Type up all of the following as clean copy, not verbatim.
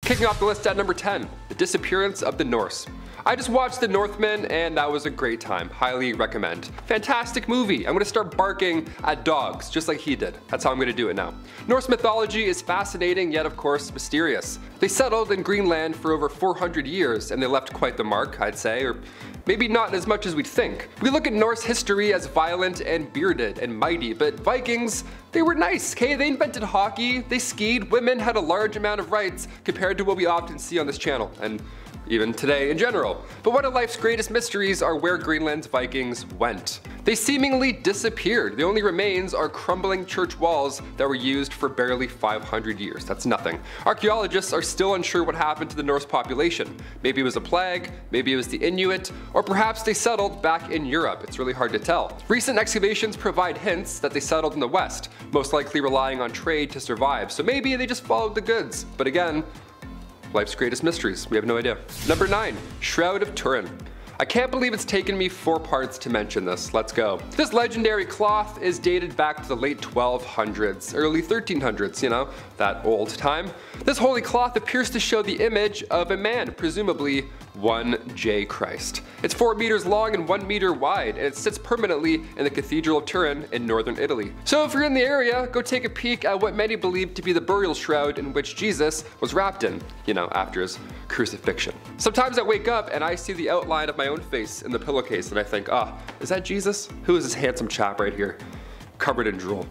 Kicking off the list at number 10, the disappearance of the Norse. I just watched The Northman and that was a great time. Highly recommend. Fantastic movie. I'm gonna start barking at dogs just like he did. That's how I'm gonna do it now. Norse mythology is fascinating yet of course mysterious. They settled in Greenland for over 400 years and they left quite the mark, I'd say, or maybe not as much as we'd think. We look at Norse history as violent and bearded and mighty, but Vikings, they were nice, okay? They invented hockey, they skied, women had a large amount of rights compared to what we often see on this channel, and even today in general. But one of life's greatest mysteries are where Greenland's Vikings went. They seemingly disappeared. The only remains are crumbling church walls that were used for barely 500 years. That's nothing. Archaeologists are still unsure what happened to the Norse population. Maybe it was a plague, maybe it was the Inuit, or perhaps they settled back in Europe. It's really hard to tell. Recent excavations provide hints that they settled in the West, most likely relying on trade to survive, so maybe they just followed the goods. But again, life's greatest mysteries, we have no idea. Number 9, Shroud of Turin. I can't believe it's taken me 4 parts to mention this, let's go. This legendary cloth is dated back to the late 1200s, early 1300s, you know, that old time. This holy cloth appears to show the image of a man, presumably one J. Christ. It's 4 meters long and 1 meter wide, and it sits permanently in the Cathedral of Turin in northern Italy. So if you're in the area, go take a peek at what many believe to be the burial shroud in which Jesus was wrapped in, you know, after his crucifixion. Sometimes I wake up and I see the outline of my own face in the pillowcase and I think, is that Jesus? Who is this handsome chap right here? Covered in drool.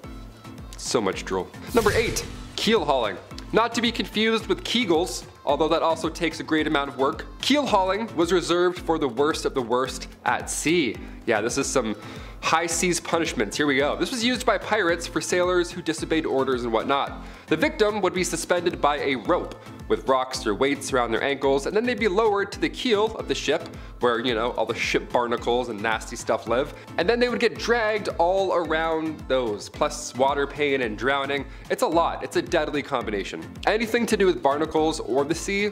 So much drool. Number 8, keel hauling. Not to be confused with Kegels, although that also takes a great amount of work. Keel hauling was reserved for the worst of the worst at sea. Yeah, this is some high seas punishments. Here we go. This was used by pirates for sailors who disobeyed orders and whatnot. The victim would be suspended by a rope with rocks or weights around their ankles, and then they'd be lowered to the keel of the ship where, you know, all the ship barnacles and nasty stuff live, and then they would get dragged all around those, plus water pain and drowning. It's a lot. It's a deadly combination. Anything to do with barnacles or the sea,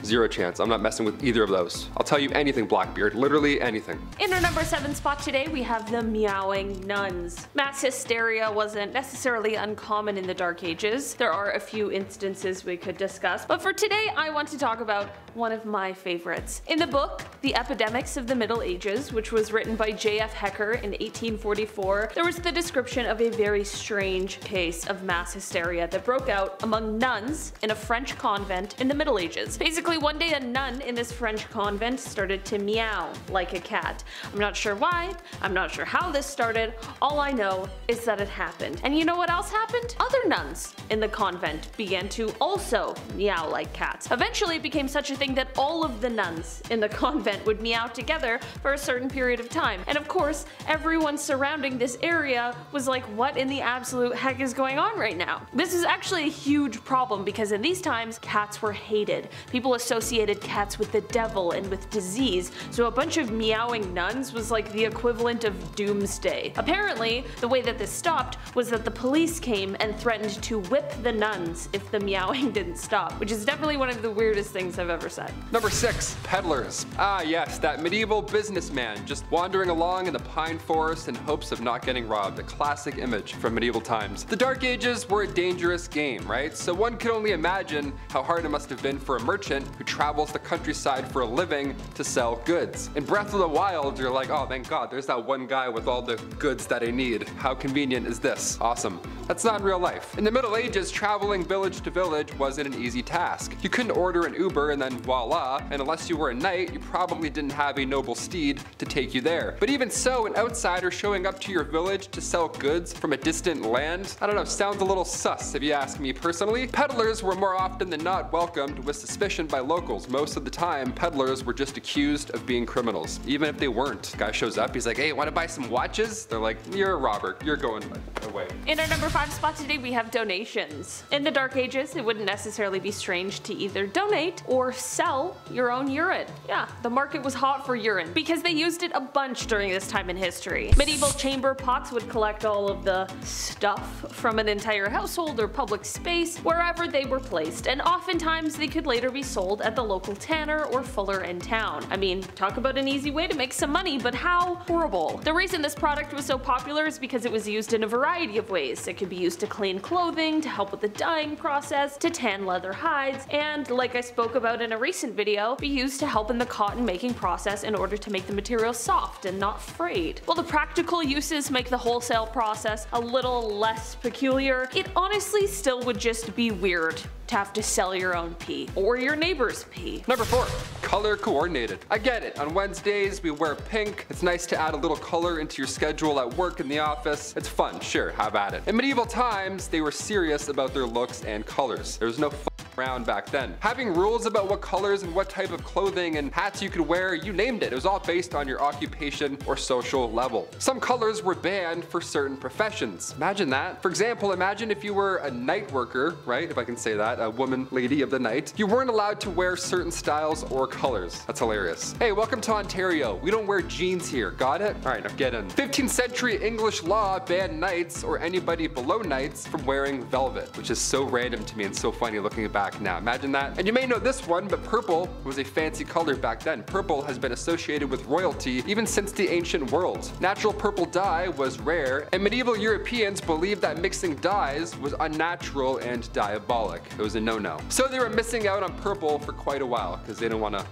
zero chance. I'm not messing with either of those. I'll tell you anything, Blackbeard. Literally anything. In our number 7 spot today, we have the meowing nuns. Mass hysteria wasn't necessarily uncommon in the Dark Ages. There are a few instances we could discuss, but for today, I want to talk about one of my favorites. In the book, The Epidemics of the Middle Ages, which was written by J.F. Hecker in 1844, there was the description of a very strange case of mass hysteria that broke out among nuns in a French convent in the Middle Ages. Basically, one day a nun in this French convent started to meow like a cat. I'm not sure why, I'm not sure how this started, all I know is that it happened. And you know what else happened? Other nuns in the convent began to also meow like cats. Eventually it became such a thing that all of the nuns in the convent would meow together for a certain period of time. And of course, everyone surrounding this area was like, what in the absolute heck is going on right now? This is actually a huge problem because in these times, cats were hated. People associated cats with the devil and with disease, so a bunch of meowing nuns was like the equivalent of doomsday. Apparently, the way that this stopped was that the police came and threatened to whip the nuns if the meowing didn't stop, which is definitely one of the weirdest things I've ever said. Number 6, peddlers. Ah yes, that medieval businessman just wandering along in the pine forest in hopes of not getting robbed, a classic image from medieval times. The Dark Ages were a dangerous game, right? So one could only imagine how hard it must have been for a merchant who travels the countryside for a living to sell goods. In Breath of the Wild, you're like, oh thank God, there's that one guy with all the goods that I need. How convenient is this? Awesome. That's not in real life. In the Middle Ages, traveling village to village wasn't an easy task. You couldn't order an Uber and then voila, and unless you were a knight, you probably didn't have a noble steed to take you there. But even so, an outsider showing up to your village to sell goods from a distant land, I don't know, sounds a little sus if you ask me personally. Peddlers were more often than not welcomed with suspicion by locals. Most of the time, peddlers were just accused of being criminals, even if they weren't. Guy shows up, he's like, hey, wanna buy some watches? They're like, you're a robber, you're going away. In our number 5 spot today, we have donations. In the Dark Ages, it wouldn't necessarily be strange to either donate or sell your own urine. Yeah, the market was hot for urine because they used it a bunch during this time in history. Medieval chamber pots would collect all of the stuff from an entire household or public space wherever they were placed, and oftentimes they could later be sold at the local tanner or fuller in town. I mean, talk about an easy way to make some money, but how horrible. The reason this product was so popular is because it was used in a variety of ways. It could could be used to clean clothing, to help with the dyeing process, to tan leather hides, and like I spoke about in a recent video, be used to help in the cotton making process in order to make the material soft and not frayed. While the practical uses make the wholesale process a little less peculiar, it honestly still would just be weird to have to sell your own pee, or your neighbor's pee. Number 4, color coordinated. I get it, on Wednesdays we wear pink. It's nice to add a little color into your schedule at work and the office. It's fun, sure, have at it. In medieval times, they were serious about their looks and colors. There was no around back then. Having rules about what colors and what type of clothing and hats you could wear, you named it. It was all based on your occupation or social level. Some colors were banned for certain professions. Imagine that. For example, imagine if you were a night worker, right? If I can say that, a woman, lady of the night. You weren't allowed to wear certain styles or colors. That's hilarious. Hey, welcome to Ontario. We don't wear jeans here. Got it? All right, now get in. 15th century English law banned knights or anybody below knights from wearing velvet, which is so random to me and so funny looking back now. Imagine that. And you may know this one, but purple was a fancy color back then. Purple has been associated with royalty even since the ancient world. Natural purple dye was rare, and medieval Europeans believed that mixing dyes was unnatural and diabolic. It was a no-no. So they were missing out on purple for quite a while because they didn't want to,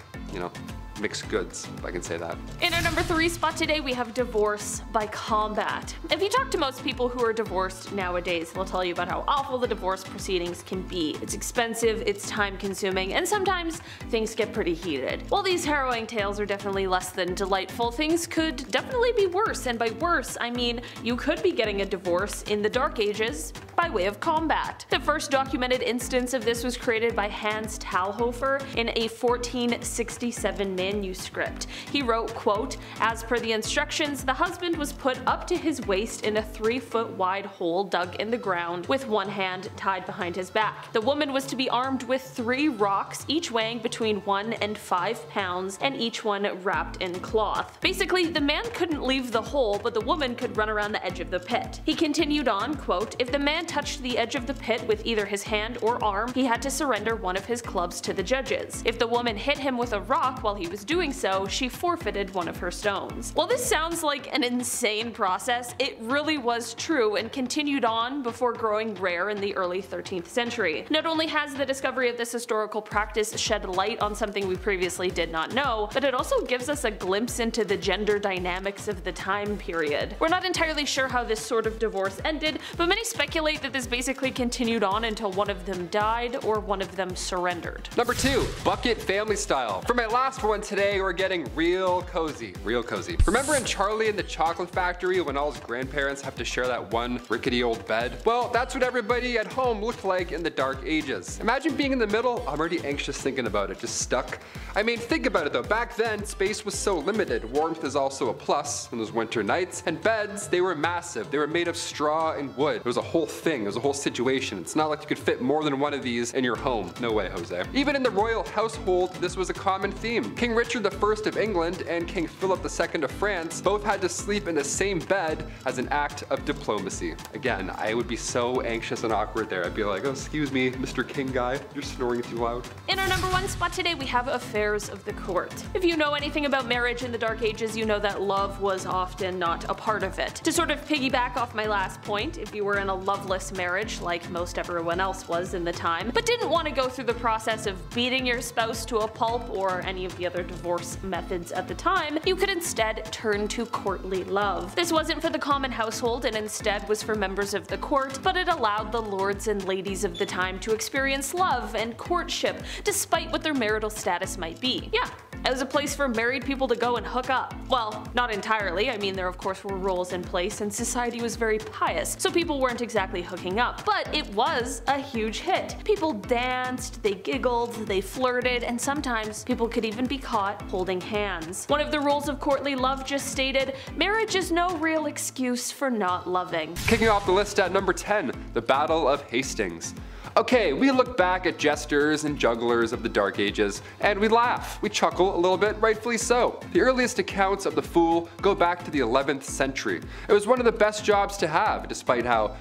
mixed goods, if I can say that. In our number 3 spot today, we have divorce by combat. If you talk to most people who are divorced nowadays, they'll tell you about how awful the divorce proceedings can be. It's expensive, it's time consuming, and sometimes things get pretty heated. While these harrowing tales are definitely less than delightful, things could definitely be worse, and by worse, I mean you could be getting a divorce in the Dark Ages by way of combat. The first documented instance of this was created by Hans Talhofer in a 1467 manuscript. He wrote, quote, "As per the instructions, the husband was put up to his waist in a 3-foot wide hole dug in the ground with one hand tied behind his back. The woman was to be armed with 3 rocks, each weighing between 1 and 5 pounds, and each one wrapped in cloth. Basically, the man couldn't leave the hole, but the woman could run around the edge of the pit." He continued on, quote, "If the man touched the edge of the pit with either his hand or arm, he had to surrender one of his clubs to the judges. If the woman hit him with a rock while he was doing so, she forfeited one of her stones." While this sounds like an insane process, it really was true and continued on before growing rare in the early 13th century. Not only has the discovery of this historical practice shed light on something we previously did not know, but it also gives us a glimpse into the gender dynamics of the time period. We're not entirely sure how this sort of divorce ended, but many speculate that this basically continued on until one of them died or one of them surrendered. Number 2, bucket family style. For my last one today, we're getting real cozy. Real cozy. Remember in Charlie and the Chocolate Factory when all his grandparents have to share that one rickety old bed? Well, that's what everybody at home looked like in the Dark Ages. Imagine being in the middle. I'm already anxious thinking about it, just stuck. I mean, think about it though. Back then, space was so limited. Warmth is also a plus in those winter nights. And beds, they were massive. They were made of straw and wood. It was a whole thing. It was a whole situation. It's not like you could fit more than one of these in your home. No way, Jose. Even in the royal household, this was a common theme. King Richard I of England and King Philip II of France both had to sleep in the same bed as an act of diplomacy. Again, I would be so anxious and awkward there. I'd be like, oh, excuse me, Mr. King guy, you're snoring too loud. In our number 1 spot today, we have affairs of the court. If you know anything about marriage in the Dark Ages, you know that love was often not a part of it. To sort of piggyback off my last point, if you were in a loveless marriage, like most everyone else was in the time, but didn't want to go through the process of beating your spouse to a pulp or any of the other divorce methods at the time, you could instead turn to courtly love. This wasn't for the common household and instead was for members of the court, but it allowed the lords and ladies of the time to experience love and courtship despite what their marital status might be. Yeah, it was a place for married people to go and hook up. Well, not entirely. I mean, there of course were rules in place and society was very pious, so people weren't exactly hooking up, but it was a huge hit. People danced, they giggled, they flirted, and sometimes people could even be caught holding hands. One of the rules of courtly love just stated, marriage is no real excuse for not loving. Kicking off the list at number 10, the Battle of Hastings. Okay, we look back at jesters and jugglers of the Dark Ages, and we laugh. We chuckle a little bit, rightfully so. The earliest accounts of the fool go back to the 11th century. It was one of the best jobs to have, despite how,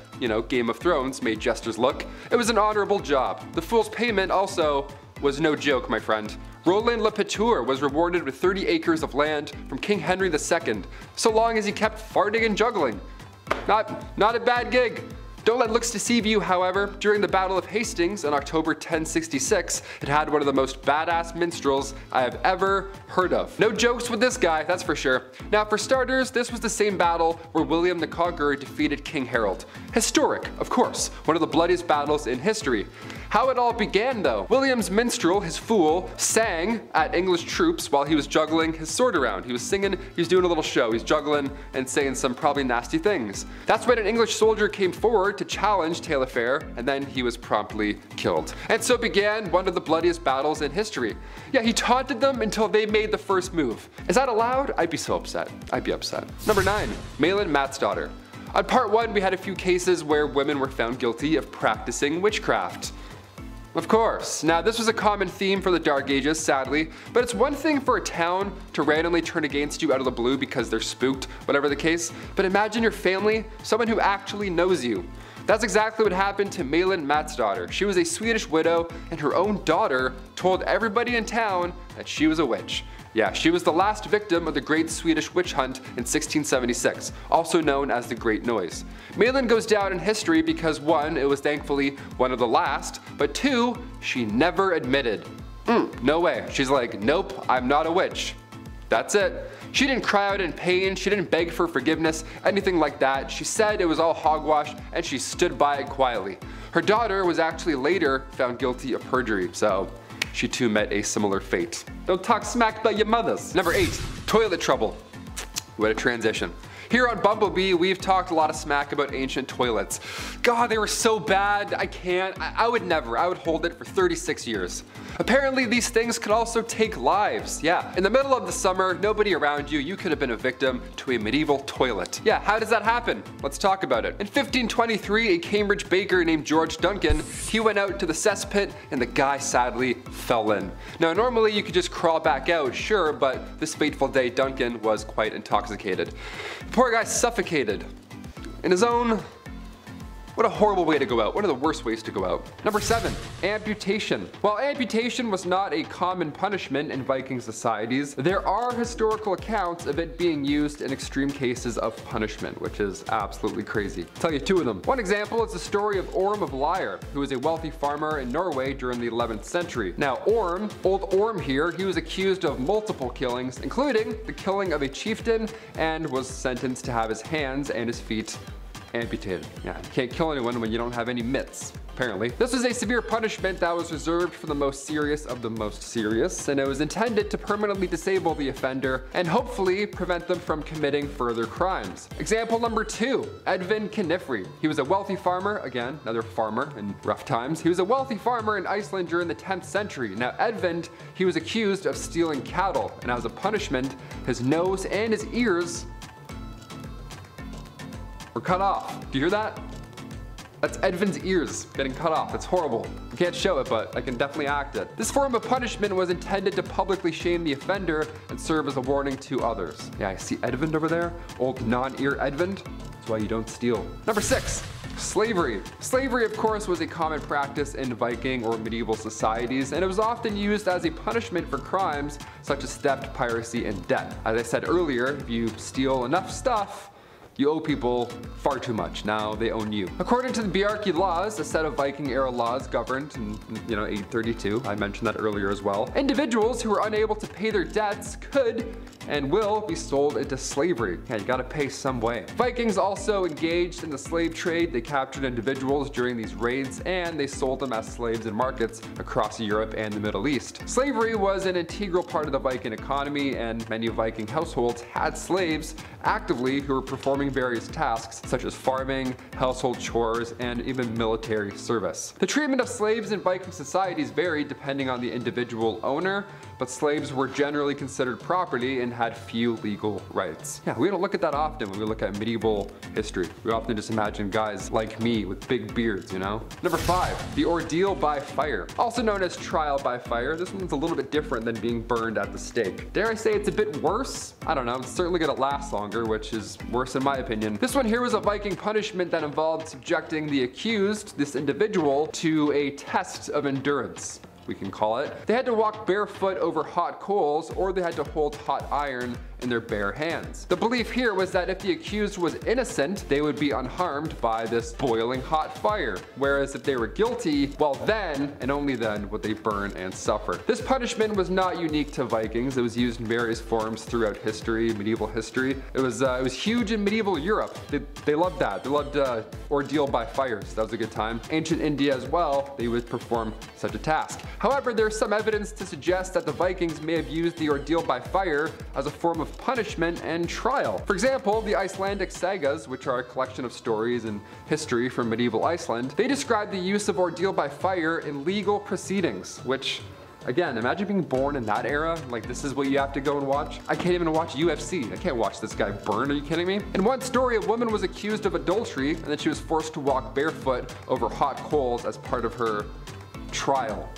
Game of Thrones made jesters look. It was an honorable job. The fool's payment also was no joke, my friend. Roland Le Petour was rewarded with 30 acres of land from King Henry II, so long as he kept farting and juggling. Not a bad gig. Don't let looks deceive you, however. During the Battle of Hastings on October 1066, it had one of the most badass minstrels I have ever heard of. No jokes with this guy, that's for sure. Now for starters, this was the same battle where William the Conqueror defeated King Harold. Historic, of course, one of the bloodiest battles in history. How it all began though. William's minstrel, his fool, sang at English troops while he was juggling his sword around. He was singing, he was doing a little show, he's juggling and saying some probably nasty things. That's when an English soldier came forward to challenge Taillefer, and then he was promptly killed. And so began one of the bloodiest battles in history. Yeah, he taunted them until they made the first move. Is that allowed? I'd be so upset. I'd be upset. Number 9, Malin Matsdaughter. On part 1, we had a few cases where women were found guilty of practicing witchcraft. Of course. Now this was a common theme for the Dark Ages, sadly, but it's one thing for a town to randomly turn against you out of the blue because they're spooked, whatever the case, but imagine your family, someone who actually knows you. That's exactly what happened to Malin Matsdaughter. She was a Swedish widow, and her own daughter told everybody in town that she was a witch. Yeah, she was the last victim of the Great Swedish Witch Hunt in 1676, also known as the Great Noise. Malin goes down in history because 1, it was thankfully one of the last, but 2, she never admitted. No way. She's like, nope, I'm not a witch. That's it. She didn't cry out in pain, she didn't beg for forgiveness, anything like that. She said it was all hogwash and she stood by it quietly. Her daughter was actually later found guilty of perjury, so she too met a similar fate. Don't talk smack about your mothers. Number 8, toilet trouble. What a transition. Here on BumbleBee, we've talked a lot of smack about ancient toilets. God, they were so bad, I can't. I would never. I would hold it for 36 years. Apparently, these things could also take lives. Yeah, in the middle of the summer, nobody around you, you could have been a victim to a medieval toilet. Yeah, how does that happen? Let's talk about it. In 1523, a Cambridge baker named George Duncan, he went out to the cesspit and the guy sadly fell in. Now, normally you could just crawl back out, sure, but this fateful day, Duncan was quite intoxicated. The poor guy suffocated in his own. What a horrible way to go out. One of the worst ways to go out. Number 7, amputation. While amputation was not a common punishment in Viking societies, there are historical accounts of it being used in extreme cases of punishment, which is absolutely crazy. I'll tell you 2 of them. One example is the story of Orm of Lier, who was a wealthy farmer in Norway during the 11th century. Now Orm, old Orm here, he was accused of multiple killings, including the killing of a chieftain, and was sentenced to have his hands and his feet amputated. Yeah, you can't kill anyone when you don't have any mitts, apparently. This was a severe punishment that was reserved for the most serious of the most serious, and it was intended to permanently disable the offender and hopefully prevent them from committing further crimes. Example number 2, Edvin Knifri. He was a wealthy farmer, again, another farmer in rough times. He was a wealthy farmer in Iceland during the 10th century. Now Edvin, he was accused of stealing cattle, and as a punishment, his nose and his ears were cut off. Do you hear that? That's Edvin's ears getting cut off. It's horrible. I can't show it, but I can definitely act it. This form of punishment was intended to publicly shame the offender and serve as a warning to others. Yeah, I see Edvin over there. Old non-ear Edvin. That's why you don't steal. Number 6, slavery. Slavery, of course, was a common practice in Viking or medieval societies, and it was often used as a punishment for crimes such as theft, piracy, and debt. As I said earlier, if you steal enough stuff, you owe people far too much. Now they own you. According to the Bjarki laws, a set of Viking era laws governed in 832, I mentioned that earlier as well, individuals who were unable to pay their debts could and will be sold into slavery. Yeah, you gotta pay some way. Vikings also engaged in the slave trade. They captured individuals during these raids and they sold them as slaves in markets across Europe and the Middle East. Slavery was an integral part of the Viking economy, and many Viking households had slaves actively who were performing various tasks such as farming, household chores, and even military service. The treatment of slaves in Viking societies varied depending on the individual owner, but slaves were generally considered property and had few legal rights. Yeah, we don't look at that often when we look at medieval history. We often just imagine guys like me with big beards, you know? Number 5, the ordeal by fire. Also known as trial by fire, this one's a little bit different than being burned at the stake. Dare I say it's a bit worse? I don't know, it's certainly gonna last longer, which is worse in my opinion. This one here was a Viking punishment that involved subjecting the accused, this individual, to a test of endurance, we can call it. They had to walk barefoot over hot coals, or they had to hold hot iron in their bare hands. The belief here was that if the accused was innocent, they would be unharmed by this boiling hot fire, whereas if they were guilty, well then, and only then, would they burn and suffer. This punishment was not unique to Vikings. It was used in various forms throughout history, medieval history. It was huge in medieval Europe. They loved that. They loved ordeal by fires. That was a good time. Ancient India as well, they would perform such a task. However, there's some evidence to suggest that the Vikings may have used the ordeal by fire as a form of punishment and trial. For example, the Icelandic sagas, which are a collection of stories and history from medieval Iceland, they describe the use of ordeal by fire in legal proceedings, which, again, imagine being born in that era. Like, this is what you have to go and watch. I can't even watch UFC. I can't watch this guy burn. Are you kidding me? In one story, a woman was accused of adultery, and then she was forced to walk barefoot over hot coals as part of her trial.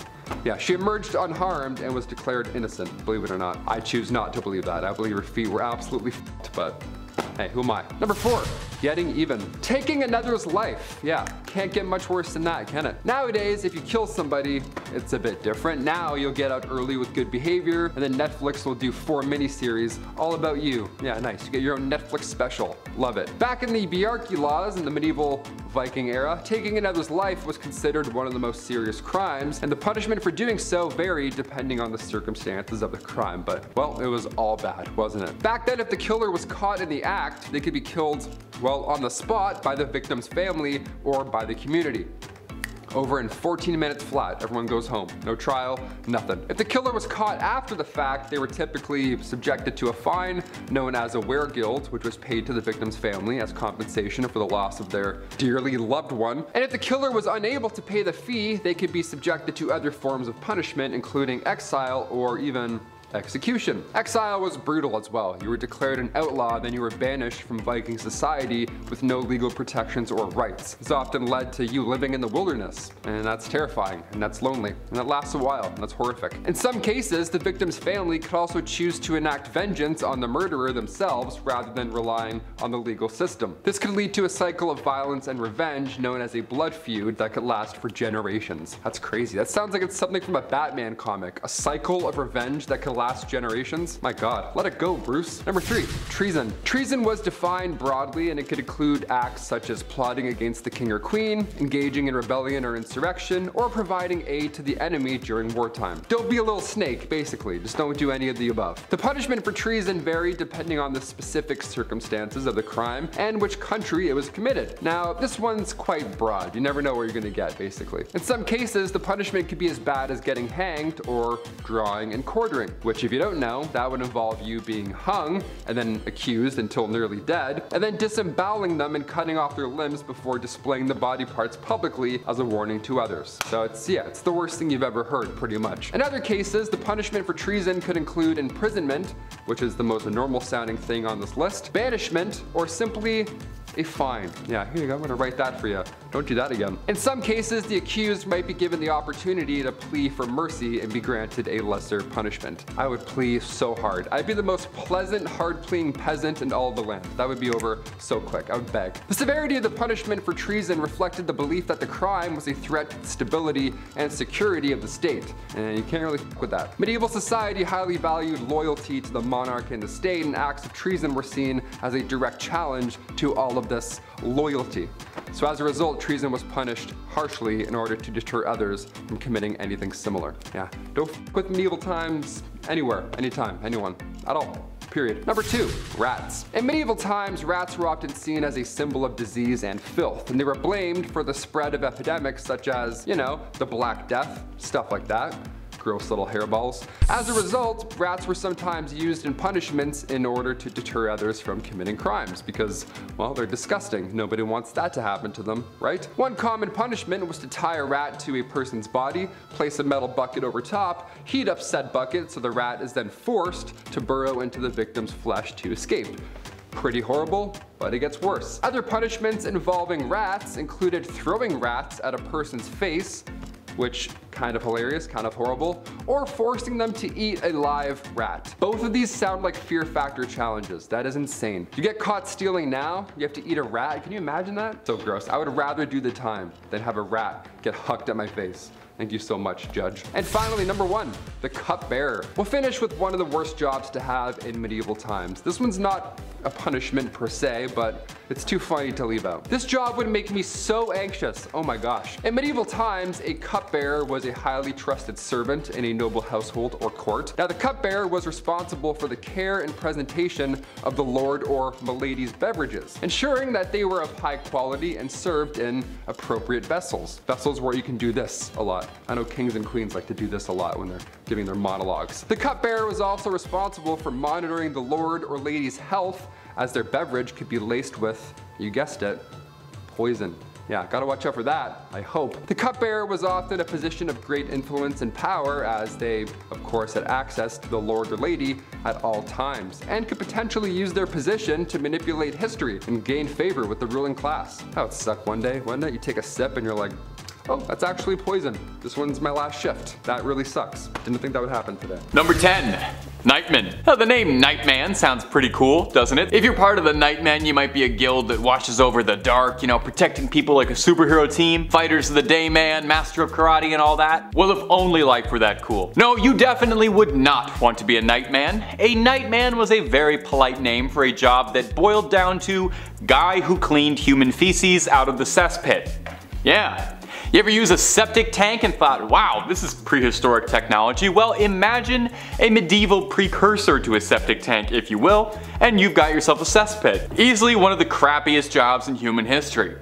Yeah, she emerged unharmed and was declared innocent, believe it or not. I choose not to believe that. I believe her feet were absolutely f***ed, but hey, who am I? Number 4, getting even. Taking another's life. Yeah, can't get much worse than that, can it? Nowadays, if you kill somebody, it's a bit different. Now you'll get out early with good behavior, and then Netflix will do 4 miniseries all about you. Yeah, nice. You get your own Netflix special. Love it. Back in the Bjarki laws in the medieval Viking era, taking another's life was considered one of the most serious crimes, and the punishment for doing so varied depending on the circumstances of the crime. But, well, it was all bad, wasn't it? Back then, if the killer was caught in the act, they could be killed, well, on the spot by the victim's family or by the community. Over in 14 minutes flat, everyone goes home. No trial, nothing. If the killer was caught after the fact, they were typically subjected to a fine known as a weregild, which was paid to the victim's family as compensation for the loss of their dearly loved one. And if the killer was unable to pay the fee, they could be subjected to other forms of punishment, including exile or even execution. Exile was brutal as well. You were declared an outlaw, then you were banished from Viking society with no legal protections or rights. This often led to you living in the wilderness, and that's terrifying, and that's lonely, and that lasts a while, and that's horrific. In some cases, the victim's family could also choose to enact vengeance on the murderer themselves rather than relying on the legal system. This could lead to a cycle of violence and revenge known as a blood feud that could last for generations. That's crazy. That sounds like it's something from a Batman comic. A cycle of revenge that could last generations? My god, let it go, Bruce. Number 3, treason. Treason was defined broadly, and it could include acts such as plotting against the king or queen, engaging in rebellion or insurrection, or providing aid to the enemy during wartime. Don't be a little snake, basically. Just don't do any of the above. The punishment for treason varied depending on the specific circumstances of the crime and which country it was committed. Now, this one's quite broad. You never know where you're gonna get, basically. In some cases, the punishment could be as bad as getting hanged or drawing and quartering, which, if you don't know, that would involve you being hung and then accused until nearly dead, and then disemboweling them and cutting off their limbs before displaying the body parts publicly as a warning to others. So it's the worst thing you've ever heard, pretty much. In other cases, the punishment for treason could include imprisonment, which is the most normal sounding thing on this list, banishment, or simply a fine. Yeah, here you go, I'm gonna write that for you. Don't do that again. In some cases, the accused might be given the opportunity to plea for mercy and be granted a lesser punishment. I would plea so hard. I'd be the most pleasant, hard-pleading peasant in all the land. That would be over so quick. I would beg. The severity of the punishment for treason reflected the belief that the crime was a threat to the stability and security of the state, and you can't really f with that. Medieval society highly valued loyalty to the monarch and the state, and acts of treason were seen as a direct challenge to all of this loyalty. So as a result, treason was punished harshly in order to deter others from committing anything similar. Yeah, don't f with medieval times anywhere, anytime, anyone, at all. Period. Number 2, rats. In medieval times, rats were often seen as a symbol of disease and filth, and they were blamed for the spread of epidemics such as, you know, the Black Death, stuff like that. Gross little hairballs. As a result, rats were sometimes used in punishments in order to deter others from committing crimes because, well, they're disgusting. Nobody wants that to happen to them, right? One common punishment was to tie a rat to a person's body, place a metal bucket over top, heat up said bucket so the rat is then forced to burrow into the victim's flesh to escape. Pretty horrible, but it gets worse. Other punishments involving rats included throwing rats at a person's face, which kind of hilarious, kind of horrible, or forcing them to eat a live rat. Both of these sound like fear factor challenges. That is insane. You get caught stealing now, you have to eat a rat. Can you imagine that? So gross. I would rather do the time than have a rat get hucked at my face. Thank you so much, Judge. And finally, number 1, the cupbearer. We'll finish with one of the worst jobs to have in medieval times. This one's not a punishment per se, but it's too funny to leave out. This job would make me so anxious, oh my gosh. In medieval times, a cupbearer was a highly trusted servant in a noble household or court. Now the cupbearer was responsible for the care and presentation of the lord or milady's beverages, ensuring that they were of high quality and served in appropriate vessels. Vessels where you can do this a lot. I know kings and queens like to do this a lot when they're giving their monologues. The cupbearer was also responsible for monitoring the lord or lady's health, as their beverage could be laced with, you guessed it, poison. Yeah, gotta watch out for that, I hope. The cupbearer was often a position of great influence and power, as they, of course, had access to the lord or lady at all times, and could potentially use their position to manipulate history and gain favor with the ruling class. That would suck one day, wouldn't it? You take a sip and you're like, oh, that's actually poison. This one's my last shift. That really sucks. Didn't think that would happen today. Number 10. Nightman. Now, the name Nightman sounds pretty cool, doesn't it? If you're part of the Nightmen, you might be a guild that watches over the dark, you know, protecting people like a superhero team, fighters of the day man, master of karate and all that. Well, if only life were that cool. No, you definitely would not want to be a Nightman. A Nightman was a very polite name for a job that boiled down to guy who cleaned human feces out of the cesspit. Yeah. You ever use a septic tank and thought, wow, this is prehistoric technology? Well, imagine a medieval precursor to a septic tank, if you will, and you've got yourself a cesspit. Easily one of the crappiest jobs in human history.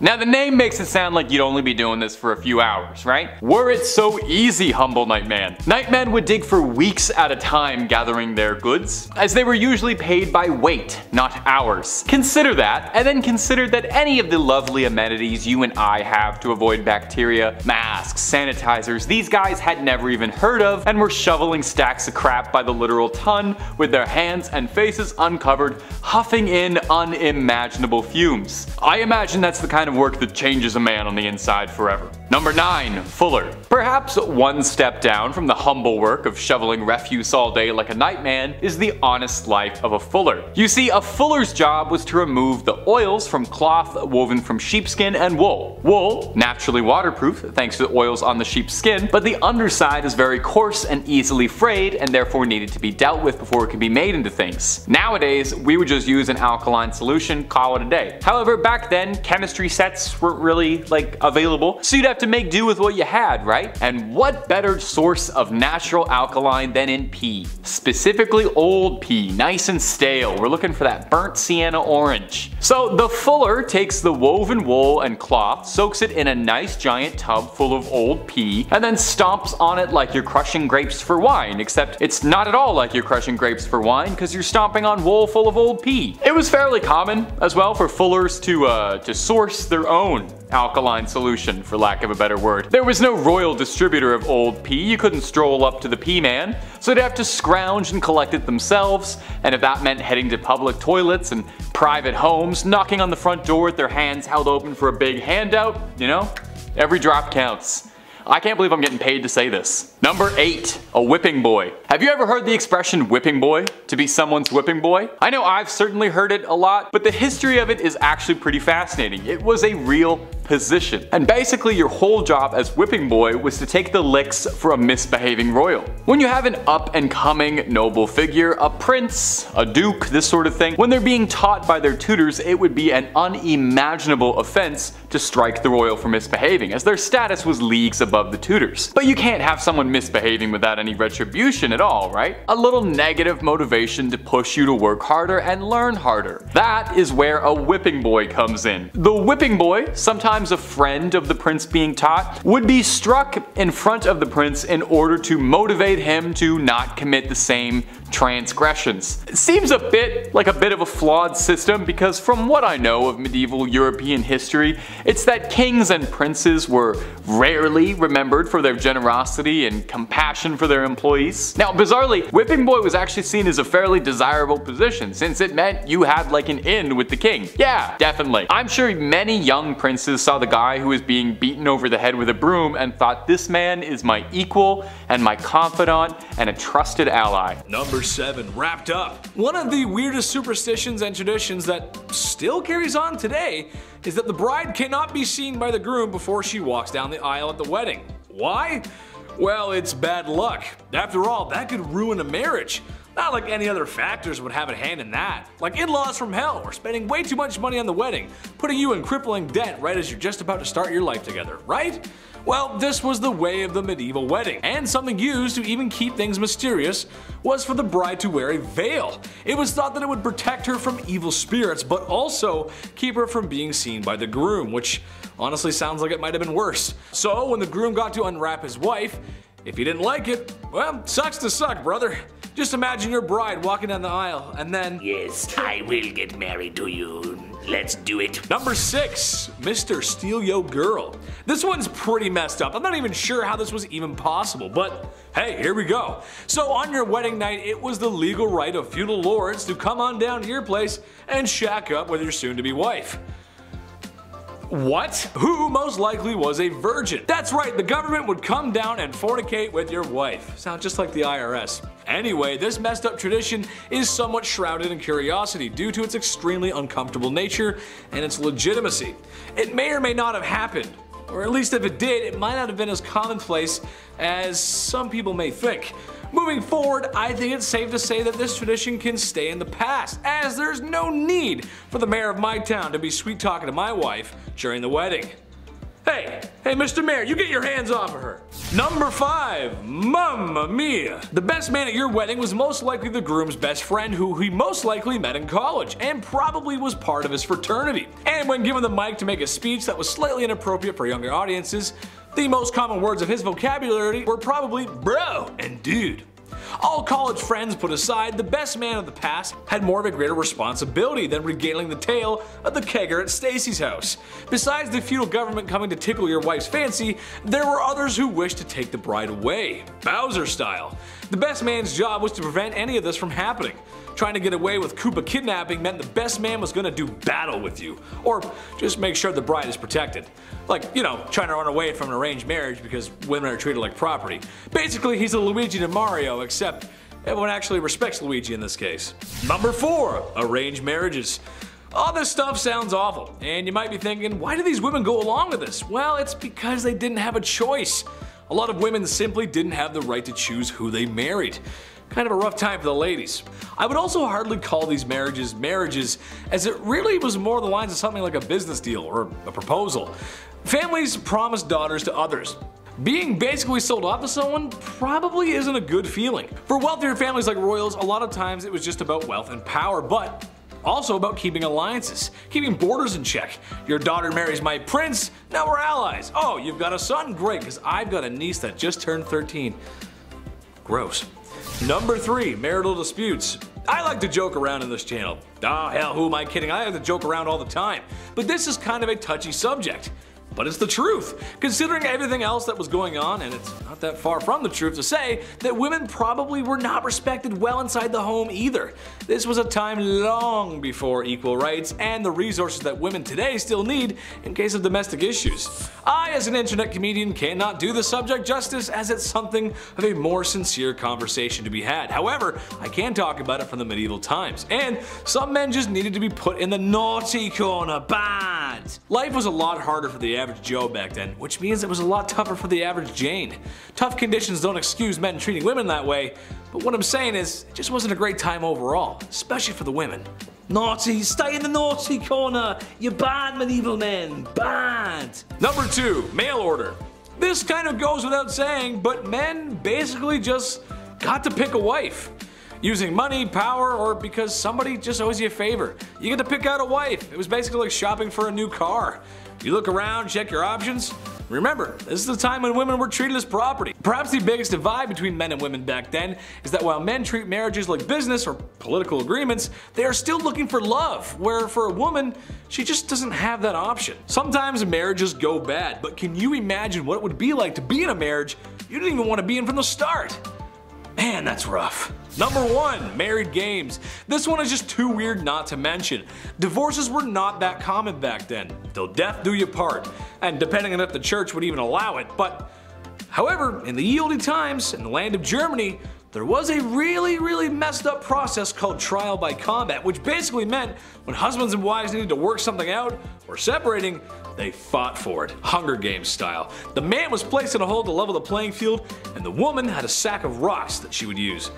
Now the name makes it sound like you'd only be doing this for a few hours, right? Were it so easy, humble Nightman. Nightmen would dig for weeks at a time gathering their goods, as they were usually paid by weight, not hours. Consider that, and then consider that any of the lovely amenities you and I have to avoid bacteria, masks, sanitizers, these guys had never even heard of and were shoveling stacks of crap by the literal ton with their hands and faces uncovered, huffing in unimaginable fumes. I imagine that's the kind of work that changes a man on the inside forever. Number 9. Fuller. Perhaps one step down from the humble work of shoveling refuse all day like a nightman is the honest life of a fuller. You see, a fuller's job was to remove the oils from cloth woven from sheepskin and wool. Wool, naturally waterproof thanks to the oils on the sheep's skin, but the underside is very coarse and easily frayed and therefore needed to be dealt with before it could be made into things. Nowadays, we would just use an alkaline solution, call it a day. However, back then, chemistry sets weren't really available, so you'd have to make do with what you had, right? And what better source of natural alkaline than in pea? Specifically old pea, nice and stale. We're looking for that burnt sienna orange. So the fuller takes the woven wool and cloth, soaks it in a nice giant tub full of old pea, and then stomps on it like you're crushing grapes for wine, except it's not at all like you're crushing grapes for wine because you're stomping on wool full of old pea. It was fairly common as well for fullers to source their own alkaline solution, for lack of a better word. There was no royal distributor of old pea. You couldn't stroll up to the pea man, so they'd have to scrounge and collect it themselves, and if that meant heading to public toilets and private homes, knocking on the front door with their hands held open for a big handout, you know, every drop counts. I can't believe I'm getting paid to say this. Number 8. A whipping boy. Have you ever heard the expression whipping boy? To be someone's whipping boy? I know I've certainly heard it a lot, but the history of it is actually pretty fascinating. It was a real position. And basically your whole job as whipping boy was to take the licks for a misbehaving royal. When you have an up and coming noble figure, a prince, a duke, this sort of thing, when they're being taught by their tutors, it would be an unimaginable offense to strike the royal for misbehaving, as their status was leagues above the tutors. But you can't have someone misbehaving without any retribution at all, right? A little negative motivation to push you to work harder and learn harder. That is where a whipping boy comes in. The whipping boy, sometimes a friend of the prince being taught, would be struck in front of the prince in order to motivate him to not commit the same transgressions. It seems a bit of a flawed system, because from what I know of medieval European history, it's that kings and princes were rarely remembered for their generosity and compassion for their employees. Now bizarrely, whipping boy was actually seen as a fairly desirable position, since it meant you had an in with the king. Yeah, definitely. I'm sure many young princes saw the guy who was being beaten over the head with a broom and thought, this man is my equal and my confidant and a trusted ally. Number 7. Wrapped up. One of the weirdest superstitions and traditions that still carries on today is that the bride cannot be seen by the groom before she walks down the aisle at the wedding. Why? Well, it's bad luck. After all, that could ruin a marriage. Not like any other factors would have a hand in that. Like in-laws from hell, or spending way too much money on the wedding, putting you in crippling debt right as you're just about to start your life together, right? Well, this was the way of the medieval wedding, and something used to even keep things mysterious was for the bride to wear a veil. It was thought that it would protect her from evil spirits, but also keep her from being seen by the groom, which honestly sounds like it might have been worse. So when the groom got to unwrap his wife, if he didn't like it, well, sucks to suck, brother. Just imagine your bride walking down the aisle and then, "Yes, I will get married to you. Let's do it." Number 6, Mr. Steal Yo Girl. This one's pretty messed up. I'm not even sure how this was even possible, but hey, here we go. So on your wedding night, it was the legal right of feudal lords to come on down to your place and shack up with your soon-to-be wife. What? Who most likely was a virgin? That's right, the government would come down and fornicate with your wife. Sounds just like the IRS. Anyway, this messed up tradition is somewhat shrouded in curiosity due to its extremely uncomfortable nature and its legitimacy. It may or may not have happened, or at least if it did, it might not have been as commonplace as some people may think. Moving forward, I think it's safe to say that this tradition can stay in the past, as there's no need for the mayor of my town to be sweet talking to my wife during the wedding. Hey, Mr. Mayor, you get your hands off of her. Number 5, Mamma Mia. The best man at your wedding was most likely the groom's best friend who he most likely met in college and probably was part of his fraternity. And when given the mic to make a speech that was slightly inappropriate for younger audiences, the most common words of his vocabulary were probably bro and dude. All college friends put aside, the best man of the past had more of a greater responsibility than regaling the tale of the kegger at Stacy's house. Besides the feudal government coming to tickle your wife's fancy, there were others who wished to take the bride away, Bowser style. The best man's job was to prevent any of this from happening. Trying to get away with Koopa kidnapping meant the best man was gonna do battle with you, or just make sure the bride is protected. Like, you know, trying to run away from an arranged marriage because women are treated like property. Basically, he's a Luigi to Mario, except everyone actually respects Luigi in this case. Number 4, arranged marriages. All this stuff sounds awful, and you might be thinking, why do these women go along with this? Well, it's because they didn't have a choice. A lot of women simply didn't have the right to choose who they married. Kind of a rough time for the ladies. I would also hardly call these marriages marriages, as it really was more the lines of something like a business deal or a proposal. Families promised daughters to others. Being basically sold off to someone probably isn't a good feeling. For wealthier families like royals, a lot of times it was just about wealth and power, but also about keeping alliances, keeping borders in check. Your daughter marries my prince, now we're allies. Oh, you've got a son? Great, because I've got a niece that just turned 13. Gross. Number 3, marital disputes. I like to joke around in this channel. Oh hell, who am I kidding? I like to joke around all the time. But this is kind of a touchy subject. But it's the truth, considering everything else that was going on, and it's not that far from the truth to say that women probably were not respected well inside the home either. This was a time long before equal rights and the resources that women today still need in case of domestic issues. I, as an internet comedian, cannot do the subject justice, as it's something of a more sincere conversation to be had. However, I can talk about it from the medieval times, and some men just needed to be put in the naughty corner bad. Life was a lot harder for the average Joe back then, which means it was a lot tougher for the average Jane. Tough conditions don't excuse men treating women that way, but what I'm saying is, it just wasn't a great time overall, especially for the women. Naughty, stay in the naughty corner, you bad medieval men, bad. Number 2, mail order. This kind of goes without saying, but men basically just got to pick a wife. Using money, power, or because somebody just owes you a favor. You get to pick out a wife. It was basically like shopping for a new car. You look around, check your options. Remember, this is the time when women were treated as property. Perhaps the biggest divide between men and women back then is that while men treat marriages like business or political agreements, they are still looking for love, where for a woman, she just doesn't have that option. Sometimes marriages go bad, but can you imagine what it would be like to be in a marriage you didn't even want to be in from the start? Man, that's rough. Number 1, married games. This one is just too weird not to mention. Divorces were not that common back then, till death do you part, and depending on if the church would even allow it, but however, in the ye olde times, in the land of Germany, there was a really messed up process called trial by combat, which basically meant when husbands and wives needed to work something out, or separating, they fought for it, Hunger Games style. The man was placed in a hole to level the playing field, and the woman had a sack of rocks that she would use.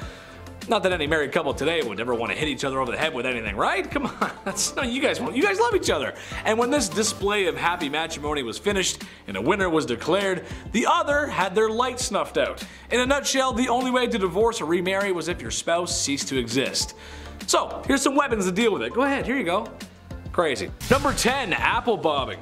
Not that any married couple today would ever want to hit each other over the head with anything, right? Come on, you guys love each other. And when this display of happy matrimony was finished and a winner was declared, the other had their light snuffed out. In a nutshell, the only way to divorce or remarry was if your spouse ceased to exist. So, here's some weapons to deal with it. Go ahead, here you go. Crazy. Number 10, apple bobbing.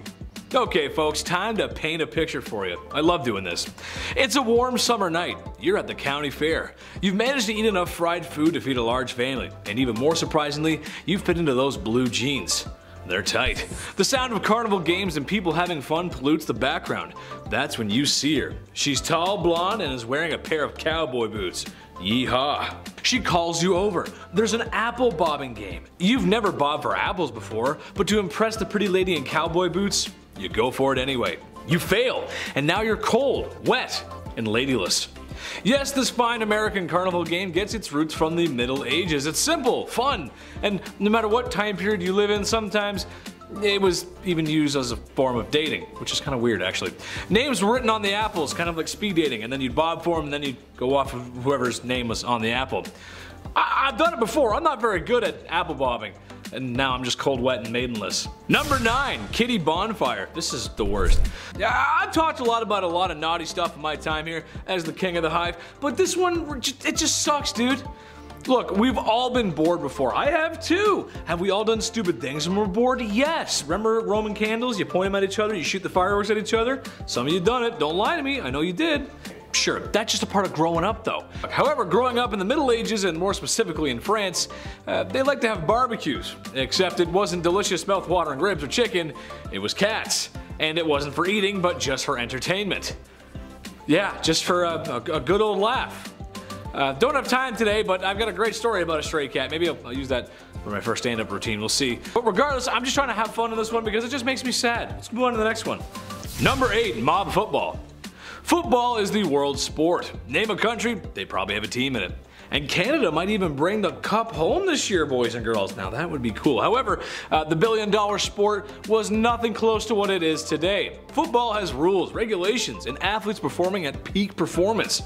Okay folks, time to paint a picture for you. I love doing this. It's a warm summer night. You're at the county fair. You've managed to eat enough fried food to feed a large family. And even more surprisingly, you've fit into those blue jeans. They're tight. The sound of carnival games and people having fun pollutes the background. That's when you see her. She's tall, blonde, and is wearing a pair of cowboy boots. Yeehaw. She calls you over. There's an apple bobbing game. You've never bobbed for apples before, but to impress the pretty lady in cowboy boots, you go for it anyway. You fail, and now you're cold, wet, and ladyless. Yes, this fine American carnival game gets its roots from the Middle Ages. It's simple, fun, and no matter what time period you live in, sometimes it was even used as a form of dating, which is kind of weird actually. Names were written on the apples, kind of like speed dating, and then you'd bob for them and then you'd go off of whoever's name was on the apple. I've done it before. I'm not very good at apple bobbing. And now I'm just cold, wet, and maidenless. Number 9, kitty bonfire. This is the worst. I've talked a lot about a lot of naughty stuff in my time here as the king of the hive, but this one, it just sucks, dude. Look, we've all been bored before. I have too. Have we all done stupid things when we're bored? Yes. Remember Roman candles? You point them at each other, you shoot the fireworks at each other? Some of you done it. Don't lie to me. I know you did. Sure, that's just a part of growing up though. However, growing up in the Middle Ages, and more specifically in France, they like to have barbecues. Except it wasn't delicious mouth-watering ribs or chicken, it was cats. And it wasn't for eating, but just for entertainment. Yeah, just for a good old laugh. Don't have time today, but I've got a great story about a stray cat. Maybe I'll use that for my first stand-up routine, we'll see. But regardless, I'm just trying to have fun in this one because it just makes me sad. Let's move on to the next one. Number 8, mob football. Football is the world's sport. Name a country, they probably have a team in it. And Canada might even bring the cup home this year, boys and girls. Now that would be cool. However, the billion-dollar sport was nothing close to what it is today. Football has rules, regulations, and athletes performing at peak performance.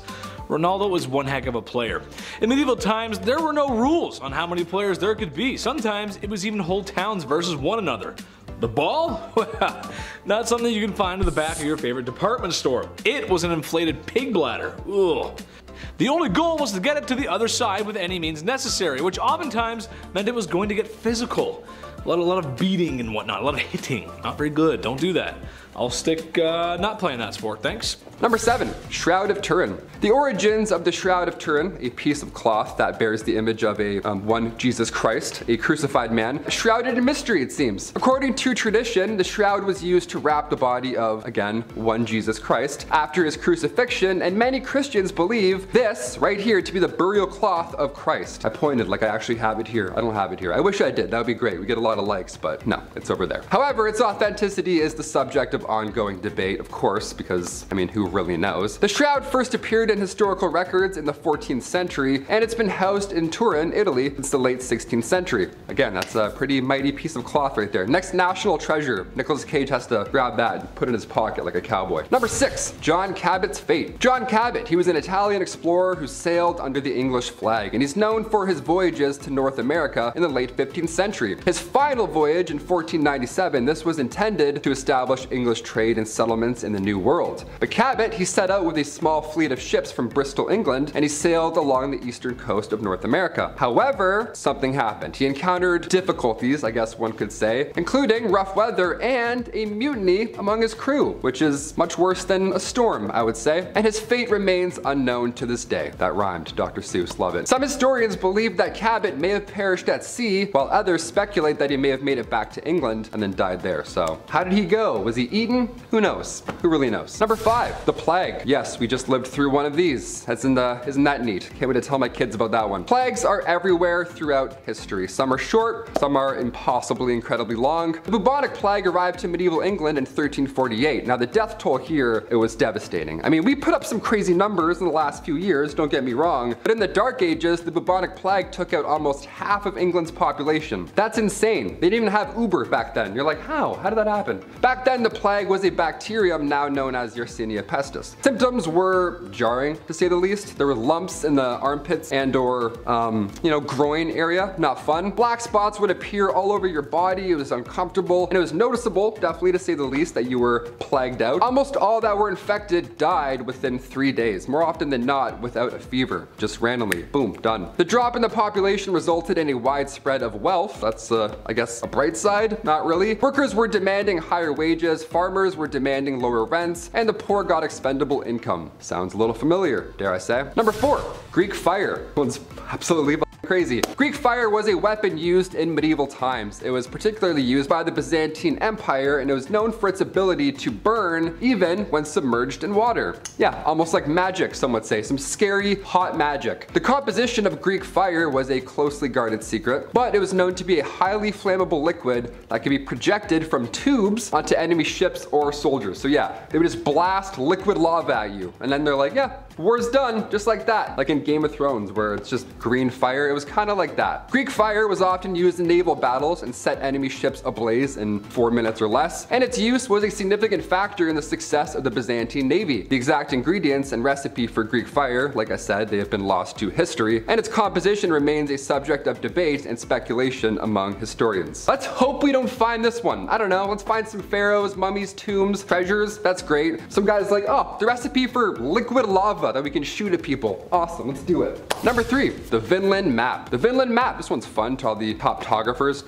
Ronaldo was one heck of a player. In medieval times, there were no rules on how many players there could be. Sometimes it was even whole towns versus one another. The ball? Well, not something you can find in the back of your favorite department store. It was an inflated pig bladder. Ugh. The only goal was to get it to the other side with any means necessary, which oftentimes meant it was going to get physical. A lot of beating and whatnot, a lot of hitting. Not very good, don't do that. I'll stick not playing that sport, thanks. Number 7, Shroud of Turin. The origins of the Shroud of Turin, a piece of cloth that bears the image of a one Jesus Christ, a crucified man, shrouded in mystery it seems. According to tradition, the shroud was used to wrap the body of, again, one Jesus Christ after his crucifixion, and many Christians believe this right here to be the burial cloth of Christ. I pointed like I actually have it here. I don't have it here. I wish I did. That would be great. We get a lot of likes, but no, it's over there. However, its authenticity is the subject of ongoing debate, of course, because, I mean, who really knows? The shroud first appeared in historical records in the 14th century, and it's been housed in Turin, Italy, since the late 16th century. Again, that's a pretty mighty piece of cloth right there. Next national treasure. Nicolas Cage has to grab that and put it in his pocket like a cowboy. Number 6, John Cabot's fate. John Cabot, he was an Italian explorer who sailed under the English flag, and he's known for his voyages to North America in the late 15th century. His final voyage in 1497, this was intended to establish English trade and settlements in the New World. But Cabot, he set out with a small fleet of ships from Bristol, England, and he sailed along the eastern coast of North America. However, something happened. He encountered difficulties, I guess one could say, including rough weather and a mutiny among his crew, which is much worse than a storm, I would say. And his fate remains unknown to this day. That rhymed, Dr. Seuss, love it. Some historians believe that Cabot may have perished at sea, while others speculate that he may have made it back to England and then died there. So, how did he go? Was he eaten? Who knows? Who really knows? Number 5, the plague. Yes, we just lived through one of these. Isn't that neat? Can't wait to tell my kids about that one. Plagues are everywhere throughout history. Some are short, some are impossibly incredibly long. The bubonic plague arrived to medieval England in 1348. Now the death toll here, it was devastating. I mean, we put up some crazy numbers in the last few years, don't get me wrong, but in the Dark Ages, the bubonic plague took out almost half of England's population. That's insane. They didn't even have Uber back then. You're like, how? How did that happen? Back then, the plague was a bacterium now known as Yersinia pestis. Symptoms were jarring, to say the least. There were lumps in the armpits and or, groin area. Not fun. Black spots would appear all over your body. It was uncomfortable, and it was noticeable, definitely to say the least, that you were plagued out. Almost all that were infected died within 3 days, more often than not without a fever. Just randomly, boom, done. The drop in the population resulted in a widespread of wealth. That's, I guess, a bright side? Not really. Workers were demanding higher wages, farmers were demanding lower rents, and the poor got expendable income. Sounds a little familiar, dare I say. Number 4, Greek fire. This one's absolutely crazy. Greek fire was a weapon used in medieval times. It was particularly used by the Byzantine Empire, and it was known for its ability to burn even when submerged in water. Yeah, almost like magic, some would say. Some scary, hot magic. The composition of Greek fire was a closely guarded secret, but it was known to be a highly flammable liquid that could be projected from tubes onto enemy ships or soldiers. So yeah, they would just blast liquid lava at you, and then they're like, yeah, war's done, just like that. Like in Game of Thrones, where it's just green fire. It was kind of like that. Greek fire was often used in naval battles and set enemy ships ablaze in 4 minutes or less, and its use was a significant factor in the success of the Byzantine Navy. The exact ingredients and recipe for Greek fire, like I said, they have been lost to history, and its composition remains a subject of debate and speculation among historians. Let's hope we don't find this one. I don't know, let's find some pharaohs, mummies, tombs, treasures. That's great. Some guy's like, oh, the recipe for liquid lava that we can shoot at people. Awesome, let's do it. Number 3, the Vinland map. The Vinland map. This one's fun to all the toptographers,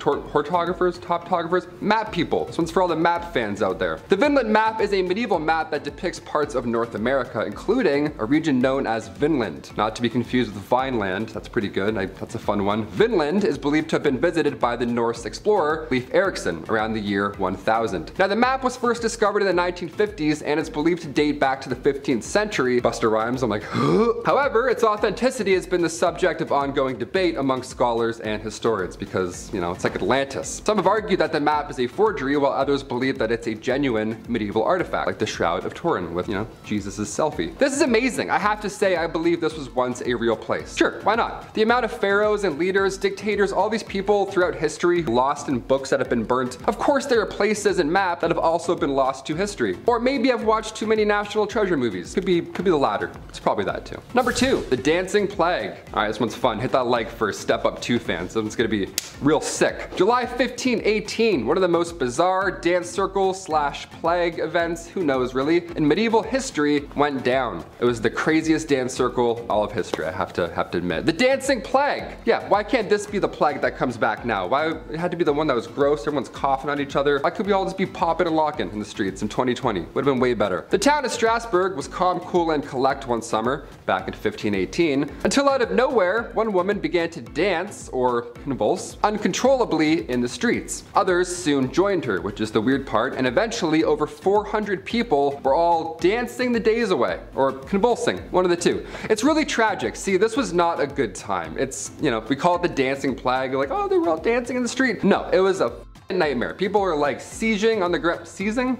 map people. This one's for all the map fans out there. The Vinland map is a medieval map that depicts parts of North America, including a region known as Vinland. Not to be confused with Vineland. That's pretty good. That's a fun one. Vinland is believed to have been visited by the Norse explorer Leif Erikson around the year 1000. Now the map was first discovered in the 1950s, and it's believed to date back to the 15th century. Buster Rhymes, I'm like, however, its authenticity has been the subject of ongoing debate among scholars and historians because, it's like Atlantis. Some have argued that the map is a forgery, while others believe that it's a genuine medieval artifact, like the Shroud of Turin with, Jesus' selfie. This is amazing. I have to say, I believe this was once a real place. Sure, why not? The amount of pharaohs and leaders, dictators, all these people throughout history lost in books that have been burnt. Of course, there are places and maps that have also been lost to history. Or maybe I've watched too many National Treasure movies. Could be the latter. It's probably that too. Number 2, the Dancing Plague. All right, this one's fun. Hit that like for Step Up 2 fans. This one's gonna be real sick. July 1518, one of the most bizarre dance circle / plague events, who knows really, in medieval history went down. It was the craziest dance circle all of history, I have to admit. The Dancing Plague. Yeah, why can't this be the plague that comes back now? Why it had to be the one that was gross, everyone's coughing on each other? Why could we all just be popping and locking in the streets in 2020? Would have been way better. The town of Strasbourg was calm, cool, and collect one summer, back in 1518, until out of nowhere, one woman began to dance, or convulse, uncontrollably in the streets. Others soon joined her, which is the weird part, and eventually over 400 people were all dancing the days away, or convulsing, one of the two. It's really tragic. See, this was not a good time. It's, we call it the Dancing Plague, like, oh, they were all dancing in the street. No, it was a nightmare. People were like seizing on the ground. Seizing?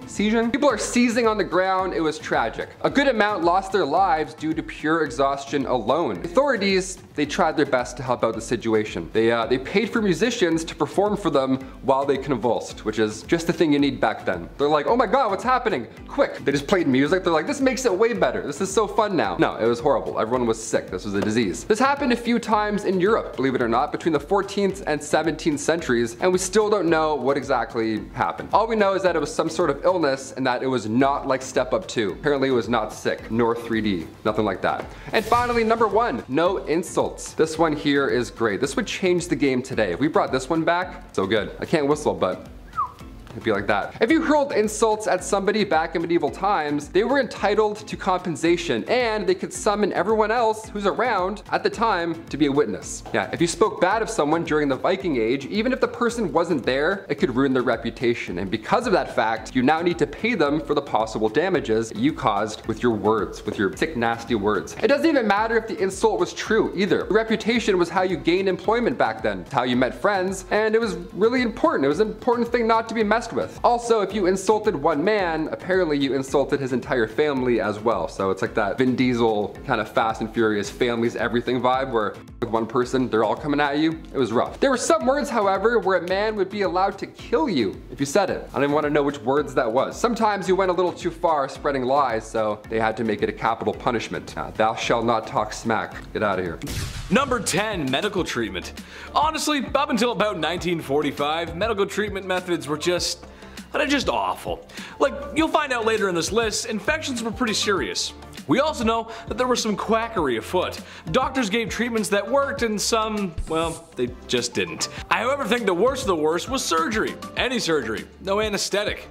People are seizing on the ground. It was tragic. A good amount lost their lives due to pure exhaustion alone. Authorities, they tried their best to help out the situation. They paid for musicians to perform for them while they convulsed, which is just the thing you need back then. They're like, oh my god, what's happening? Quick. They just played music. They're like, this makes it way better. This is so fun now. No, it was horrible. Everyone was sick. This was a disease. This happened a few times in Europe, believe it or not, between the 14th and 17th centuries, and we still don't know what exactly happened. All we know is that it was some sort of illness and that it was not like Step Up 2. Apparently it was not sick, nor 3D, nothing like that. And finally, number 1, no insults. This one here is great. This would change the game today. If we brought this one back, so good. I can't whistle, but It'd be like that. If you hurled insults at somebody back in medieval times, they were entitled to compensation, and they could summon everyone else who's around at the time to be a witness. Yeah, if you spoke bad of someone during the Viking Age, even if the person wasn't there, it could ruin their reputation. And because of that fact, you now need to pay them for the possible damages you caused with your words, with your sick, nasty words. It doesn't even matter if the insult was true either. Your reputation was how you gained employment back then. It's how you met friends, and it was really important. It was an important thing not to be messed with. Also, if you insulted one man, apparently you insulted his entire family as well. So it's like that Vin Diesel kind of Fast and Furious family's everything vibe, where with one person, they're all coming at you. It was rough. There were some words, however, where a man would be allowed to kill you if you said it. I don't even want to know which words that was. Sometimes you went a little too far spreading lies, so they had to make it a capital punishment. Thou shalt not talk smack. Get out of here. Number 10, medical treatment. Honestly, up until about 1945, medical treatment methods were just awful. Like, you'll find out later in this list, infections were pretty serious. We also know that there was some quackery afoot. Doctors gave treatments that worked and some, well, they just didn't. I however think the worst of the worst was surgery. Any surgery. No anesthetic.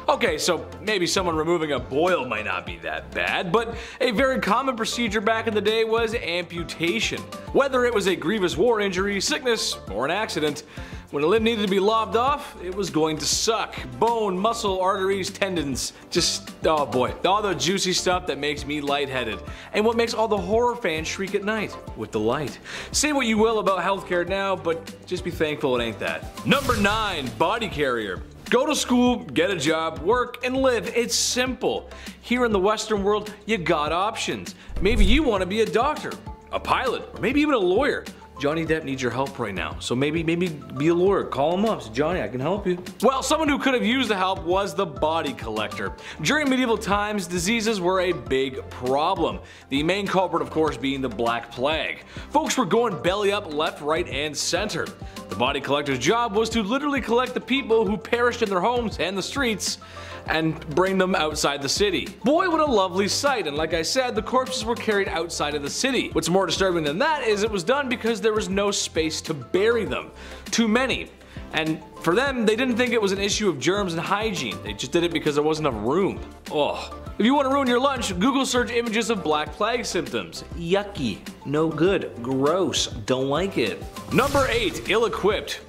Okay, so maybe someone removing a boil might not be that bad, but a very common procedure back in the day was amputation. Whether it was a grievous war injury, sickness, or an accident, when a limb needed to be lopped off, it was going to suck. Bone, muscle, arteries, tendons, just, oh boy, all the juicy stuff that makes me lightheaded. And what makes all the horror fans shriek at night, with delight. Say what you will about healthcare now, but just be thankful it ain't that. Number 9, body carrier. Go to school, get a job, work, and live. It's simple. Here in the Western world, you got options. Maybe you want to be a doctor, a pilot, or maybe even a lawyer. Johnny Depp needs your help right now, so maybe be a lawyer. Call him up. Say, Johnny, I can help you. Well, someone who could have used the help was the body collector. During medieval times, diseases were a big problem. The main culprit, of course, being the Black Plague. Folks were going belly up left, right, and center. The body collector's job was to literally collect the people who perished in their homes and the streets and bring them outside the city. Boy, what a lovely sight, and like I said, the corpses were carried outside of the city. What's more disturbing than that is it was done because there was no space to bury them. Too many. And for them, they didn't think it was an issue of germs and hygiene. They just did it because there wasn't enough room. Ugh. If you want to ruin your lunch, Google search images of Black Plague symptoms. Yucky. No good. Gross. Don't like it. Number 8, ill-equipped.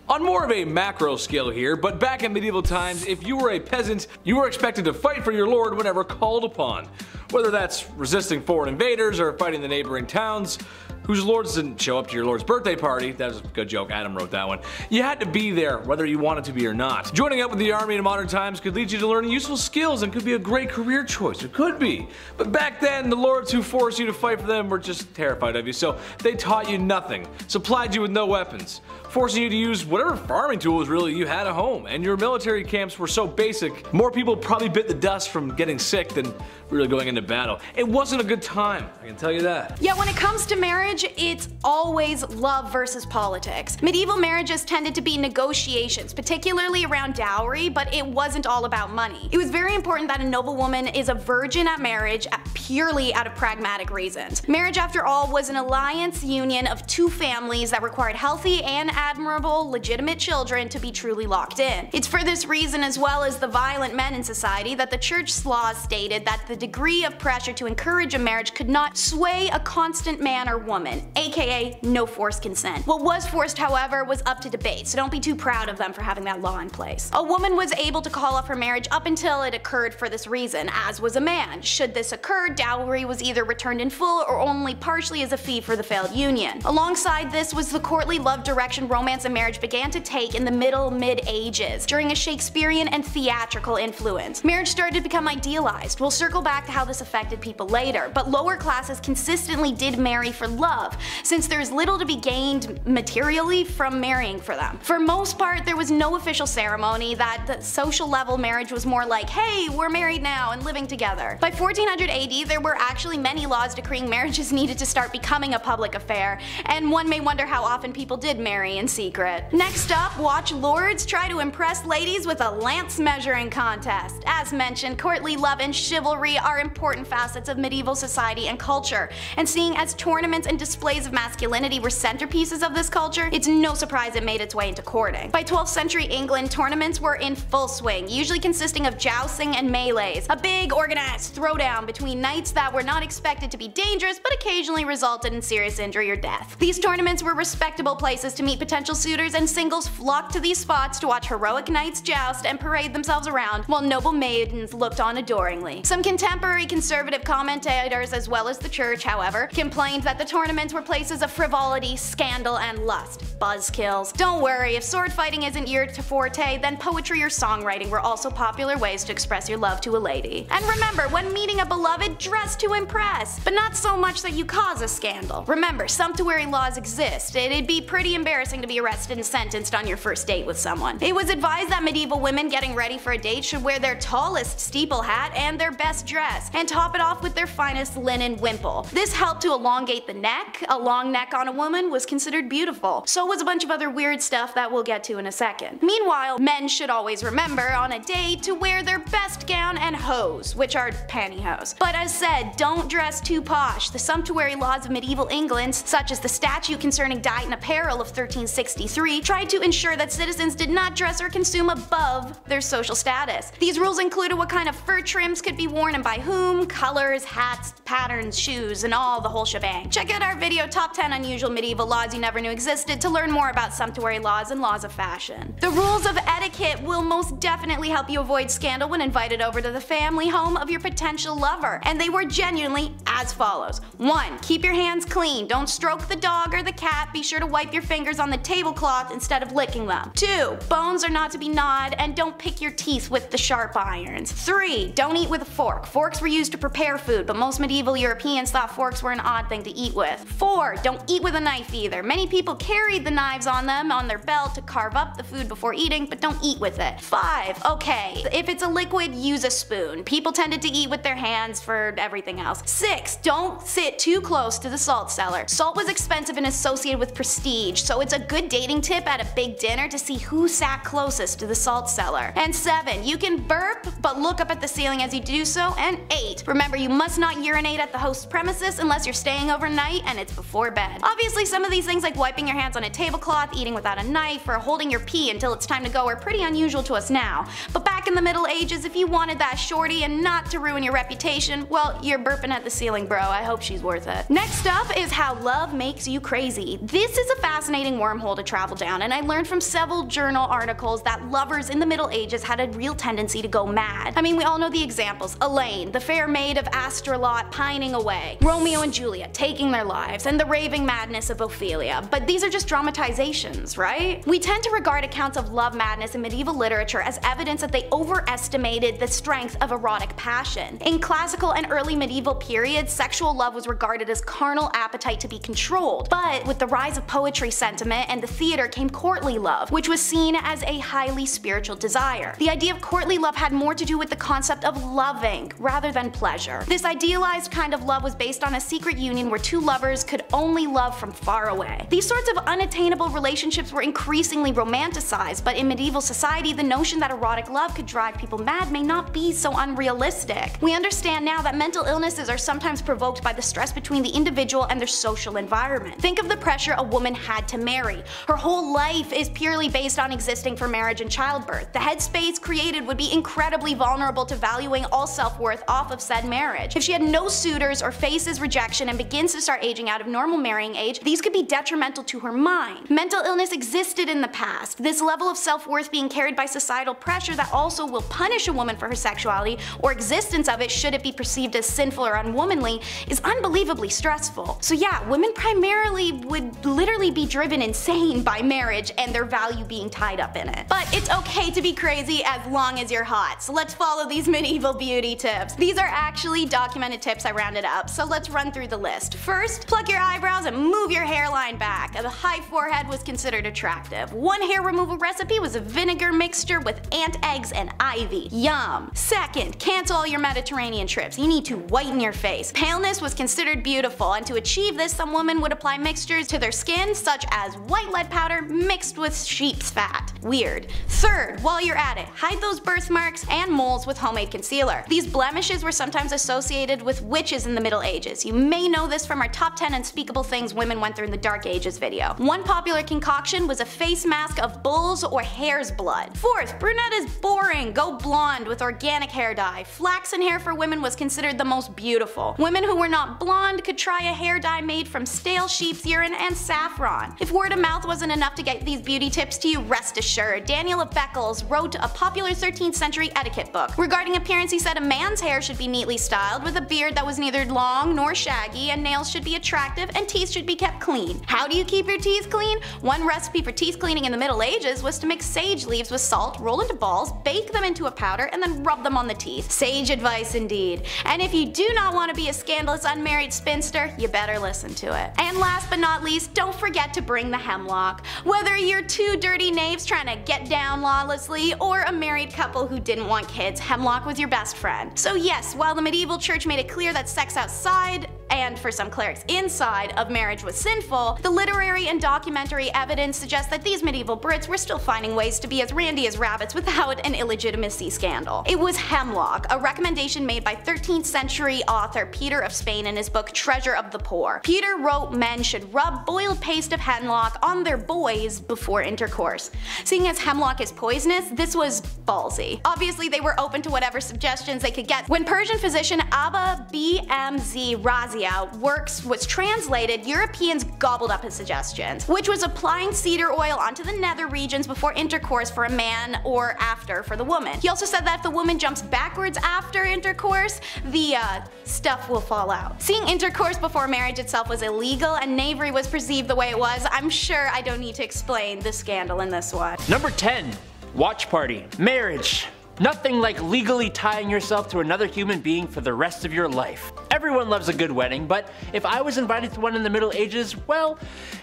On more of a macro scale here, but back in medieval times, if you were a peasant, you were expected to fight for your lord whenever called upon. Whether that's resisting foreign invaders or fighting the neighboring towns, whose lords didn't show up to your lord's birthday party. That was a good joke, Adam wrote that one. You had to be there, whether you wanted to be or not. Joining up with the army in modern times could lead you to learning useful skills and could be a great career choice. It could be. But back then, the lords who forced you to fight for them were just terrified of you, so they taught you nothing, supplied you with no weapons, forcing you to use whatever farming tools really you had at home. And your military camps were so basic, more people probably bit the dust from getting sick than really going into battle. It wasn't a good time, I can tell you that. Yeah, when it comes to marriage, it's always love versus politics. Medieval marriages tended to be negotiations, particularly around dowry, but it wasn't all about money. It was very important that a noblewoman is a virgin at marriage purely out of pragmatic reasons. Marriage, after all, was an alliance union of two families that required healthy and admirable, legitimate children to be truly locked in. It's for this reason, as well as the violent men in society, that the church laws stated that the degree of pressure to encourage a marriage could not sway a constant man or woman, aka no forced consent. What was forced, however, was up to debate, so don't be too proud of them for having that law in place. A woman was able to call off her marriage up until it occurred for this reason, as was a man. Should this occur, dowry was either returned in full or only partially as a fee for the failed union. Alongside this was the courtly love direction romance and marriage began to take in the mid-ages, during a Shakespearean and theatrical influence. Marriage started to become idealized. We'll circle back to how this affected people later, but lower classes consistently did marry for love, since there's little to be gained materially from marrying for them. For most part, there was no official ceremony. That the social level marriage was more like, hey, we're married now and living together. By 1400 AD, there were actually many laws decreeing marriages needed to start becoming a public affair, and one may wonder how often people did marry in secret. Next up, watch lords try to impress ladies with a lance measuring contest. As mentioned, courtly love and chivalry are important facets of medieval society and culture, and seeing as tournaments and displays of masculinity were centerpieces of this culture, it's no surprise it made its way into courting. By 12th century England, tournaments were in full swing, usually consisting of jousting and melees, a big organized throwdown between knights that were not expected to be dangerous but occasionally resulted in serious injury or death. These tournaments were respectable places to meet potential suitors, and singles flocked to these spots to watch heroic knights joust and parade themselves around while noble maidens looked on adoringly. Some contemporary conservative commentators, as well as the church, however, complained that the tournaments were places of frivolity, scandal, and lust. Buzzkills. Don't worry, if sword fighting isn't your forte, then poetry or songwriting were also popular ways to express your love to a lady. And remember, when meeting a beloved, dress to impress, but not so much that you cause a scandal. Remember, sumptuary laws exist. It'd be pretty embarrassing to be arrested and sentenced on your first date with someone. It was advised that medieval women getting ready for a date should wear their tallest steeple hat and their best dress, and top it off with their finest linen wimple. This helped to elongate the neck. A long neck on a woman was considered beautiful. So was a bunch of other weird stuff that we'll get to in a second. Meanwhile, men should always remember on a date to wear their best gown and hose, which are pantyhose. But as said, don't dress too posh. The sumptuary laws of medieval England, such as the statute concerning diet and apparel of 1363, tried to ensure that citizens did not dress or consume above their social status. These rules included what kind of fur trims could be worn and by whom, colors, hats, patterns, shoes, and all the whole shebang. Check out our video Top 10 Unusual Medieval Laws You Never Knew Existed to learn more about sumptuary laws and laws of fashion. The rules of etiquette will most definitely help you avoid scandal when invited over to the family home of your potential lover, and they were genuinely as follows. 1. Keep your hands clean. Don't stroke the dog or the cat. Be sure to wipe your fingers on the tablecloth instead of licking them. 2. Bones are not to be gnawed, and don't pick your teeth with the sharp irons. 3. Don't eat with a fork. Forks were used to prepare food, but most medieval Europeans thought forks were an odd thing to eat with. 4. Don't eat with a knife either. Many people carried the knives on them on their belt to carve up the food before eating, but don't eat with it. 5. Okay, if it's a liquid, use a spoon. People tended to eat with their hands for everything else. 6. Don't sit too close to the salt cellar. Salt was expensive and associated with prestige, so it's a good dating tip at a big dinner to see who sat closest to the salt cellar. And 7. You can burp, but look up at the ceiling as you do so. And 8. Remember, you must not urinate at the host's premises unless you're staying overnight and it's before bed. Obviously, some of these things like wiping your hands on a tablecloth, eating without a knife, or holding your pee until it's time to go are pretty unusual to us now. But back in the Middle Ages, if you wanted that shorty and not to ruin your reputation, well, you're burping at the ceiling, bro. I hope she's worth it. Next up is how love makes you crazy. This is a fascinating wormhole to travel down, and I learned from several journal articles that lovers in the Middle Ages had a real tendency to go mad. I mean, we all know the examples. Elaine, the fair maid of Astrolot, pining away. Romeo and Juliet taking their lives, and the raving madness of Ophelia. But these are just dramatizations, right? We tend to regard accounts of love madness in medieval literature as evidence that they overestimated the strength of erotic passion. In classical and early medieval periods, sexual love was regarded as carnal appetite to be controlled. But with the rise of poetry sentiment and the theater came courtly love, which was seen as a highly spiritual desire. The idea of courtly love had more to do with the concept of loving rather than pleasure. This idealized kind of love was based on a secret union where two lovers could only love from far away. These sorts of unattainable relationships were increasingly romanticized, but in medieval society, the notion that erotic love could drive people mad may not be so unrealistic. We understand now that mental illnesses are sometimes provoked by the stress between the individual and their social environment. Think of the pressure a woman had to marry. Her whole life is purely based on existing for marriage and childbirth. The headspace created would be incredibly vulnerable to valuing all self-worth off of said marriage. If she had no suitors or faces rejection and begins to start aging out of normal marrying age, these could be detrimental to her mind. Mental illness existed in the past. This level of self-worth being carried by societal pressure that also will punish a woman for her sexuality or existence of it should it be perceived as sinful or unwomanly is unbelievably stressful. So yeah, women primarily would literally be driven insane by marriage and their value being tied up in it. But it's okay to be crazy as long as you're hot, so let's follow these medieval beauty tips. These are actually documented tips I rounded up, so let's run through the list. First, pluck your eyebrows and move your hairline back. A high forehead was considered attractive. One hair removal recipe was a vinegar mixture with ant eggs and ivy. Yum. Second, cancel all your Mediterranean trips. You need to whiten your face. Paleness was considered beautiful, and to achieve this, some women would apply mixtures to their skin such as white lead powder mixed with sheep's fat. Weird. Third, while you're at it, hide those birthmarks and moles with homemade concealer. These blemishes were sometimes associated with witches in the Middle Ages. You may know this from our top 10 unspeakable things women went through in the Dark Ages video. One popular concoction was a face mask of bull's or hare's blood. Fourth, brunette is boring. Go blonde with organic hair dye. Flaxen hair for women was considered the most beautiful. Women who were not blonde could try a hair dye made from stale sheep's urine and saffron. If word of mouth wasn't enough to get these beauty tips to you, rest assured, Daniel of Beccles wrote a popular 13th century etiquette book. Regarding appearance, he said a man's hair should be neatly styled with a beard that was neither long nor shaggy, and nails should be attractive and teeth should be kept clean. How do you keep your teeth clean? One recipe for teeth cleaning in the Middle Ages was to mix sage leaves with salt, roll into balls, bake them into a powder, and then rub them on the teeth. Sage advice indeed. And if you do not want to be a scandalous unmarried spinster, you better listen to it. And last but not least, don't forget to bring the hemlock. Whether you're two dirty knaves trying to get down lawlessly, or a married couple who didn't want kids, hemlock was your best friend. So yes, while the medieval church made it clear that sex outside, and for some clerics inside, of marriage was sinful, the literary and documentary evidence suggests that these medieval Brits were still finding ways to be as randy as rabbits without an illegitimacy scandal. It was hemlock, a recommendation made by 13th century author Peter of Spain in his book Treasure of the Poor. Peter wrote men should rub boiled paste of hemlock on their boys before intercourse. Seeing as hemlock is poisonous, this was ballsy. Obviously they were open to whatever suggestions they could get. When Persian physician Abba BMZ Razia works was translated, Europeans gobbled up his suggestions, which was applying cedar oil onto the nether regions before intercourse for a man or after for the woman. He also said that if the woman jumps backwards after intercourse, the stuff will fall out. Seeing intercourse before marriage itself was illegal and knavery was perceived the way it was, I'm sure I don't need to explain the scandal in this one. Number 10. Watch party. Marriage. Nothing like legally tying yourself to another human being for the rest of your life. Everyone loves a good wedding, but if I was invited to one in the Middle Ages, well,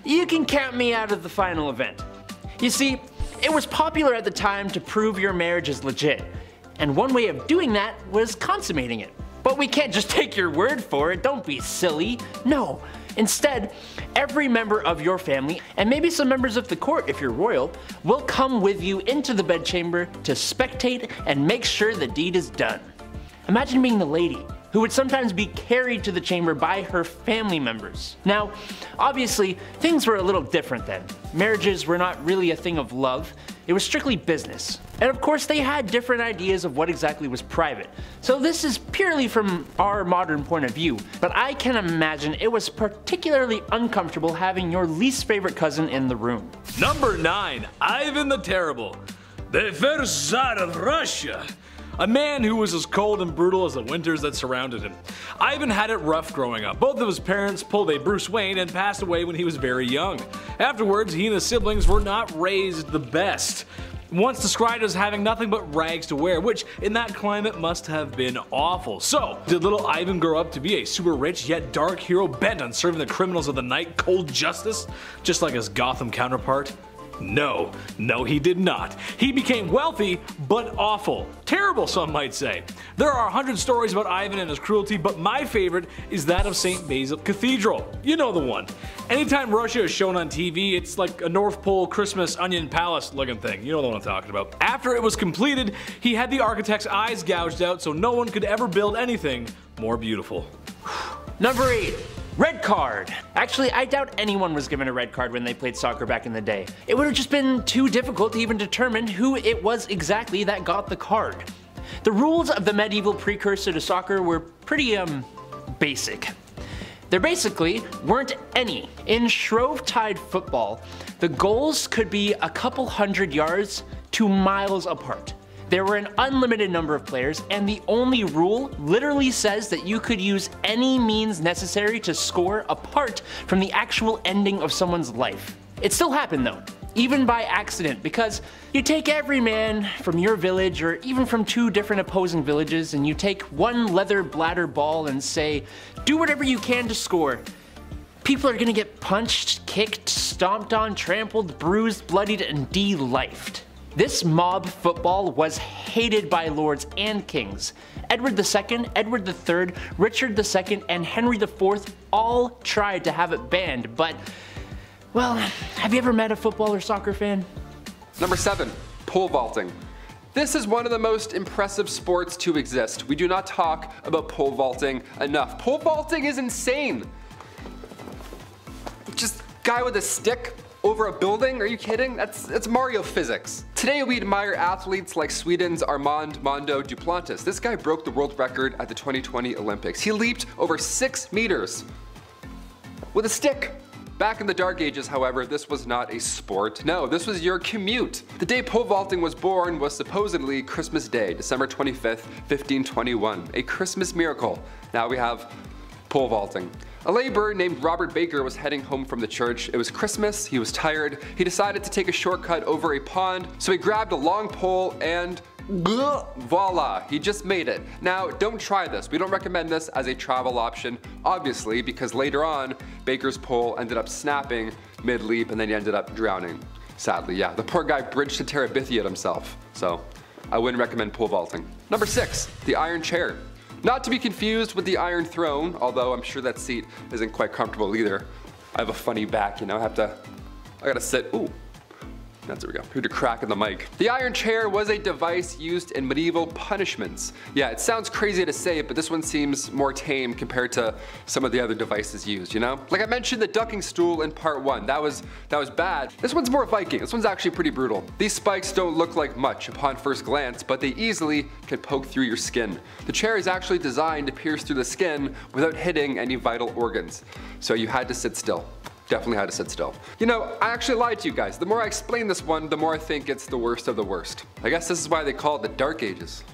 you can count me out of the final event. You see, it was popular at the time to prove your marriage is legit, and one way of doing that was consummating it. But we can't just take your word for it, don't be silly. No. Instead, every member of your family, and maybe some members of the court if you're royal, will come with you into the bedchamber to spectate and make sure the deed is done. Imagine being the lady who would sometimes be carried to the chamber by her family members. Now, obviously, things were a little different then. Marriages were not really a thing of love, it was strictly business. And of course they had different ideas of what exactly was private. So this is purely from our modern point of view, but I can imagine it was particularly uncomfortable having your least favorite cousin in the room. Number 9. Ivan the Terrible. The first Tsar of Russia. A man who was as cold and brutal as the winters that surrounded him. Ivan had it rough growing up. Both of his parents pulled a Bruce Wayne and passed away when he was very young. Afterwards, he and his siblings were not raised the best. Once described as having nothing but rags to wear, which in that climate must have been awful. So, did little Ivan grow up to be a super rich yet dark hero bent on serving the criminals of the night cold justice, just like his Gotham counterpart? No, he did not. He became wealthy, but awful. Terrible, some might say. There are 100 stories about Ivan and his cruelty, but my favorite is that of St. Basil Cathedral. You know the one. Anytime Russia is shown on TV, it's like a North Pole Christmas onion palace looking thing. You know the one I'm talking about. After it was completed, he had the architect's eyes gouged out so no one could ever build anything more beautiful. Number 8. Red card. Actually, I doubt anyone was given a red card when they played soccer back in the day. It would have just been too difficult to even determine who it was exactly that got the card. The rules of the medieval precursor to soccer were pretty, basic. There basically weren't any. In Shrovetide football, the goals could be a couple hundred yards to miles apart. There were an unlimited number of players, and the only rule literally says that you could use any means necessary to score apart from the actual ending of someone's life. It still happened though, even by accident, because you take every man from your village or even from 2 different opposing villages and you take one leather bladder ball and say, do whatever you can to score. People are gonna get punched, kicked, stomped on, trampled, bruised, bloodied, and de-lifed. This mob football was hated by lords and kings. Edward II, Edward III, Richard II, and Henry IV all tried to have it banned, but, well, have you ever met a football or soccer fan? Number 7, pole vaulting. This is one of the most impressive sports to exist. We do not talk about pole vaulting enough. Pole vaulting is insane. Just guy with a stick over a building? Are you kidding? That's Mario physics. Today we admire athletes like Sweden's Armando Duplantis. This guy broke the world record at the 2020 Olympics. He leaped over 6 meters with a stick. Back in the Dark Ages, however, this was not a sport. No, this was your commute. The day pole vaulting was born was supposedly Christmas Day, December 25th, 1521. A Christmas miracle. Now we have pole vaulting. A laborer named Robert Baker was heading home from the church. It was Christmas, he was tired, he decided to take a shortcut over a pond, so he grabbed a long pole and voila, he just made it. Now, don't try this. We don't recommend this as a travel option, obviously, because later on, Baker's pole ended up snapping mid-leap and then he ended up drowning. Sadly, yeah, the poor guy bridged to Terabithia himself, so I wouldn't recommend pole vaulting. Number 6, the iron chair. Not to be confused with the Iron Throne, although I'm sure that seat isn't quite comfortable either. I have a funny back, you know, I gotta sit, ooh. There we go. Heard a crack in the mic. The iron chair was a device used in medieval punishments. Yeah, it sounds crazy to say it, but this one seems more tame compared to some of the other devices used, you know? Like I mentioned the ducking stool in part 1. That was bad. This one's more Viking. This one's actually pretty brutal. These spikes don't look like much upon first glance, but they easily can poke through your skin. The chair is actually designed to pierce through the skin without hitting any vital organs. So you had to sit still. Definitely had to sit still. You know, I actually lied to you guys. The more I explain this one, the more I think it's the worst of the worst. I guess this is why they call it the Dark Ages.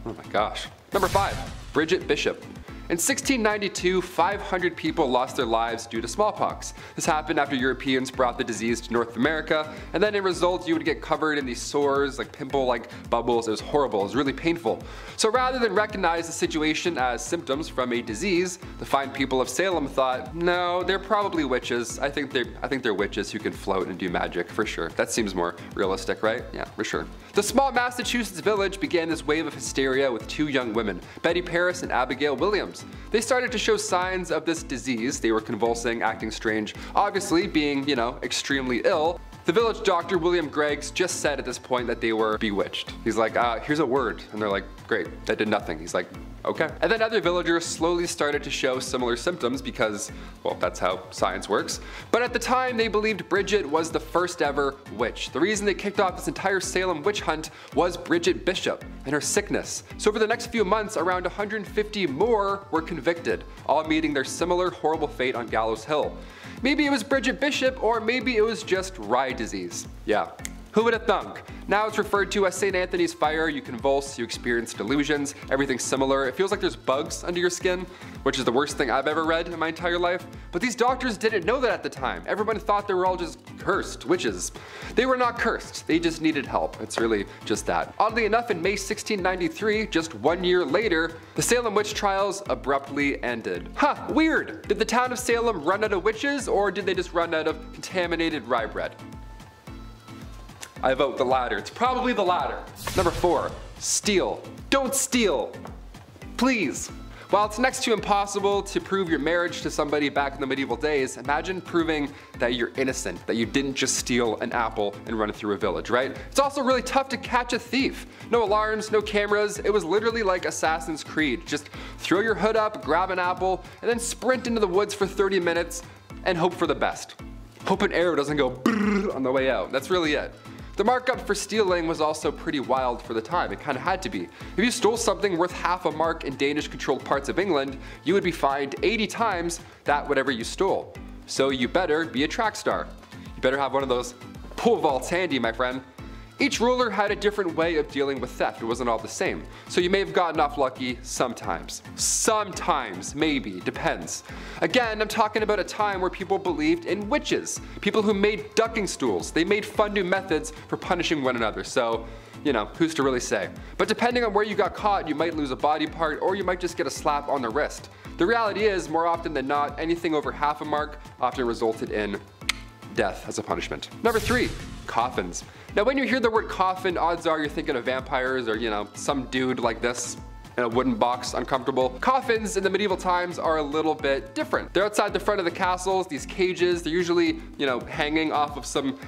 Oh my gosh. Number 5, Bridget Bishop. In 1692, 500 people lost their lives due to smallpox. This happened after Europeans brought the disease to North America, and then in result you would get covered in these sores, like pimple-like bubbles. It was horrible, it was really painful. So rather than recognize the situation as symptoms from a disease, the fine people of Salem thought, no, they're probably witches. I think they're witches who can float and do magic, for sure. That seems more realistic, right? Yeah, for sure. The small Massachusetts village began this wave of hysteria with 2 young women, Betty Paris and Abigail Williams. They started to show signs of this disease. They were convulsing, acting strange, obviously being, you know, extremely ill. The village doctor, William Greggs, just said at this point that they were bewitched. He's like, here's a word. And they're like, great, that did nothing. He's like, okay. And then other villagers slowly started to show similar symptoms because, well, that's how science works. But at the time, they believed Bridget was the first ever witch. The reason they kicked off this entire Salem witch hunt was Bridget Bishop and her sickness. So over the next few months, around 150 more were convicted, all meeting their similar horrible fate on Gallows Hill. Maybe it was Bridget Bishop, or maybe it was just rye disease. Yeah. Who would have thunk? Now it's referred to as St. Anthony's fire. You convulse, you experience delusions, everything's similar. It feels like there's bugs under your skin, which is the worst thing I've ever read in my entire life. But these doctors didn't know that at the time. Everyone thought they were all just cursed witches. They were not cursed, they just needed help. It's really just that. Oddly enough, in May 1693, just 1 year later, the Salem witch trials abruptly ended. Huh, weird. Did the town of Salem run out of witches, or did they just run out of contaminated rye bread? I vote the latter. It's probably the latter. Number 4, steal. Don't steal. Please. While it's next to impossible to prove your marriage to somebody back in the medieval days, imagine proving that you're innocent, that you didn't just steal an apple and run it through a village, right? It's also really tough to catch a thief. No alarms, no cameras. It was literally like Assassin's Creed. Just throw your hood up, grab an apple, and then sprint into the woods for 30 minutes and hope for the best. Hope an arrow doesn't go brrr on the way out. That's really it. The markup for stealing was also pretty wild for the time. It kind of had to be. If you stole something worth half a mark in Danish-controlled parts of England, you would be fined 80 times that whatever you stole. So you better be a track star. You better have one of those pole vaults handy, my friend. Each ruler had a different way of dealing with theft. It wasn't all the same. So you may have gotten off lucky sometimes. Sometimes, maybe, depends. Again, I'm talking about a time where people believed in witches. People who made ducking stools. They made fun new methods for punishing one another. So, you know, who's to really say? But depending on where you got caught, you might lose a body part or you might just get a slap on the wrist. The reality is, more often than not, anything over half a mark often resulted in death as a punishment. Number 3, coffins. Now when you hear the word coffin, odds are you're thinking of vampires or, you know, some dude like this in a wooden box, uncomfortable. Coffins in the medieval times are a little bit different. They're outside the front of the castles, these cages. They're usually, you know, hanging off of some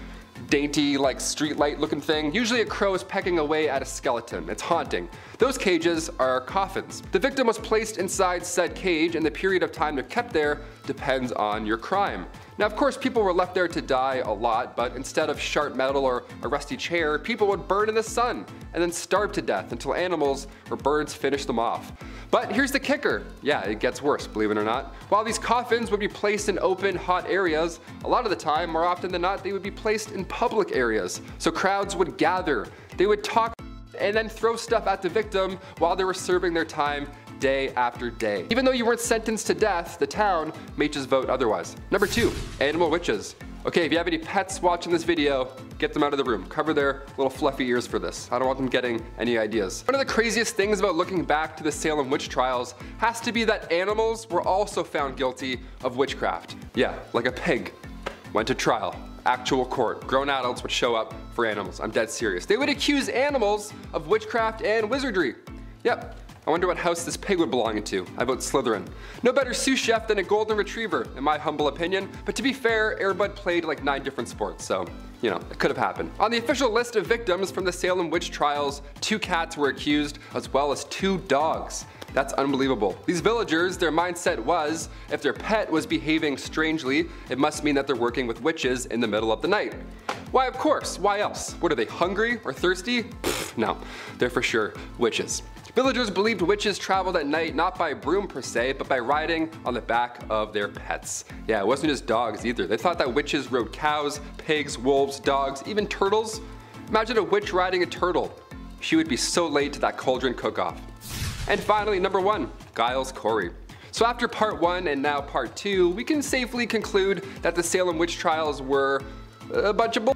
dainty, like streetlight looking thing. Usually a crow is pecking away at a skeleton. It's haunting. Those cages are coffins. The victim was placed inside said cage, and the period of time they're kept there depends on your crime. Now of course people were left there to die a lot, but instead of sharp metal or a rusty chair, people would burn in the sun and then starve to death until animals or birds finished them off. But here's the kicker. Yeah, it gets worse, believe it or not. While these coffins would be placed in open, hot areas, a lot of the time, more often than not, they would be placed in public areas. So crowds would gather, they would talk and then throw stuff at the victim while they were serving their time day after day. Even though you weren't sentenced to death, the town may just vote otherwise. Number 2, animal witches. Okay, if you have any pets watching this video, get them out of the room. Cover their little fluffy ears for this. I don't want them getting any ideas. One of the craziest things about looking back to the Salem witch trials has to be that animals were also found guilty of witchcraft. Yeah, like a pig went to trial. Actual court. Grown adults would show up for animals. I'm dead serious. They would accuse animals of witchcraft and wizardry. Yep. I wonder what house this pig would belong into. I vote Slytherin. No better sous chef than a golden retriever, in my humble opinion. But to be fair, Air Bud played like 9 different sports, so, you know, it could have happened. On the official list of victims from the Salem witch trials, 2 cats were accused, as well as 2 dogs. That's unbelievable. These villagers, their mindset was, if their pet was behaving strangely, it must mean that they're working with witches in the middle of the night. Why, of course, why else? What are they, hungry or thirsty? Pfft, no, they're for sure witches. Villagers believed witches traveled at night not by broom per se, but by riding on the back of their pets. Yeah, it wasn't just dogs either. They thought that witches rode cows, pigs, wolves, dogs, even turtles. Imagine a witch riding a turtle. She would be so late to that cauldron cook-off. And finally, number 1, Giles Corey. So after part 1 and now part 2, we can safely conclude that the Salem witch trials were a bunch of bull.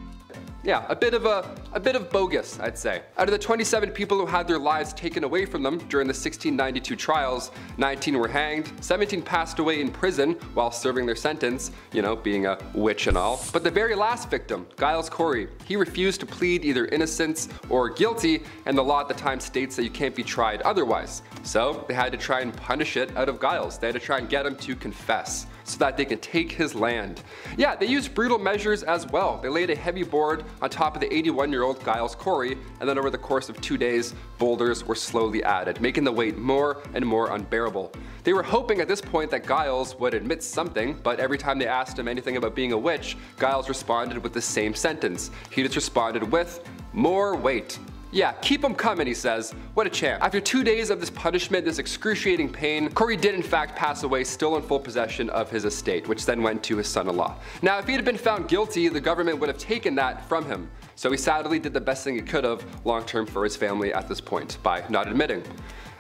Yeah, a bit of bogus, I'd say. Out of the 27 people who had their lives taken away from them during the 1692 trials, 19 were hanged, 17 passed away in prison while serving their sentence, you know, being a witch and all. But the very last victim, Giles Corey, he refused to plead either innocence or guilty, and the law at the time states that you can't be tried otherwise. So they had to try and punish it out of Giles. They had to try and get him to confess so that they can take his land. Yeah, they used brutal measures as well. They laid a heavy board on top of the 81-year-old Giles Corey, and then over the course of 2 days, boulders were slowly added, making the weight more and more unbearable. They were hoping at this point that Giles would admit something, but every time they asked him anything about being a witch, Giles responded with the same sentence. He just responded with, "More weight." Yeah, keep them coming, he says. What a champ. After 2 days of this punishment, this excruciating pain, Corey did in fact pass away, still in full possession of his estate, which then went to his son-in-law. Now, if he had been found guilty, the government would have taken that from him. So he sadly did the best thing he could have long-term for his family at this point, by not admitting.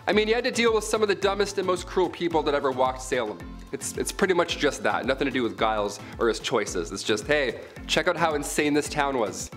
I mean, he had to deal with some of the dumbest and most cruel people that ever walked Salem. It's pretty much just that. Nothing to do with Giles or his choices. It's just, hey, check out how insane this town was.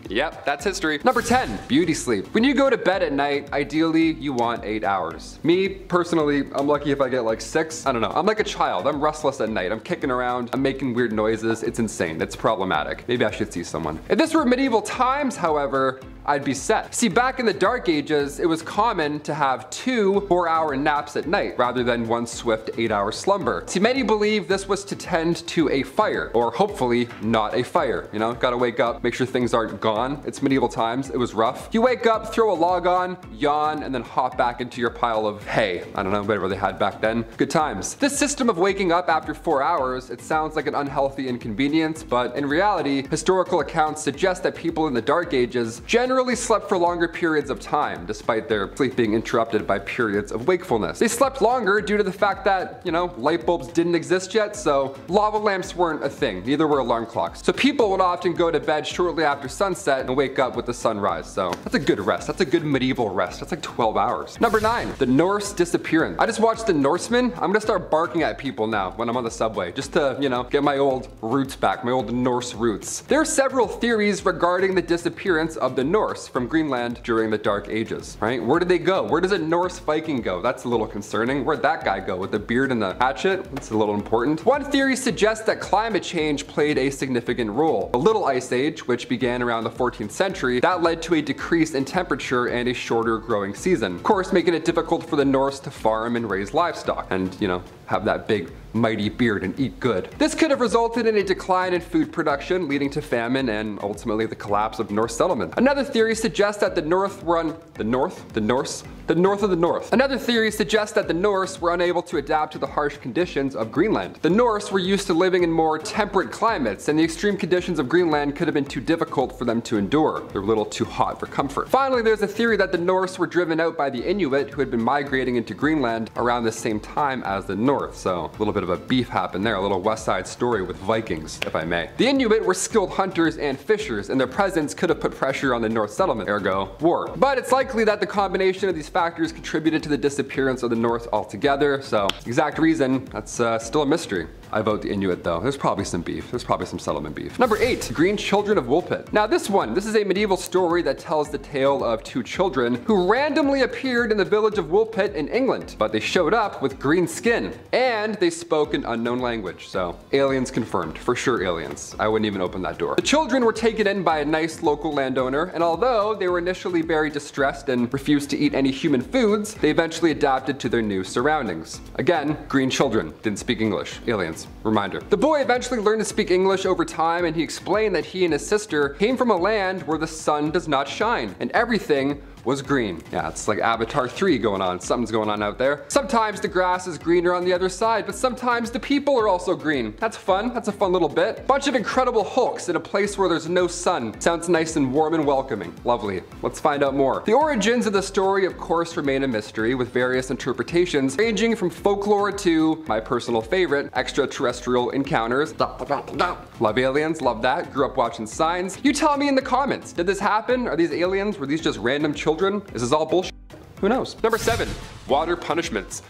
Yep, that's history. Number 10, beauty sleep. When you go to bed at night, ideally you want 8 hours. Me, personally, I'm lucky if I get like 6. I don't know, I'm like a child. I'm restless at night. I'm kicking around, I'm making weird noises. It's insane, it's problematic. Maybe I should see someone. If this were medieval times, however, I'd be set. See, back in the Dark Ages, it was common to have 2 4-hour naps at night rather than one swift 8-hour slumber. See, many believe this was to tend to a fire, or hopefully not a fire. You know, gotta wake up, make sure things aren't gone. It's medieval times, it was rough. You wake up, throw a log on, yawn, and then hop back into your pile of hay. I don't know, whatever they had back then. Good times. This system of waking up after 4 hours, it sounds like an unhealthy inconvenience, but in reality, historical accounts suggest that people in the Dark Ages generally slept for longer periods of time, despite their sleep being interrupted by periods of wakefulness. They slept longer due to the fact that, you know, light bulbs didn't exist yet, so lava lamps weren't a thing, neither were alarm clocks. So people would often go to bed shortly after sunset and wake up with the sunrise, so that's a good rest. That's a good medieval rest. That's like 12 hours. Number 9, the Norse disappearance. I just watched The Norseman. I'm gonna start barking at people now when I'm on the subway, just to, you know, get my old roots back, my old Norse roots. There are several theories regarding the disappearance of the Norse. Norse from Greenland during the Dark Ages, right? Where did they go? Where does a Norse Viking go? That's a little concerning. Where'd that guy go with the beard and the hatchet? That's a little important. One theory suggests that climate change played a significant role. The Little Ice Age, which began around the 14th century, that led to a decrease in temperature and a shorter growing season. Of course, making it difficult for the Norse to farm and raise livestock and, you know, have that big mighty beard and eat good. This could have resulted in a decline in food production, leading to famine and ultimately the collapse of Norse settlement. Another theory suggests that the North were Another theory suggests that the Norse were unable to adapt to the harsh conditions of Greenland. The Norse were used to living in more temperate climates, and the extreme conditions of Greenland could have been too difficult for them to endure. They're a little too hot for comfort. Finally, there's a theory that the Norse were driven out by the Inuit, who had been migrating into Greenland around the same time as the North. So a little bit of a beef happened there, a little West Side Story with Vikings, if I may. The Inuit were skilled hunters and fishers, and their presence could have put pressure on the North settlement, ergo war. But it's likely that the combination of these factors contributed to the disappearance of the North altogether, so exact reason, that's still a mystery. I vote the Inuit though. There's probably some beef. There's probably some settlement beef. Number 8, Green Children of Woolpit. Now this is a medieval story that tells the tale of 2 children who randomly appeared in the village of Woolpit in England, but they showed up with green skin and they spoke an unknown language. So aliens confirmed, for sure aliens. I wouldn't even open that door. The children were taken in by a nice local landowner, and although they were initially very distressed and refused to eat any human foods, they eventually adapted to their new surroundings. Again, green children, didn't speak English, aliens. Reminder. The boy eventually learned to speak English over time, and he explained that he and his sister came from a land where the sun does not shine and everything was green. Yeah, it's like Avatar 3 going on. Something's going on out there. Sometimes the grass is greener on the other side, but sometimes the people are also green. That's fun. That's a fun little bit. Bunch of incredible Hulks in a place where there's no sun. Sounds nice and warm and welcoming. Lovely. Let's find out more. The origins of the story, of course, remain a mystery, with various interpretations ranging from folklore to my personal favorite, extraterrestrial encounters. Love aliens, love that. Grew up watching Signs. You tell me in the comments, did this happen? Are these aliens? Were these just random children? Is this all bullshit? Who knows? Number 7, water punishments.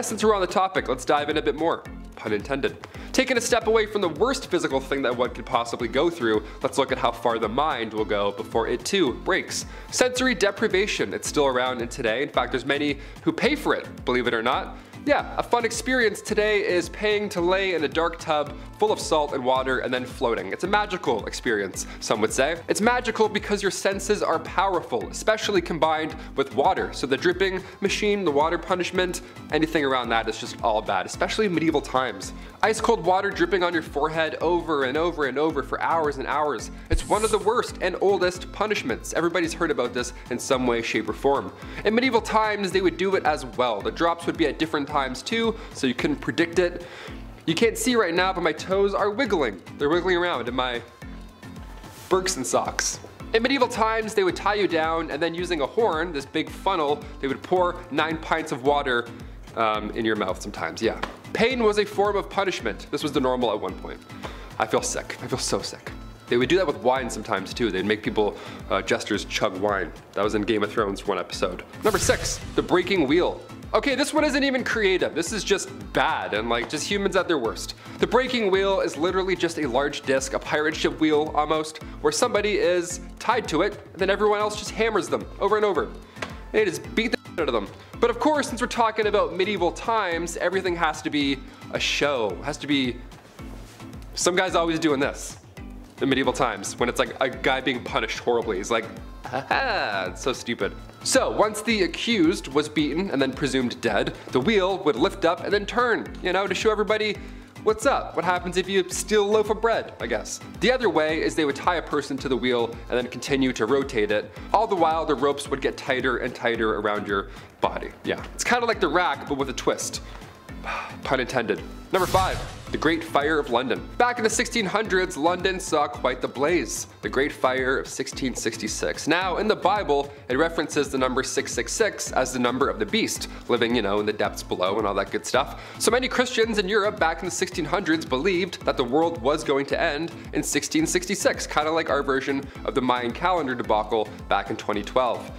Since we're on the topic, let's dive in a bit more. Pun intended. Taking a step away from the worst physical thing that one could possibly go through, let's look at how far the mind will go before it too breaks. Sensory deprivation, it's still around in today. In fact, there's many who pay for it, believe it or not. Yeah, a fun experience today is paying to lay in a dark tub full of salt and water and then floating. It's a magical experience, some would say. It's magical because your senses are powerful, especially combined with water. So the dripping machine, the water punishment, anything around that is just all bad, especially in medieval times. Ice cold water dripping on your forehead over and over and over for hours and hours. It's one of the worst and oldest punishments. Everybody's heard about this in some way, shape, or form. In medieval times, they would do it as well. The drops would be at different times too, so you couldn't predict it. You can't see right now, but my toes are wiggling. They're wiggling around in my Birkenstocks. In medieval times, they would tie you down, and then using a horn, this big funnel, they would pour 9 pints of water in your mouth sometimes, yeah. Pain was a form of punishment. This was the normal at one point. I feel sick. I feel so sick. They would do that with wine sometimes too. They'd make people, jesters, chug wine. That was in Game of Thrones one episode. Number 6, the breaking wheel. Okay, this one isn't even creative. This is just bad and like just humans at their worst. The breaking wheel is literally just a large disc, a pirate ship wheel almost, where somebody is tied to it and then everyone else just hammers them over and over. They just beat the shit out of them. But of course, since we're talking about medieval times, everything has to be a show. It has to be, some guy's always doing this in medieval times when it's like a guy being punished horribly. He's like, haha, it's so stupid. So once the accused was beaten and then presumed dead, the wheel would lift up and then turn, you know, to show everybody what's up. What happens if you steal a loaf of bread, I guess. The other way is they would tie a person to the wheel and then continue to rotate it. All the while the ropes would get tighter and tighter around your body. Yeah, it's kind of like the rack, but with a twist. Pun intended. Number 5, the Great Fire of London. Back in the 1600s, London saw quite the blaze. The Great Fire of 1666. Now, in the Bible, it references the number 666 as the number of the beast, living, you know, in the depths below and all that good stuff. So many Christians in Europe back in the 1600s believed that the world was going to end in 1666, kind of like our version of the Mayan calendar debacle back in 2012.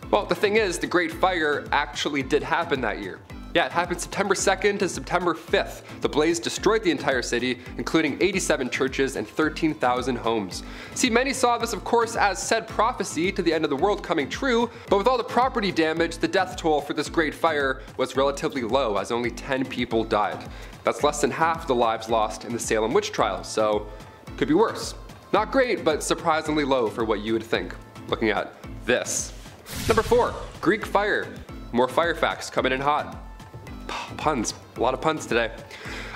Well, the thing is, the Great Fire actually did happen that year. Yeah, it happened September 2nd to September 5th. The blaze destroyed the entire city, including 87 churches and 13,000 homes. See, many saw this, of course, as said prophecy to the end of the world coming true, but with all the property damage, the death toll for this great fire was relatively low, as only 10 people died. That's less than half the lives lost in the Salem witch trials, so could be worse. Not great, but surprisingly low for what you would think, looking at this. Number 4, Greek fire. More fire facts coming in hot. Puns, a lot of puns today.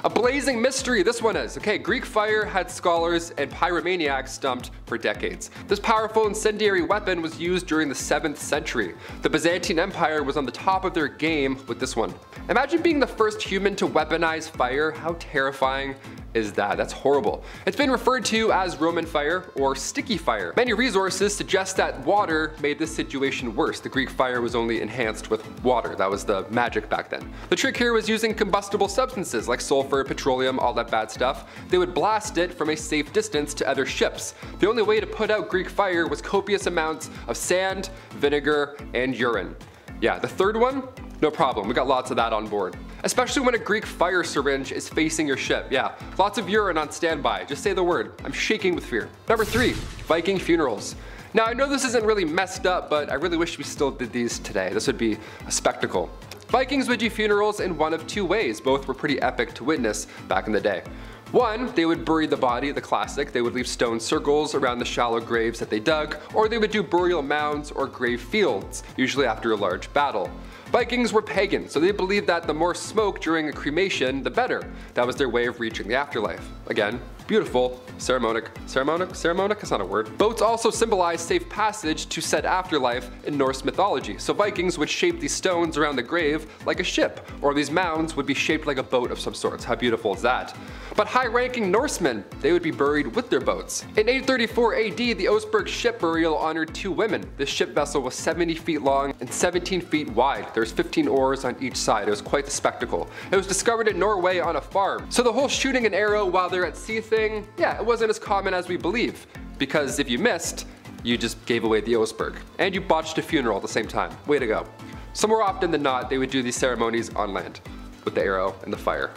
A blazing mystery, this one is. Okay, Greek fire had scholars and pyromaniacs stumped for decades. This powerful incendiary weapon was used during the 7th century. The Byzantine Empire was on the top of their game with this one. Imagine being the first human to weaponize fire. How terrifying is that? That's horrible. It's been referred to as Roman fire or sticky fire. Many resources suggest that water made this situation worse. The Greek fire was only enhanced with water. That was the magic back then. The trick here was using combustible substances like sulfur, petroleum, all that bad stuff. They would blast it from a safe distance to other ships. The only way to put out Greek fire was copious amounts of sand, vinegar, and urine. Yeah, the third one? No problem, we got lots of that on board. Especially when a Greek fire syringe is facing your ship. Yeah, lots of urine on standby. Just say the word. I'm shaking with fear. Number 3, Viking funerals. Now I know this isn't really messed up, but I really wish we still did these today. This would be a spectacle. Vikings would do funerals in one of two ways. Both were pretty epic to witness back in the day. One, they would bury the body, the classic. They would leave stone circles around the shallow graves that they dug, or they would do burial mounds or grave fields, usually after a large battle. Vikings were pagan, so they believed that the more smoke during a cremation, the better. That was their way of reaching the afterlife. Again, beautiful, ceremonic, that's not a word. Boats also symbolize safe passage to said afterlife in Norse mythology, so Vikings would shape these stones around the grave like a ship, or these mounds would be shaped like a boat of some sorts. How beautiful is that? But high-ranking Norsemen, they would be buried with their boats. In 834 AD, the Oseberg ship burial honored two women. This ship vessel was 70 feet long and 17 feet wide. There's 15 oars on each side. It was quite the spectacle. It was discovered in Norway on a farm. So the whole shooting an arrow while they're at sea thing, yeah, it wasn't as common as we believe. Because if you missed, you just gave away the Oseberg. And you botched a funeral at the same time. Way to go. So more often than not, they would do these ceremonies on land with the arrow and the fire.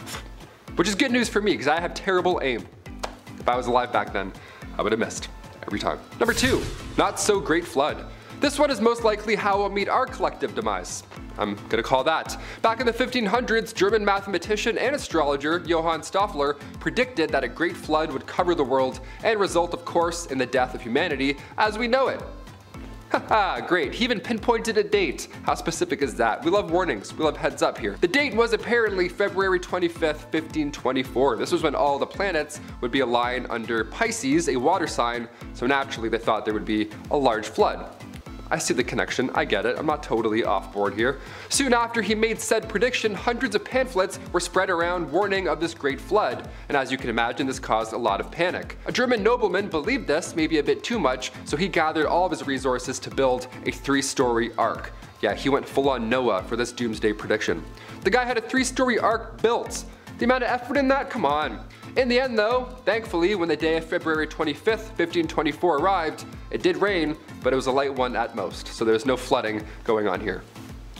Which is good news for me, because I have terrible aim. If I was alive back then, I would have missed every time. Number 2, not so great flood. This one is most likely how we'll meet our collective demise. I'm gonna call that. Back in the 1500s, German mathematician and astrologer Johann Stoffler predicted that a great flood would cover the world and result, of course, in the death of humanity as we know it. Haha, great. He even pinpointed a date. How specific is that? We love warnings. We love heads up here. The date was apparently February 25th, 1524. This was when all the planets would be aligned under Pisces, a water sign, so naturally they thought there would be a large flood. I see the connection, I get it, I'm not totally off board here. Soon after he made said prediction, hundreds of pamphlets were spread around warning of this great flood, and as you can imagine, this caused a lot of panic. A German nobleman believed this, maybe a bit too much, so he gathered all of his resources to build a 3-story ark. Yeah, he went full on Noah for this doomsday prediction. The guy had a 3-story ark built. The amount of effort in that, come on. In the end though, thankfully, when the day of February 25th, 1524 arrived, it did rain, but it was a light one at most, so there's no flooding going on here.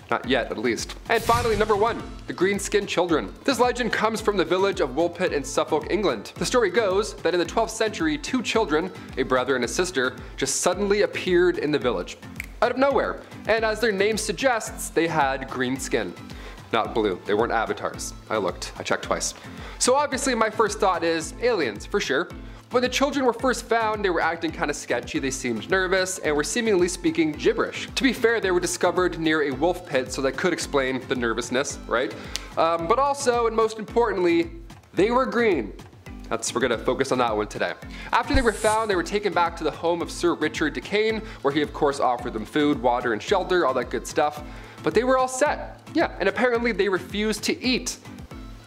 Not yet, at least. And finally, number 1, the green-skinned children. This legend comes from the village of Woolpit in Suffolk, England. The story goes that in the 12th century, 2 children, a brother and a sister, just suddenly appeared in the village. Out of nowhere. And as their name suggests, they had green skin. Not blue, they weren't avatars. I looked, I checked twice. So obviously my first thought is aliens, for sure. When the children were first found, they were acting kind of sketchy, they seemed nervous, and were seemingly speaking gibberish. To be fair, they were discovered near a wolf pit, so that could explain the nervousness, right? But also, and most importantly, they were green. We're gonna focus on that one today. After they were found, they were taken back to the home of Sir Richard Decane, where he of course offered them food, water, and shelter, all that good stuff. But they were all set. Yeah, and apparently they refused to eat.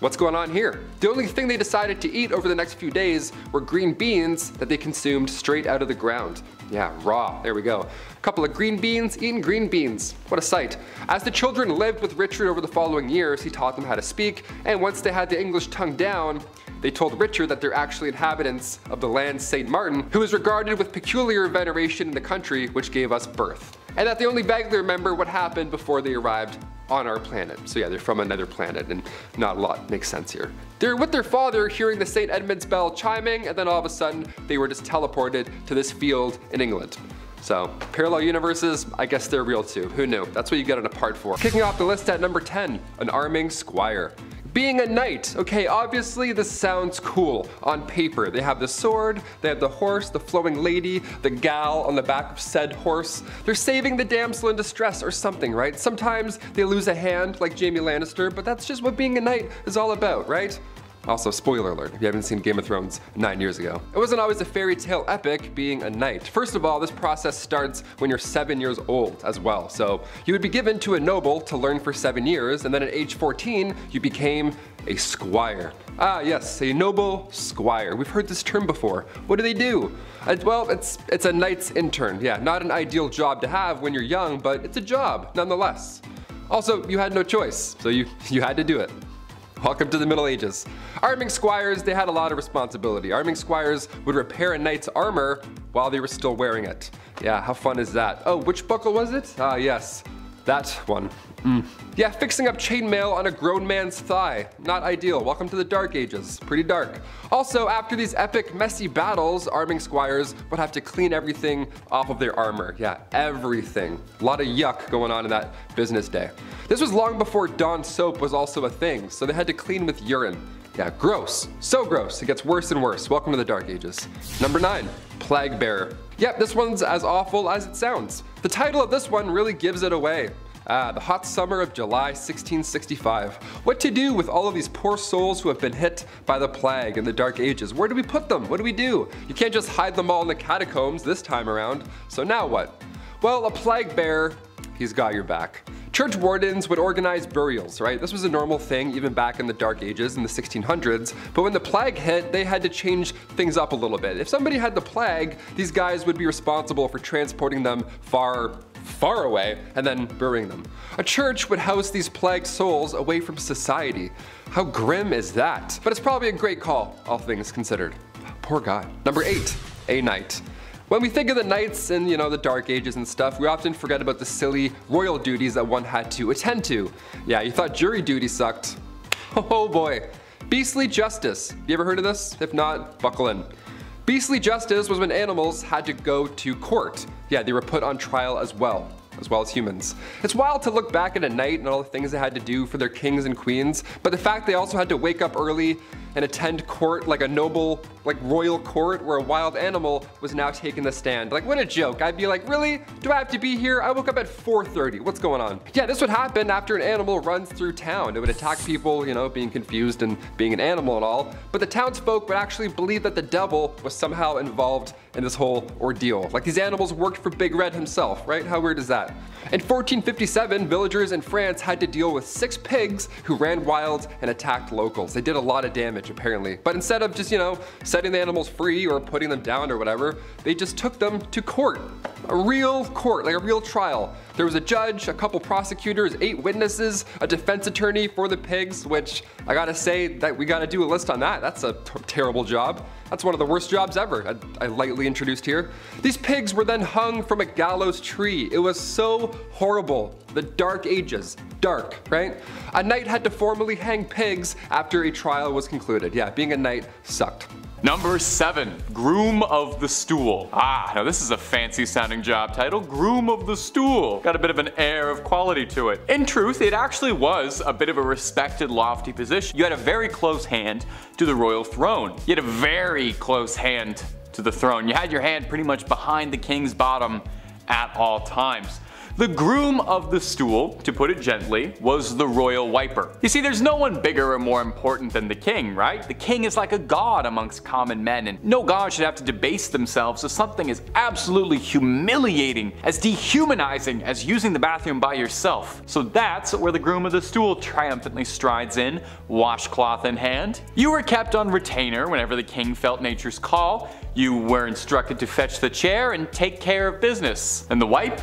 What's going on here? The only thing they decided to eat over the next few days were green beans that they consumed straight out of the ground. Yeah, raw, there we go. A couple of green beans, eating green beans. What a sight. As the children lived with Richard over the following years, he taught them how to speak, and once they had the English tongue down, they told Richard that they're actually inhabitants of the land St. Martin, who is regarded with peculiar veneration in the country which gave us birth, and that they only vaguely remember what happened before they arrived on our planet. So yeah, they're from another planet, and not a lot makes sense here. They're with their father hearing the St. Edmund's bell chiming, and then all of a sudden they were just teleported to this field in England. So, parallel universes, I guess they're real too. Who knew? That's what you get on a part 4. Kicking off the list at number 10, an arming squire. Being a knight. Okay, obviously this sounds cool on paper. They have the sword, they have the horse, the flowing lady, the gal on the back of said horse. They're saving the damsel in distress or something, right? Sometimes they lose a hand like Jaime Lannister, but that's just what being a knight is all about, right? Also, spoiler alert, if you haven't seen Game of Thrones 9 years ago. It wasn't always a fairy tale epic being a knight. First of all, this process starts when you're 7 years old as well. So you would be given to a noble to learn for 7 years, and then at age 14, you became a squire. Ah yes, a noble squire. We've heard this term before. What do they do? Well, it's a knight's intern. Yeah, not an ideal job to have when you're young, but it's a job nonetheless. Also, you had no choice, so you had to do it. Welcome to the Middle Ages. Arming squires, they had a lot of responsibility. Arming squires would repair a knight's armor while they were still wearing it. Yeah, how fun is that? Oh, which buckle was it? Ah, yes, that one. Yeah, fixing up chainmail on a grown man's thigh. Not ideal. Welcome to the Dark Ages. Pretty dark. Also, after these epic, messy battles, arming squires would have to clean everything off of their armor. Yeah, everything. A lot of yuck going on in that business day. This was long before Dawn soap was also a thing, so they had to clean with urine. Yeah, gross. So gross. It gets worse and worse. Welcome to the Dark Ages. Number 9, Plague Bearer. Yep, this one's as awful as it sounds. The title of this one really gives it away. The hot summer of July 1665. What to do with all of these poor souls who have been hit by the plague in the Dark Ages? Where do we put them? What do we do? You can't just hide them all in the catacombs this time around. So now what? Well, a plague bearer, he's got your back. Church wardens would organize burials, right? This was a normal thing even back in the Dark Ages in the 1600s, but when the plague hit, they had to change things up a little bit. If somebody had the plague, these guys would be responsible for transporting them far away and then burying them. A church would house these plagued souls away from society. How grim is that? But it's probably a great call, all things considered. Poor guy. Number 8, a knight. When we think of the knights in, the Dark Ages and stuff, we often forget about the silly royal duties that one had to attend to. Yeah, you thought jury duty sucked. Oh boy. Beastly justice. You ever heard of this? If not, buckle in. Beastly justice was when animals had to go to court. Yeah, they were put on trial as well as humans. It's wild to look back at a knight and all the things they had to do for their kings and queens, but the fact they also had to wake up early and attend court like a noble, royal court where a wild animal was now taking the stand. Like, what a joke. I'd be like, really? Do I have to be here? I woke up at 4:30. What's going on? Yeah, this would happen after an animal runs through town. It would attack people, being confused and being an animal and all. But the townsfolk would actually believe that the devil was somehow involved in this whole ordeal. Like these animals worked for Big Red himself, right? How weird is that? In 1457, villagers in France had to deal with 6 pigs who ran wild and attacked locals. They did a lot of damage apparently. But instead of just, setting the animals free or putting them down or whatever, they just took them to court. A real court, like a real trial. There was a judge, a couple prosecutors, 8 witnesses, a defense attorney for the pigs, which I gotta say that we gotta do a list on that. That's a terrible job. That's one of the worst jobs ever, I lightly introduced here. These pigs were then hung from a gallows tree. It was so horrible. The Dark Ages. Dark, right? A knight had to formally hang pigs after a trial was concluded. Yeah, being a knight sucked. Number 7, Groom of the Stool. Now this is a fancy sounding job title, Groom of the Stool. Got a bit of an air of quality to it. In truth, it actually was a bit of a respected, lofty position. You had a very close hand to the royal throne. You had a very close hand to the throne. You had your hand pretty much behind the king's bottom at all times. The groom of the stool, to put it gently, was the royal wiper. You see, there's no one bigger or more important than the king, right? The king is like a god amongst common men, and no god should have to debase themselves to something as absolutely humiliating, as dehumanizing as using the bathroom by yourself. So that's where the groom of the stool triumphantly strides in, washcloth in hand. You were kept on retainer whenever the king felt nature's call. You were instructed to fetch the chair and take care of business. And the wipe?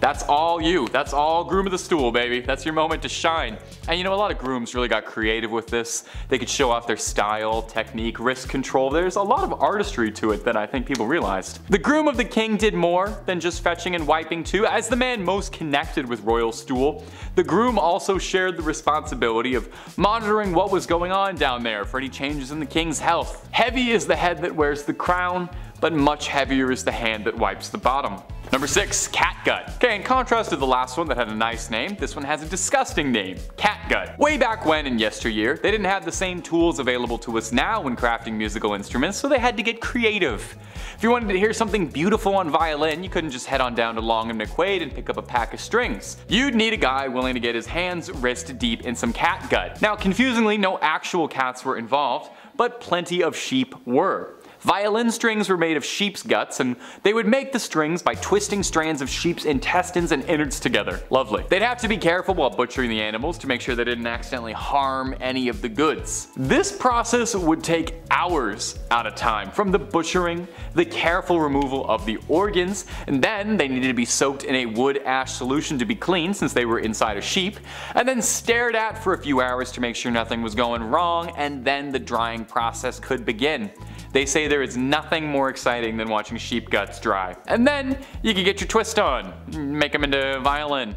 That's all you. That's all groom of the stool, baby. That's your moment to shine. And you know, a lot of grooms really got creative with this. They could show off their style, technique, wrist control. There's a lot of artistry to it that I think people realized. The groom of the king did more than just fetching and wiping too. As the man most connected with royal stool, the groom also shared the responsibility of monitoring what was going on down there for any changes in the king's health. Heavy is the head that wears the crown, but much heavier is the hand that wipes the bottom. Number 6, catgut. Okay, in contrast to the last one that had a nice name, this one has a disgusting name, catgut. Way back when in yesteryear, they didn't have the same tools available to us now when crafting musical instruments, so they had to get creative. If you wanted to hear something beautiful on violin, you couldn't just head on down to Long and McQuaid and pick up a pack of strings. You'd need a guy willing to get his hands wrist deep in some catgut. Now, confusingly, no actual cats were involved, but plenty of sheep were. Violin strings were made of sheep's guts, and they would make the strings by twisting strands of sheep's intestines and innards together. Lovely. They'd have to be careful while butchering the animals to make sure they didn't accidentally harm any of the goods. This process would take hours at a time, from the butchering, the careful removal of the organs, and then they needed to be soaked in a wood ash solution to be clean since they were inside a sheep, and then stared at for a few hours to make sure nothing was going wrong, and then the drying process could begin. They say there is nothing more exciting than watching sheep guts dry. And then you can get your twist on, make them into violin.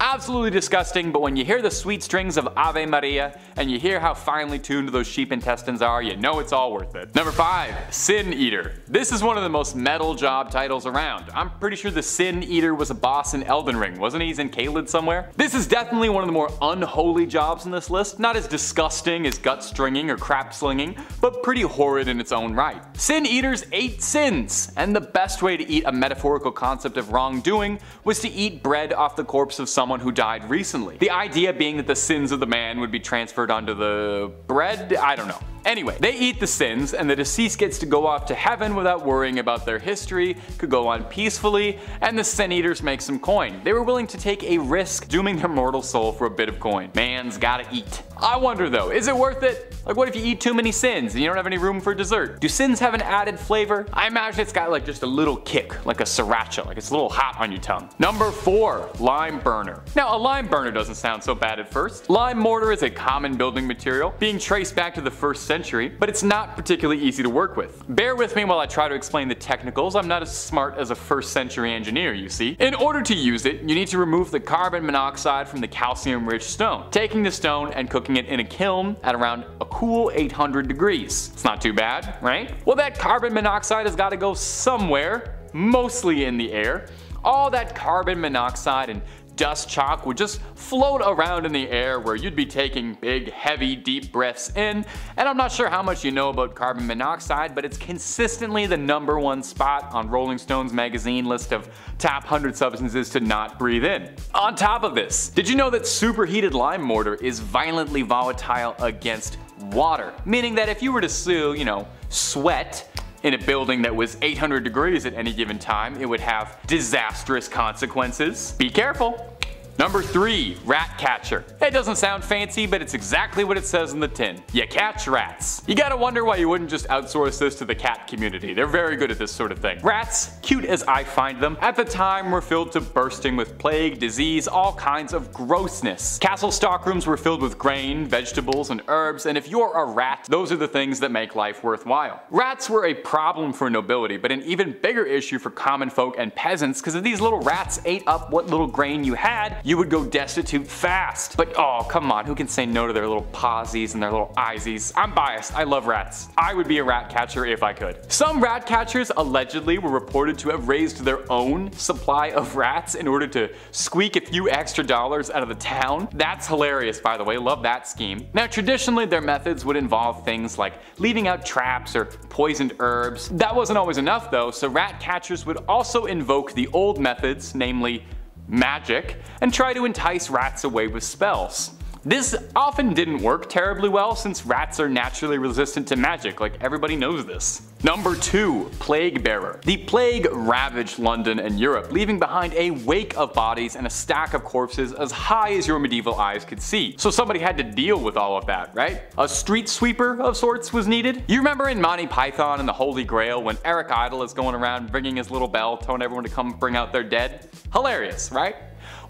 Absolutely disgusting, but when you hear the sweet strings of Ave Maria and you hear how finely tuned those sheep intestines are, you know it's all worth it. Number 5, Sin Eater. This is one of the most metal job titles around. I'm pretty sure the Sin Eater was a boss in Elden Ring, wasn't he? He's in Caelid somewhere. This is definitely one of the more unholy jobs in this list, not as disgusting as gut stringing or crap slinging, but pretty horrid in its own right. Sin Eaters ate sins, and the best way to eat a metaphorical concept of wrongdoing was to eat bread off the corpse of someone who died recently. The idea being that the sins of the man would be transferred onto the bread? I don't know. Anyway, they eat the sins, and the deceased gets to go off to heaven without worrying about their history, could go on peacefully, and the sin eaters make some coin. They were willing to take a risk dooming their mortal soul for a bit of coin. Man's gotta eat. I wonder though, is it worth it? Like, what if you eat too many sins and you don't have any room for dessert? Do sins have an added flavor? I imagine it's got like just a little kick, like a sriracha, like it's a little hot on your tongue. Number 4, lime burner. Now, a lime burner doesn't sound so bad at first. Lime mortar is a common building material, being traced back to the 1st century, but it's not particularly easy to work with. Bear with me while I try to explain the technicals. I'm not as smart as a 1st century engineer, you see. In order to use it, you need to remove the carbon monoxide from the calcium-rich stone, taking the stone and cooking it in a kiln at around a cool 800 degrees. It's not too bad, right? Well, that carbon monoxide has got to go somewhere, mostly in the air. All that carbon monoxide and dust chalk would just float around in the air where you'd be taking big, heavy, deep breaths in, and I'm not sure how much you know about carbon monoxide, but it's consistently the #1 spot on Rolling Stone's magazine list of top 100 substances to not breathe in. On top of this, did you know that superheated lime mortar is violently volatile against water? Meaning that if you were to sweat in a building that was 800 degrees at any given time, it would have disastrous consequences. Be careful. Number 3, rat catcher. It doesn't sound fancy, but it's exactly what it says in the tin. You catch rats. You gotta wonder why you wouldn't just outsource this to the cat community. They're very good at this sort of thing. Rats, cute as I find them, at the time were filled to bursting with plague, disease, all kinds of grossness. Castle stockrooms were filled with grain, vegetables, and herbs, and if you're a rat, those are the things that make life worthwhile. Rats were a problem for nobility, but an even bigger issue for common folk and peasants, because if these little rats ate up what little grain you had, you would go destitute fast. But oh, come on, who can say no to their little pawsies and their little eyesies? I'm biased, I love rats. I would be a rat catcher if I could. Some rat catchers allegedly were reported to have raised their own supply of rats in order to squeak a few extra dollars out of the town. That's hilarious, by the way, love that scheme. Now, traditionally their methods would involve things like leaving out traps or poisoned herbs. That wasn't always enough though, so rat catchers would also invoke the old methods, namely magic, and try to entice rats away with spells. This often didn't work terribly well since rats are naturally resistant to magic, like everybody knows this. Number 2. Plague Bearer. The plague ravaged London and Europe, leaving behind a wake of bodies and a stack of corpses as high as your medieval eyes could see. So somebody had to deal with all of that, right? A street sweeper of sorts was needed. You remember in Monty Python and the Holy Grail when Eric Idle is going around ringing his little bell telling everyone to come bring out their dead? Hilarious, right?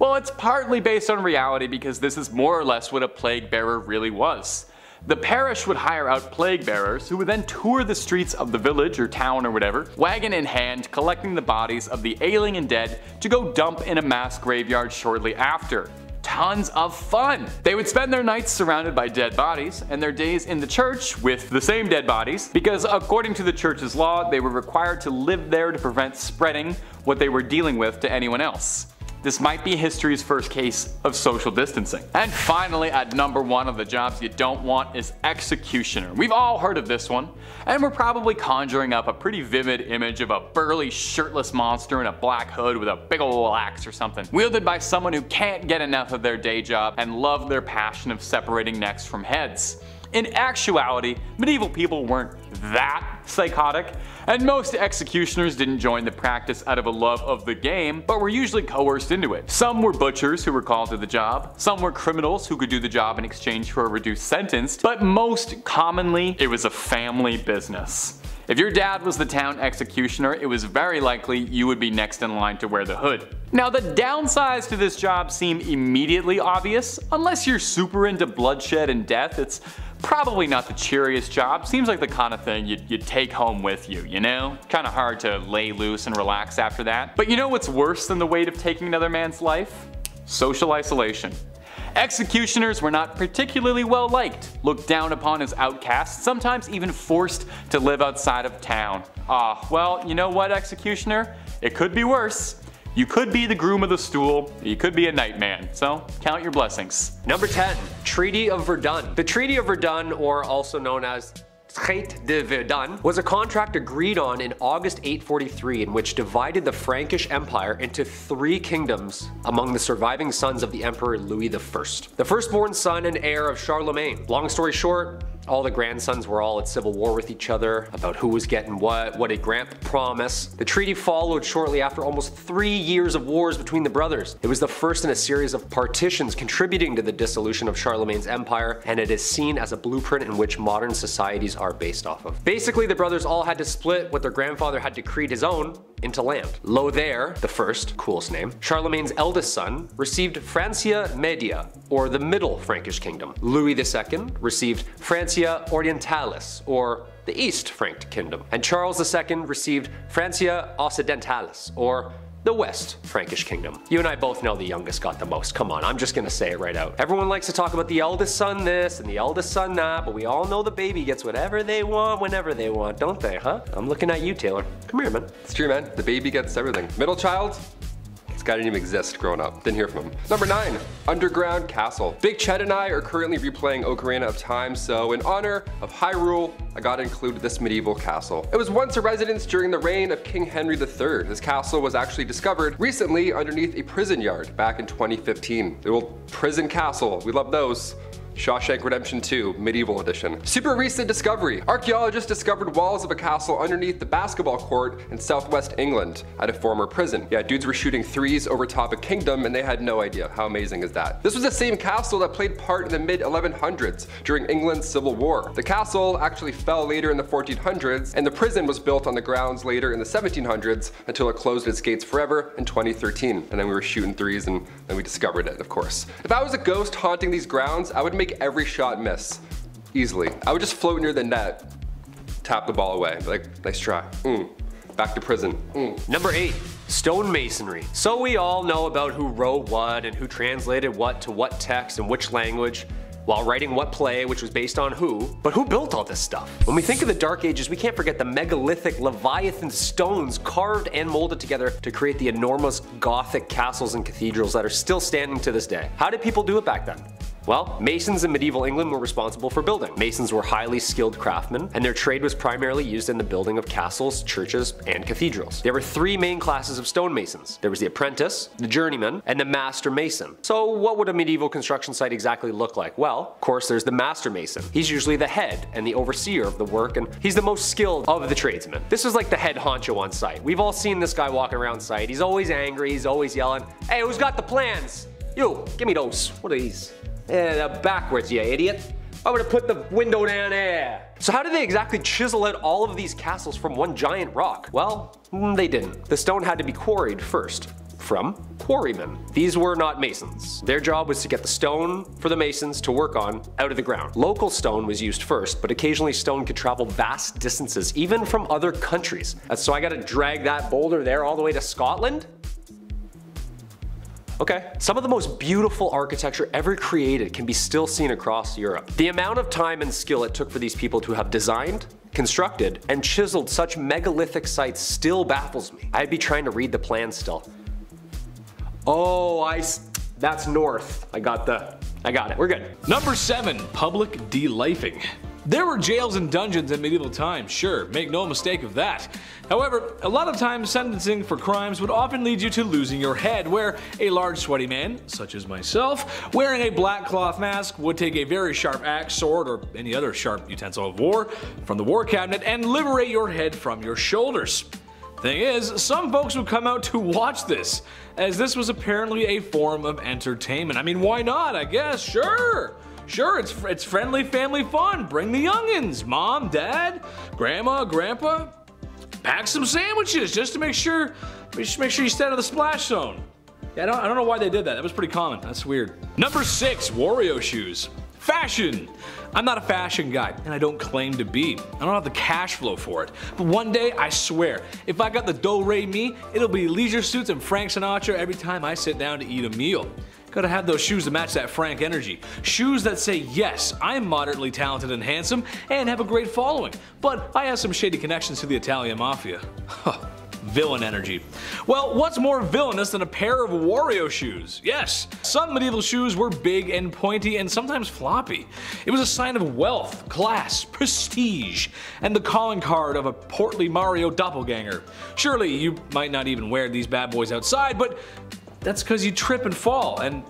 Well, it's partly based on reality because this is more or less what a plague bearer really was. The parish would hire out plague bearers who would then tour the streets of the village or town or whatever, wagon in hand, collecting the bodies of the ailing and dead to go dump in a mass graveyard shortly after. Tons of fun! They would spend their nights surrounded by dead bodies and their days in the church with the same dead bodies because according to the church's law they were required to live there to prevent spreading what they were dealing with to anyone else. This might be history's first case of social distancing. And finally, at number 1 of the jobs you don't want is executioner. We've all heard of this one, and we're probably conjuring up a pretty vivid image of a burly shirtless monster in a black hood with a big ol' axe or something, wielded by someone who can't get enough of their day job and love their passion of separating necks from heads. In actuality, medieval people weren't that psychotic, and most executioners didn't join the practice out of a love of the game, but were usually coerced into it. Some were butchers who were called to the job, some were criminals who could do the job in exchange for a reduced sentence, but most commonly it was a family business. If your dad was the town executioner, it was very likely you would be next in line to wear the hood. Now the downsides to this job seem immediately obvious. Unless you're super into bloodshed and death, it's probably not the cheeriest job. Seems like the kind of thing you'd take home with you, you know? Kinda hard to lay loose and relax after that. But you know what's worse than the weight of taking another man's life? Social isolation. Executioners were not particularly well liked, looked down upon as outcasts, sometimes even forced to live outside of town. Well, you know what, executioner? It could be worse. You could be the groom of the stool, you could be a nightman, so count your blessings. Number 10. Treaty of Verdun. The Treaty of Verdun, or also known as Traité de Verdun, was a contract agreed on in August 843 in which divided the Frankish Empire into 3 kingdoms among the surviving sons of the Emperor Louis I, the firstborn son and heir of Charlemagne. Long story short, all the grandsons were all at civil war with each other about who was getting what did grant promise. The treaty followed shortly after almost 3 years of wars between the brothers. It was the first in a series of partitions contributing to the dissolution of Charlemagne's empire, and it is seen as a blueprint in which modern societies are based off of. Basically, the brothers all had to split what their grandfather had decreed his own into land. Lothair the First, coolest name, Charlemagne's eldest son, received Francia Media, or the Middle Frankish Kingdom. Louis II received Francia Orientalis, or the East Frank Kingdom. And Charles II received Francia Occidentalis, or the West Frankish Kingdom. You and I both know the youngest got the most. Come on, I'm just gonna say it right out. Everyone likes to talk about the eldest son this and the eldest son that, but we all know the baby gets whatever they want whenever they want, don't they, huh? I'm looking at you, Taylor. Come here, man. It's true, man. The baby gets everything. Middle child? This guy didn't even exist growing up. Didn't hear from him. Number 9, Underground Castle. Big Chet and I are currently replaying Ocarina of Time, so in honor of Hyrule, I gotta include this medieval castle. It was once a residence during the reign of King Henry III. This castle was actually discovered recently underneath a prison yard back in 2015. The old prison castle, we love those. Shawshank Redemption 2, Medieval Edition. Super recent discovery. Archaeologists discovered walls of a castle underneath the basketball court in southwest England at a former prison. Yeah, dudes were shooting threes over top a kingdom and they had no idea. How amazing is that? This was the same castle that played part in the mid-1100s during England's Civil War. The castle actually fell later in the 1400s and the prison was built on the grounds later in the 1700s until it closed its gates forever in 2013. And then we were shooting threes and then we discovered it, of course. If I was a ghost haunting these grounds, I would make every shot miss. Easily. I would just float near the net, tap the ball away, like, nice try. Back to prison. Number 8, stonemasonry. So we all know about who wrote what and who translated what to what text and which language while writing what play, which was based on who. But who built all this stuff? When we think of the Dark Ages, we can't forget the megalithic Leviathan stones carved and molded together to create the enormous Gothic castles and cathedrals that are still standing to this day. How did people do it back then? Well, masons in medieval England were responsible for building. Masons were highly skilled craftsmen, and their trade was primarily used in the building of castles, churches, and cathedrals. There were three main classes of stonemasons. There was the apprentice, the journeyman, and the master mason. So what would a medieval construction site exactly look like? Well, of course there's the master mason. He's usually the head and the overseer of the work, and he's the most skilled of the tradesmen. This is like the head honcho on site. We've all seen this guy walking around site. He's always angry, he's always yelling, "Hey, who's got the plans? You, give me those. What are these? Backwards, you idiot. I'm gonna put the window down there." So how did they exactly chisel out all of these castles from one giant rock? Well, they didn't. The stone had to be quarried first. From quarrymen. These were not masons. Their job was to get the stone for the masons to work on out of the ground. Local stone was used first, but occasionally stone could travel vast distances, even from other countries. So I gotta drag that boulder there all the way to Scotland? Okay. Some of the most beautiful architecture ever created can be still seen across Europe. The amount of time and skill it took for these people to have designed, constructed, and chiseled such megalithic sites still baffles me. I'd be trying to read the plans still. Oh, that's north. I got it. We're good. Number 7. Public delifing. There were jails and dungeons in medieval times, sure, make no mistake of that. However, a lot of times sentencing for crimes would often lead you to losing your head, where a large sweaty man, such as myself, wearing a black cloth mask would take a very sharp axe, sword, or any other sharp utensil of war from the war cabinet and liberate your head from your shoulders. Thing is, some folks would come out to watch this, as this was apparently a form of entertainment. I mean, why not, I guess, sure. Sure, it's friendly family fun. Bring the youngins, mom, dad, grandma, grandpa. Pack some sandwiches just to make sure you stay out of the splash zone. Yeah, I don't know why they did that. That was pretty common. That's weird. Number 6, Wario shoes. Fashion. I'm not a fashion guy, and I don't claim to be. I don't have the cash flow for it. But one day, I swear, if I got the do-re-mi, it'll be leisure suits and Frank Sinatra every time I sit down to eat a meal. Gotta have those shoes to match that Frank energy. Shoes that say, yes, I'm moderately talented and handsome and have a great following, but I have some shady connections to the Italian mafia. Villain energy. Well, what's more villainous than a pair of Wario shoes? Yes, some medieval shoes were big and pointy and sometimes floppy. It was a sign of wealth, class, prestige, and the calling card of a portly Mario doppelganger. Surely you might not even wear these bad boys outside, but that's because you trip and fall, and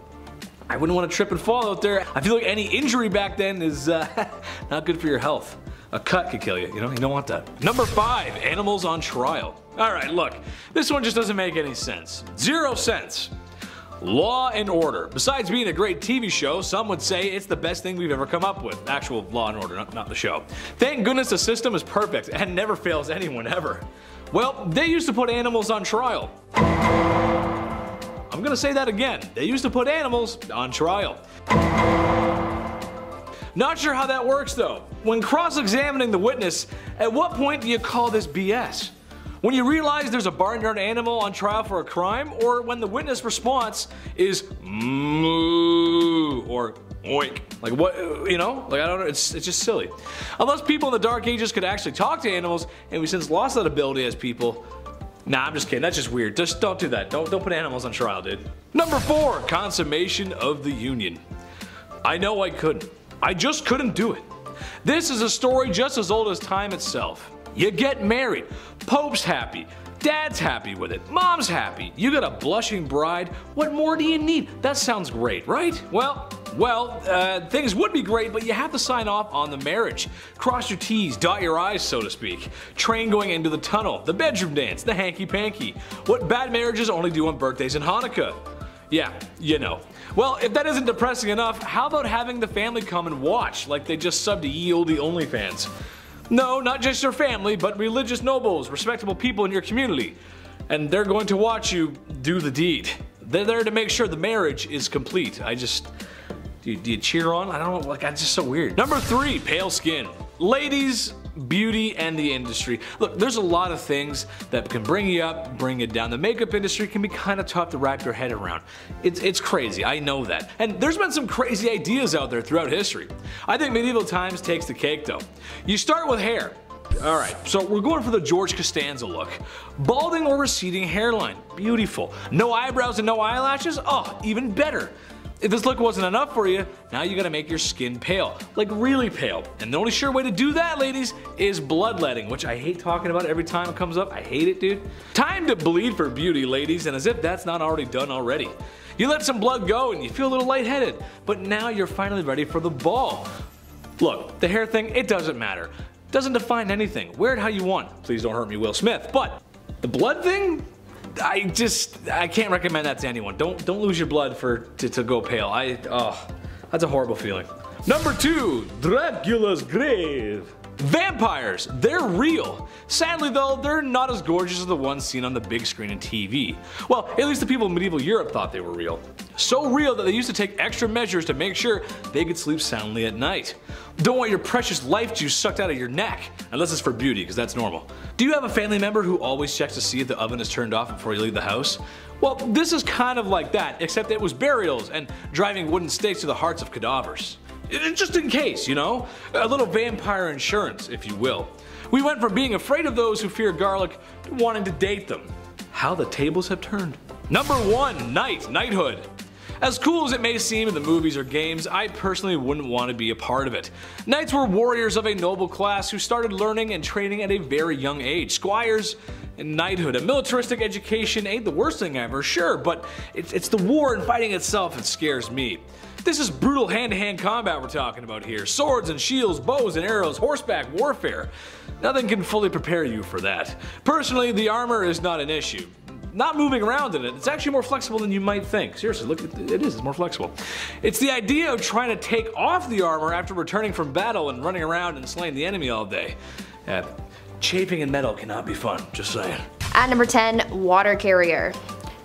I wouldn't want to trip and fall out there. I feel like any injury back then is not good for your health. A cut could kill you, you don't want that. Number 5, animals on trial. Alright, look, this one just doesn't make any sense. 0 cents. Law and Order. Besides being a great TV show, some would say it's the best thing we've ever come up with. Actual Law and Order, not the show. Thank goodness the system is perfect and never fails anyone ever. Well, they used to put animals on trial. I'm gonna say that again. They used to put animals on trial. Not sure how that works though. When cross-examining the witness, at what point do you call this BS? When you realize there's a barnyard animal on trial for a crime, or when the witness response is moo or oink? Like what, I don't know, it's just silly. Unless people in the Dark Ages could actually talk to animals, and we since lost that ability as people. Nah, I'm just kidding, that's just weird. Just don't do that. Don't put animals on trial, dude. Number 4, consummation of the union. I know I couldn't. I just couldn't do it. This is a story just as old as time itself. You get married, Pope's happy, Dad's happy with it, Mom's happy, you got a blushing bride, what more do you need? That sounds great, right? Well, things would be great, but you have to sign off on the marriage. Cross your T's, dot your I's, so to speak. Train going into the tunnel, the bedroom dance, the hanky-panky. What bad marriages only do on birthdays and Hanukkah. Yeah, you know. Well, if that isn't depressing enough, how about having the family come and watch, like they just subbed to Ye Olde OnlyFans? No, not just your family, but religious nobles, respectable people in your community. And they're going to watch you do the deed. They're there to make sure the marriage is complete. Do you cheer on? I don't know, that's just so weird. Number 3, pale skin. Ladies, beauty, and the industry. Look, there's a lot of things that can bring you up, bring you down. The makeup industry can be kind of tough to wrap your head around. It's crazy, I know that. And there's been some crazy ideas out there throughout history. I think medieval times takes the cake though. You start with hair. Alright, so we're going for the George Costanza look. Balding or receding hairline. Beautiful. No eyebrows and no eyelashes? Oh, even better. If this look wasn't enough for you, now you gotta make your skin pale, like really pale. And the only sure way to do that, ladies, is bloodletting, which I hate talking about every time it comes up. I hate it, dude. Time to bleed for beauty, ladies, and as if that's not already done already. You let some blood go and you feel a little lightheaded, but now you're finally ready for the ball. Look, the hair thing, it doesn't matter. Doesn't define anything. Wear it how you want. Please don't hurt me, Will Smith. But the blood thing? I can't recommend that to anyone. Don't lose your blood to go pale. That's a horrible feeling. Number 2, Dracula's grave. Vampires, they're real. Sadly though, they're not as gorgeous as the ones seen on the big screen and TV. Well, at least the people in medieval Europe thought they were real. So real that they used to take extra measures to make sure they could sleep soundly at night. Don't want your precious life juice sucked out of your neck, unless it's for beauty, because that's normal. Do you have a family member who always checks to see if the oven is turned off before you leave the house? Well, this is kind of like that, except it was burials and driving wooden stakes to the hearts of cadavers. Just in case, you know? A little vampire insurance, if you will. We went from being afraid of those who fear garlic to wanting to date them. How the tables have turned. Number 1, knighthood. As cool as it may seem in the movies or games, I personally wouldn't want to be a part of it. Knights were warriors of a noble class who started learning and training at a very young age. Squires and knighthood. A militaristic education ain't the worst thing ever, sure, but it's the war and fighting itself that scares me. This is brutal hand-to-hand combat we're talking about here. Swords and shields, bows and arrows, horseback warfare. Nothing can fully prepare you for that. Personally, the armor is not an issue. Not moving around in it, it's actually more flexible than you might think. Seriously, look, it's more flexible. It's the idea of trying to take off the armor after returning from battle and running around and slaying the enemy all day. Chafing in metal cannot be fun, just saying. At number 10, water carrier.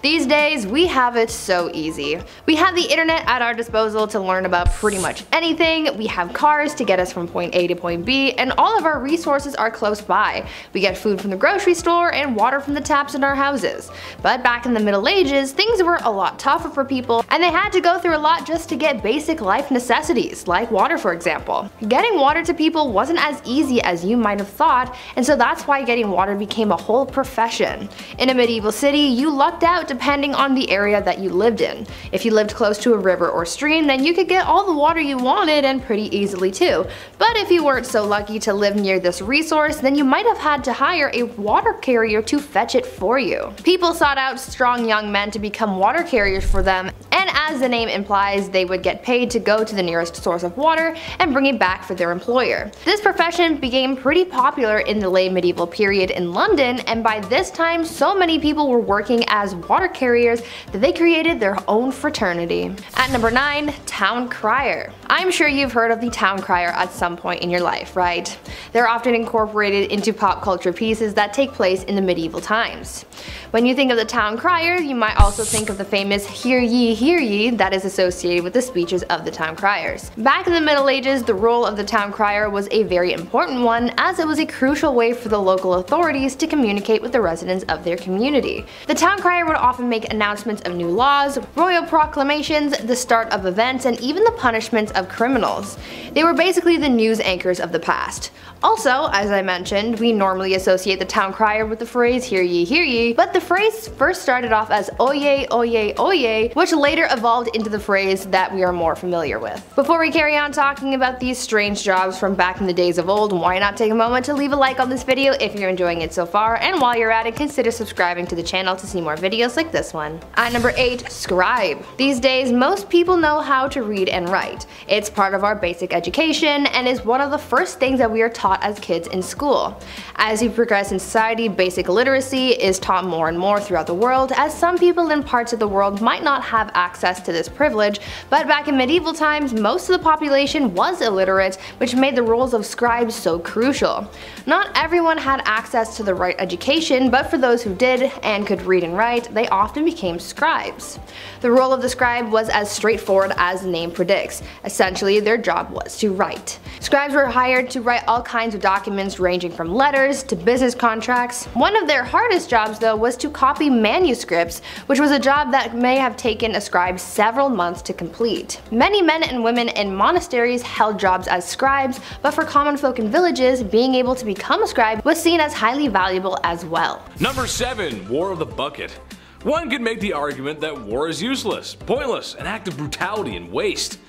These days, we have it so easy. We have the internet at our disposal to learn about pretty much anything, we have cars to get us from point A to point B, and all of our resources are close by. We get food from the grocery store and water from the taps in our houses. But back in the Middle Ages, things were a lot tougher for people, and they had to go through a lot just to get basic life necessities, like water for example. Getting water to people wasn't as easy as you might have thought, and so that's why getting water became a whole profession. In a medieval city, you lucked out depending on the area that you lived in. If you lived close to a river or stream, then you could get all the water you wanted and pretty easily too. But if you weren't so lucky to live near this resource, then you might have had to hire a water carrier to fetch it for you. People sought out strong young men to become water carriers for them, and as the name implies, they would get paid to go to the nearest source of water and bring it back for their employer. This profession became pretty popular in the late medieval period in London, and by this time so many people were working as water carriers that they created their own fraternity. At number 9, town crier. I'm sure you've heard of the town crier at some point in your life, right? They're often incorporated into pop culture pieces that take place in the medieval times. When you think of the town crier, you might also think of the famous hear ye that is associated with the speeches of the town criers. Back in the Middle Ages, the role of the town crier was a very important one, as it was a crucial way for the local authorities to communicate with the residents of their community. The town crier would often make announcements of new laws, royal proclamations, the start of events, and even the punishments of criminals. They were basically the news anchors of the past. Also, as I mentioned, we normally associate the town crier with the phrase hear ye, but the phrase first started off as oye, oye, oye, which later evolved into the phrase that we are more familiar with. Before we carry on talking about these strange jobs from back in the days of old, why not take a moment to leave a like on this video if you're enjoying it so far, and while you're at it, consider subscribing to the channel to see more videos like this one. At number 8, scribe. These days, most people know how to read and write. It's part of our basic education and is one of the first things that we are taught as kids in school. As we progress in society, basic literacy is taught more and more throughout the world, as some people in parts of the world might not have access to this privilege, but back in medieval times, most of the population was illiterate, which made the roles of scribes so crucial. Not everyone had access to the right education, but for those who did and could read and write, they often became scribes. The role of the scribe was as straightforward as the name predicts. Essentially, their job was to write. Scribes were hired to write all kinds of documents ranging from letters to business contracts. One of their hardest jobs though was to copy manuscripts, which was a job that may have taken a scribe several months to complete. Many men and women in monasteries held jobs as scribes, but for common folk in villages, being able to become a scribe was seen as highly valuable as well. Number 7, War of the Bucket. One could make the argument that war is useless, pointless, an act of brutality and waste.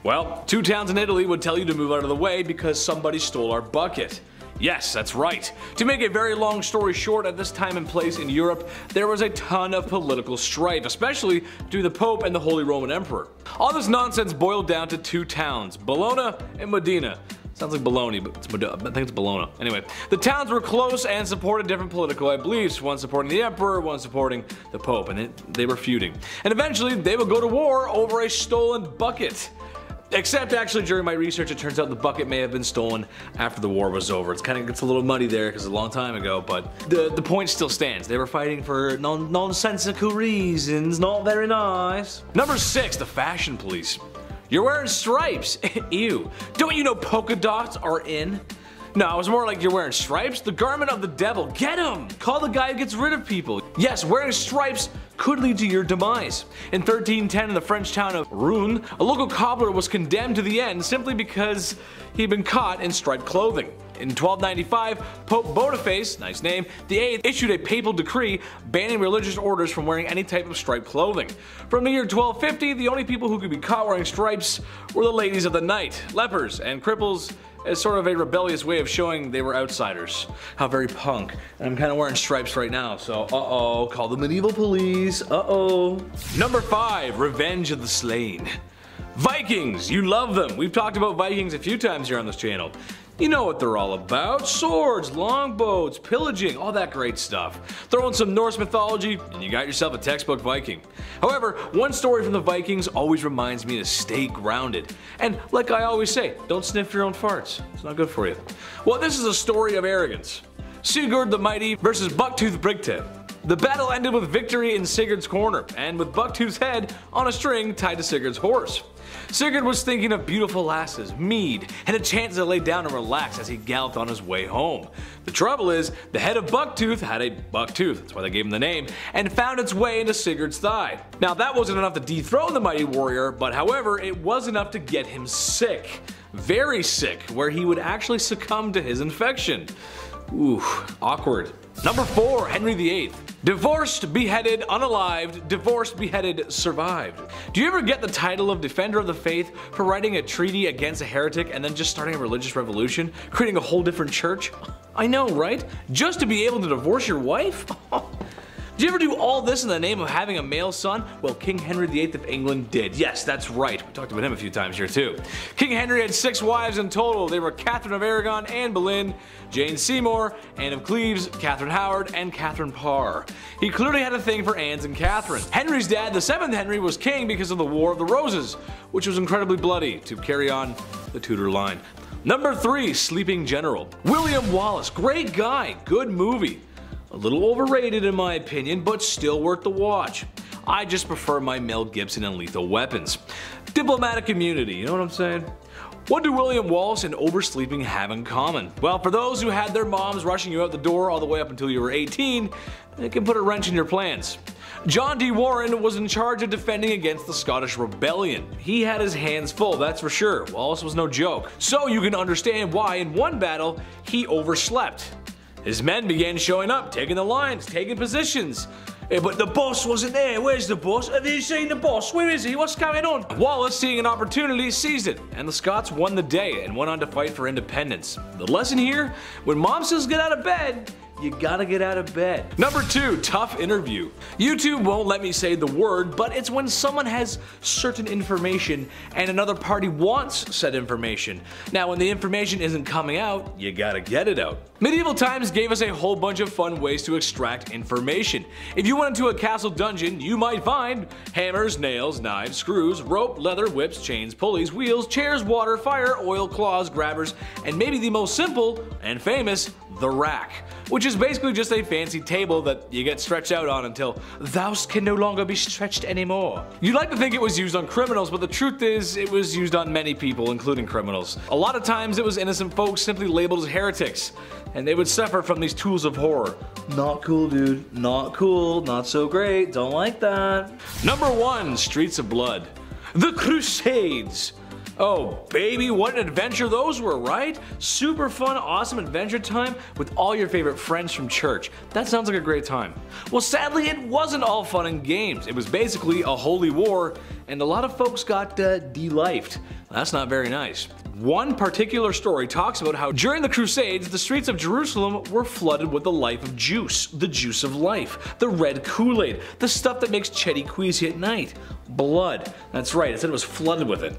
Well, 2 towns in Italy would tell you to move out of the way because somebody stole our bucket. Yes, that's right. To make a very long story short, at this time and place in Europe, there was a ton of political strife, especially between the Pope and the Holy Roman Emperor. All this nonsense boiled down to 2 towns, Bologna and Modena. Sounds like baloney, but I think it's Bologna. Anyway, the towns were close and supported different political beliefs, one supporting the emperor, one supporting the Pope, and they were feuding. And eventually, they would go to war over a stolen bucket. Except actually during my research it turns out the bucket may have been stolen after the war was over. It kind of gets a little muddy there because it's a long time ago, but the point still stands. They were fighting for nonsensical reasons, not very nice. Number 6, the fashion police. You're wearing stripes, ew. Don't you know polka dots are in? No, it was more like you're wearing stripes, the garment of the devil. Get him! Call the guy who gets rid of people. Yes, wearing stripes could lead to your demise. In 1310 in the French town of Rouen, a local cobbler was condemned to the end simply because he'd been caught in striped clothing. In 1295, Pope Boniface, nice name, the 8th issued a papal decree banning religious orders from wearing any type of striped clothing. From the year 1250, the only people who could be caught wearing stripes were the ladies of the night, lepers, and cripples, as sort of a rebellious way of showing they were outsiders. How very punk. And I'm kind of wearing stripes right now, so uh-oh, call the medieval police, uh-oh. Number 5, Revenge of the Slain. Vikings, you love them. We've talked about Vikings a few times here on this channel. You know what they're all about. Swords, longbows, pillaging, all that great stuff. Throw in some Norse mythology and you got yourself a textbook Viking. However, one story from the Vikings always reminds me to stay grounded. And like I always say, don't sniff your own farts. It's not good for you. Well, this is a story of arrogance. Sigurd the Mighty versus Bucktooth Brigtooth. The battle ended with victory in Sigurd's corner, and with Bucktooth's head on a string tied to Sigurd's horse. Sigurd was thinking of beautiful lasses, mead, and a chance to lay down and relax as he galloped on his way home. The trouble is, the head of Bucktooth had a buck tooth, that's why they gave him the name, and found its way into Sigurd's thigh. Now that wasn't enough to dethrone the mighty warrior, but however, it was enough to get him sick. Very sick, where he would actually succumb to his infection. Ooh, awkward. Number 4, Henry VIII. Divorced, beheaded, unalived, divorced, beheaded, survived. Do you ever get the title of Defender of the Faith for writing a treaty against a heretic and then just starting a religious revolution, creating a whole different church? I know, right? Just to be able to divorce your wife? Did you ever do all this in the name of having a male son? Well, King Henry VIII of England did. Yes, that's right. We talked about him a few times here too. King Henry had 6 wives in total. They were Catherine of Aragon, Anne Boleyn, Jane Seymour, Anne of Cleves, Catherine Howard, and Catherine Parr. He clearly had a thing for Anne's and Catherine. Henry's dad, the 7th Henry, was king because of the War of the Roses, which was incredibly bloody to carry on the Tudor line. Number 3, Sleeping General. William Wallace, great guy, good movie. A little overrated in my opinion, but still worth the watch. I just prefer my Mel Gibson and Lethal Weapons. Diplomatic immunity, you know what I'm saying? What do William Wallace and oversleeping have in common? Well, for those who had their moms rushing you out the door all the way up until you were 18, it can put a wrench in your plans. John D. Warren was in charge of defending against the Scottish Rebellion. He had his hands full, that's for sure. Wallace was no joke. So you can understand why in one battle he overslept. His men began showing up, taking the lines, taking positions. But the boss wasn't there. Where's the boss? Have you seen the boss? Where is he? What's going on? Wallace, seeing an opportunity, seized it, and the Scots won the day and went on to fight for independence. The lesson here, when mom says get out of bed, you gotta get out of bed. Number 2, tough interview. YouTube won't let me say the word, but it's when someone has certain information and another party wants said information. Now when the information isn't coming out, you gotta get it out. Medieval times gave us a whole bunch of fun ways to extract information. If you went into a castle dungeon, you might find hammers, nails, knives, screws, rope, leather, whips, chains, pulleys, wheels, chairs, water, fire, oil, claws, grabbers, and maybe the most simple and famous, the rack, which is basically just a fancy table that you get stretched out on until thou can no longer be stretched anymore. You'd like to think it was used on criminals, but the truth is it was used on many people, including criminals. A lot of times it was innocent folks simply labeled as heretics, and they would suffer from these tools of horror. Not cool, dude. Not cool. Not so great. Don't like that. Number 1, Streets of Blood. The Crusades. Oh baby, what an adventure those were, right? Super fun, awesome adventure time with all your favorite friends from church. That sounds like a great time. Well, sadly it wasn't all fun and games. It was basically a holy war and a lot of folks got de-lifed. That's not very nice. One particular story talks about how during the Crusades, the streets of Jerusalem were flooded with the life of juice, the juice of life, the red Kool-Aid, the stuff that makes Chetty queasy at night. Blood. That's right, it said it was flooded with it.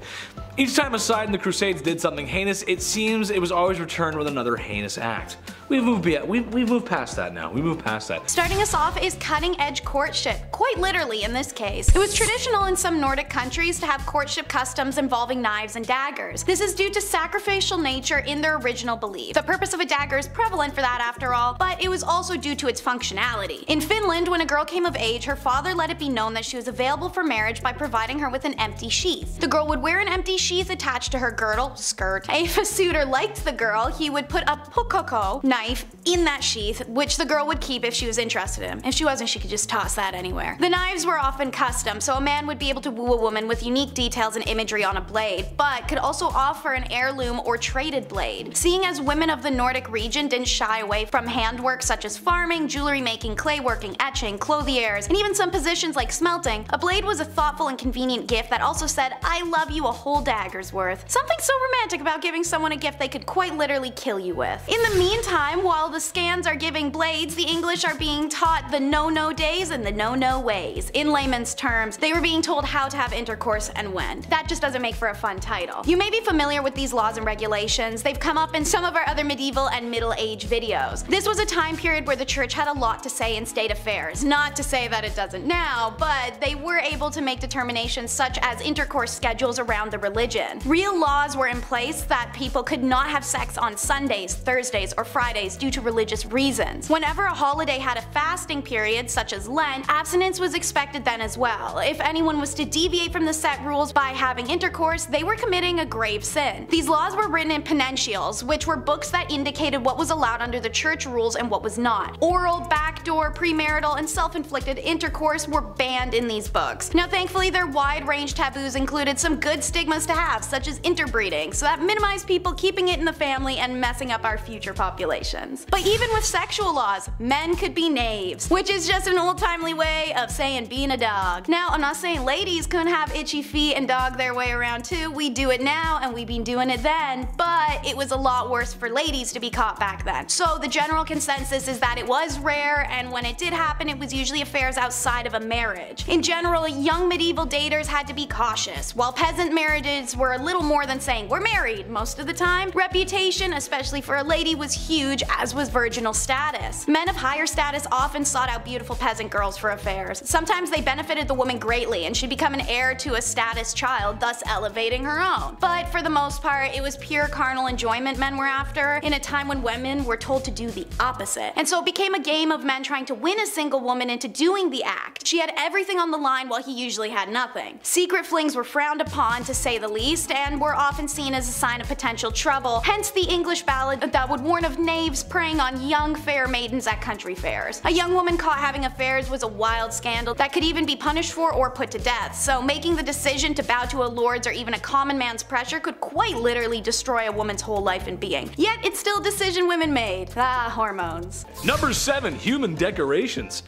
Each time a side in the Crusades did something heinous, it seems it was always returned with another heinous act. We've moved past that now. We moved past that. Starting us off is cutting-edge courtship, quite literally in this case. It was traditional in some Nordic countries to have courtship customs involving knives and daggers. This is due to sacrificial nature in their original belief. The purpose of a dagger is prevalent for that after all, but it was also due to its functionality. In Finland, when a girl came of age, her father let it be known that she was available for marriage by providing her with an empty sheath. The girl would wear an empty sheath attached to her girdle, skirt. If a suitor liked the girl, he would put a pukoko knife in that sheath, which the girl would keep if she was interested in him. If she wasn't, she could just toss that anywhere. The knives were often custom, so a man would be able to woo a woman with unique details and imagery on a blade, but could also offer an heirloom or traded blade. Seeing as women of the Nordic region didn't shy away from handwork such as farming, jewelry making, clay working, etching, clothiers, and even some positions like smelting, a blade was a thoughtful and convenient gift that also said, "I love you" a whole dagger's worth. Something so romantic about giving someone a gift they could quite literally kill you with. In the meantime, while the Scans are giving blades, the English are being taught the no-no days and the no-no ways. In layman's terms, they were being told how to have intercourse and when. That just doesn't make for a fun title. You may be familiar with these laws and regulations. They've come up in some of our other medieval and middle age videos. This was a time period where the church had a lot to say in state affairs. Not to say that it doesn't now, but they were able to make determinations such as intercourse schedules around the religion. Real laws were in place that people could not have sex on Sundays, Thursdays, or Fridays due to religious reasons. Whenever a holiday had a fasting period, such as Lent, abstinence was expected then as well. If anyone was to deviate from the set rules by having intercourse, they were committing a grave sin. These laws were written in penitentials, which were books that indicated what was allowed under the church rules and what was not. Oral, backdoor, premarital, and self-inflicted intercourse were banned in these books. Now thankfully their wide-range taboos included some good stigmas to have, such as interbreeding, so that minimized people keeping it in the family and messing up our future populations. But even with sexual laws, men could be knaves, which is just an old-timely way of saying being a dog. Now, I'm not saying ladies couldn't have itchy feet and dog their way around too. We do it now and we've been doing it then, but it was a lot worse for ladies to be caught back then. So the general consensus is that it was rare, and when it did happen, it was usually affairs outside of a marriage. In general, young medieval daters had to be cautious. While peasant marriages were a little more than saying we're married most of the time, reputation, especially for a lady, was huge, as was virginal status. Men of higher status often sought out beautiful peasant girls for affairs. Sometimes they benefited the woman greatly and she'd become an heir to a status child, thus elevating her own. But for the most part, it was pure carnal enjoyment men were after, in a time when women were told to do the opposite. And so it became a game of men trying to win a single woman into doing the act. She had everything on the line while he usually had nothing. Secret flings were frowned upon, to say the least, and were often seen as a sign of potential trouble, hence the English ballad that would warn of knaves preying on young fair maidens at country fairs. A young woman caught having affairs was a wild scandal that could even be punished for or put to death, so making the decision to bow to a lord's or even a common man's pressure could quite literally destroy a woman's whole life and being. Yet it's still a decision women made. Ah, hormones. Number 7. Human decorations.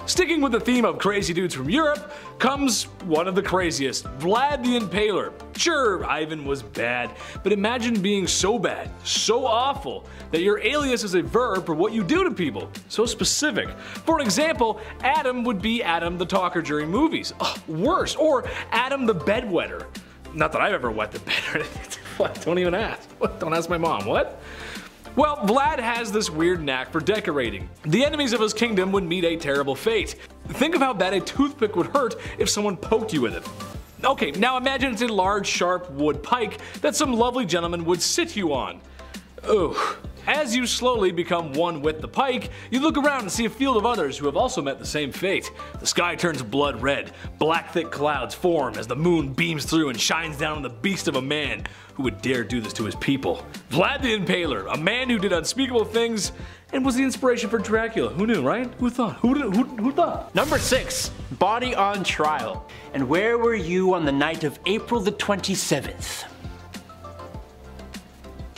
Sticking with the theme of crazy dudes from Europe comes one of the craziest, Vlad the Impaler. Sure, Ivan was bad, but imagine being so bad, so awful, that your alias is a verb for what you do to people. So specific. For example, Adam would be Adam the Talker during movies. Worse, or Adam the Bedwetter. Not that I've ever wet the bed or anything. What? Don't even ask. What? Don't ask my mom. What? Well, Vlad has this weird knack for decorating. The enemies of his kingdom would meet a terrible fate. Think of how bad a toothpick would hurt if someone poked you with it. Okay, now imagine it's a large, sharp wood pike that some lovely gentleman would sit you on. Ugh. As you slowly become one with the pike, you look around and see a field of others who have also met the same fate. The sky turns blood red, black thick clouds form as the moon beams through and shines down on the beast of a man who would dare do this to his people. Vlad the Impaler, a man who did unspeakable things and was the inspiration for Dracula. Who knew, right? Who thought? Who thought? Number 6. Body on trial. And where were you on the night of April the 27th?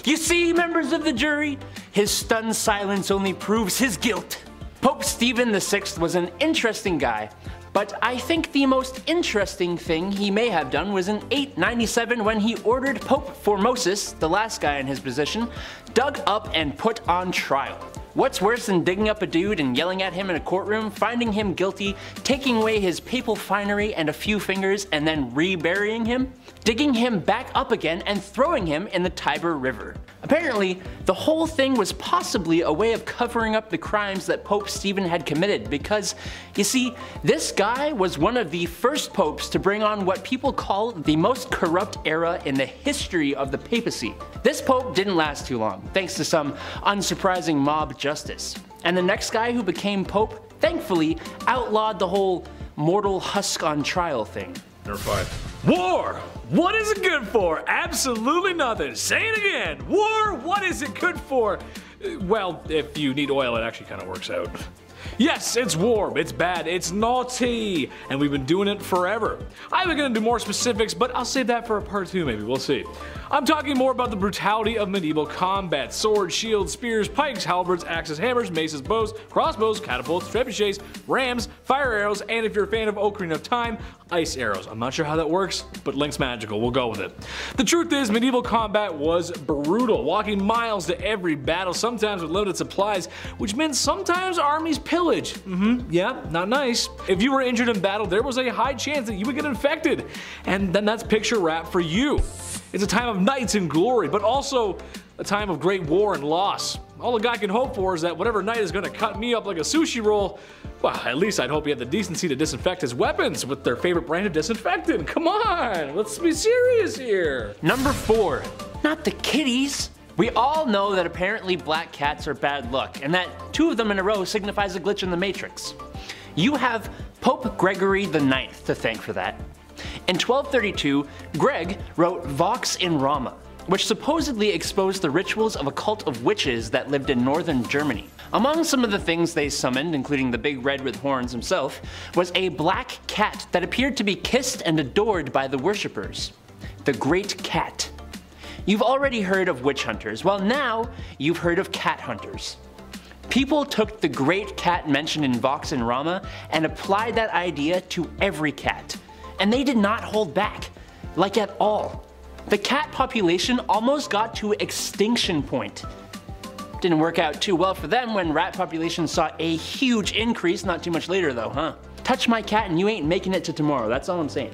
You see, members of the jury, his stunned silence only proves his guilt. Pope Stephen VI was an interesting guy, but I think the most interesting thing he may have done was in 897 when he ordered Pope Formosus, the last guy in his position, dug up and put on trial. What's worse than digging up a dude and yelling at him in a courtroom, finding him guilty, taking away his papal finery and a few fingers, and then reburying him? Digging him back up again and throwing him in the Tiber River. Apparently, the whole thing was possibly a way of covering up the crimes that Pope Stephen had committed because, you see, this guy was one of the first popes to bring on what people call the most corrupt era in the history of the papacy. This pope didn't last too long, thanks to some unsurprising mob justice. And the next guy who became pope, thankfully, outlawed the whole mortal husk on trial thing. Number 5. War! What is it good for? Absolutely nothing. Say it again. War, what is it good for? Well, if you need oil, it actually kind of works out. Yes, it's warm, it's bad, it's naughty, and we've been doing it forever. I was gonna do more specifics, but I'll save that for a part 2 maybe, we'll see. I'm talking more about the brutality of medieval combat. Swords, shields, spears, pikes, halberds, axes, hammers, maces, bows, crossbows, catapults, trebuchets, rams, fire arrows, and if you're a fan of Ocarina of Time, ice arrows. I'm not sure how that works, but Link's magical, we'll go with it. The truth is, medieval combat was brutal, walking miles to every battle, sometimes with limited supplies, which meant sometimes armies pillage. Yeah, not nice. If you were injured in battle, there was a high chance that you would get infected, and then that's picture wrap for you. It's a time of knights and glory, but also a time of great war and loss. All a guy can hope for is that whatever knight is gonna cut me up like a sushi roll, well, at least I'd hope he had the decency to disinfect his weapons with their favorite brand of disinfectant. Come on, let's be serious here. Number 4, not the kitties. We all know that apparently black cats are bad luck, and that 2 of them in a row signifies a glitch in the Matrix. You have Pope Gregory IX to thank for that. In 1232, Greg wrote Vox in Rama, which supposedly exposed the rituals of a cult of witches that lived in northern Germany. Among some of the things they summoned, including the big red with horns himself, was a black cat that appeared to be kissed and adored by the worshippers. The Great Cat. You've already heard of witch hunters, well now you've heard of cat hunters. People took the Great Cat mentioned in Vox and Rama and applied that idea to every cat. And they did not hold back, like at all. The cat population almost got to extinction point. Didn't work out too well for them when rat populations saw a huge increase not too much later though, huh? Touch my cat and you ain't making it to tomorrow, that's all I'm saying.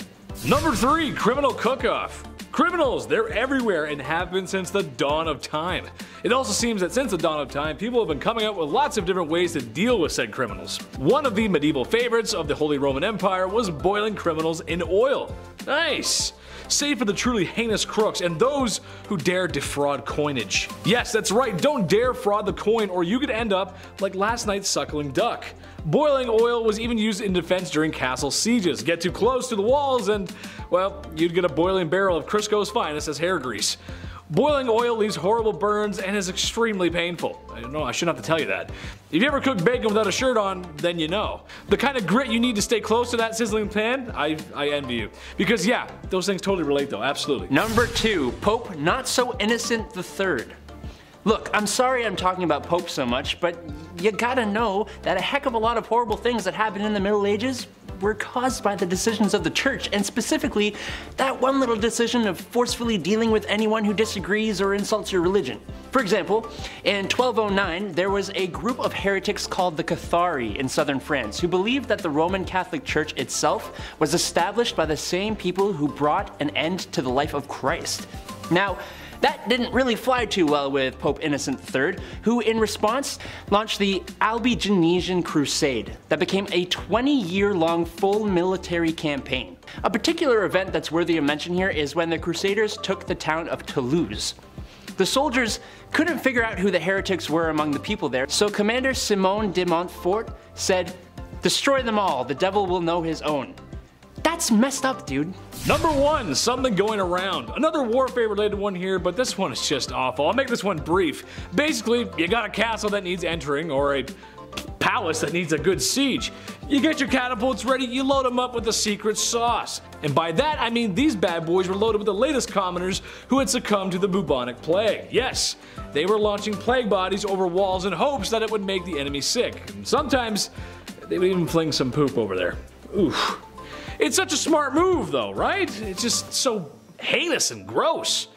Number 3, criminal cook-off. Criminals, they're everywhere and have been since the dawn of time. It also seems that since the dawn of time, people have been coming up with lots of different ways to deal with said criminals. One of the medieval favorites of the Holy Roman Empire was boiling criminals in oil. Nice! Save for the truly heinous crooks and those who dare defraud coinage. Yes, that's right, don't dare fraud the coin or you could end up like last night's suckling duck. Boiling oil was even used in defense during castle sieges. Get too close to the walls and, well, you'd get a boiling barrel of Crisco's finest as hair grease. Boiling oil leaves horrible burns and is extremely painful. I don't know, I shouldn't have to tell you that. If you ever cook bacon without a shirt on, then you know. The kind of grit you need to stay close to that sizzling pan, I envy you. Because yeah, those things totally relate though, absolutely. Number 2, Pope Not So Innocent III. Look, I'm sorry I'm talking about popes so much, but you gotta know that a heck of a lot of horrible things that happened in the Middle Ages were caused by the decisions of the church, and specifically that one little decision of forcefully dealing with anyone who disagrees or insults your religion. For example, in 1209 there was a group of heretics called the Cathari in southern France who believed that the Roman Catholic Church itself was established by the same people who brought an end to the life of Christ. Now, that didn't really fly too well with Pope Innocent III, who in response launched the Albigensian Crusade that became a 20-year-long full military campaign. A particular event that's worthy of mention here is when the Crusaders took the town of Toulouse. The soldiers couldn't figure out who the heretics were among the people there, so Commander Simon de Montfort said, "Destroy them all, the devil will know his own." That's messed up, dude. Number 1, something going around. Another warfare related one here, but this one is just awful. I'll make this one brief. Basically, you got a castle that needs entering, or a palace that needs a good siege. You get your catapults ready, you load them up with the secret sauce. And by that I mean these bad boys were loaded with the latest commoners who had succumbed to the bubonic plague. Yes, they were launching plague bodies over walls in hopes that it would make the enemy sick. And sometimes they would even fling some poop over there. Oof. It's such a smart move though, right? It's just so heinous and gross.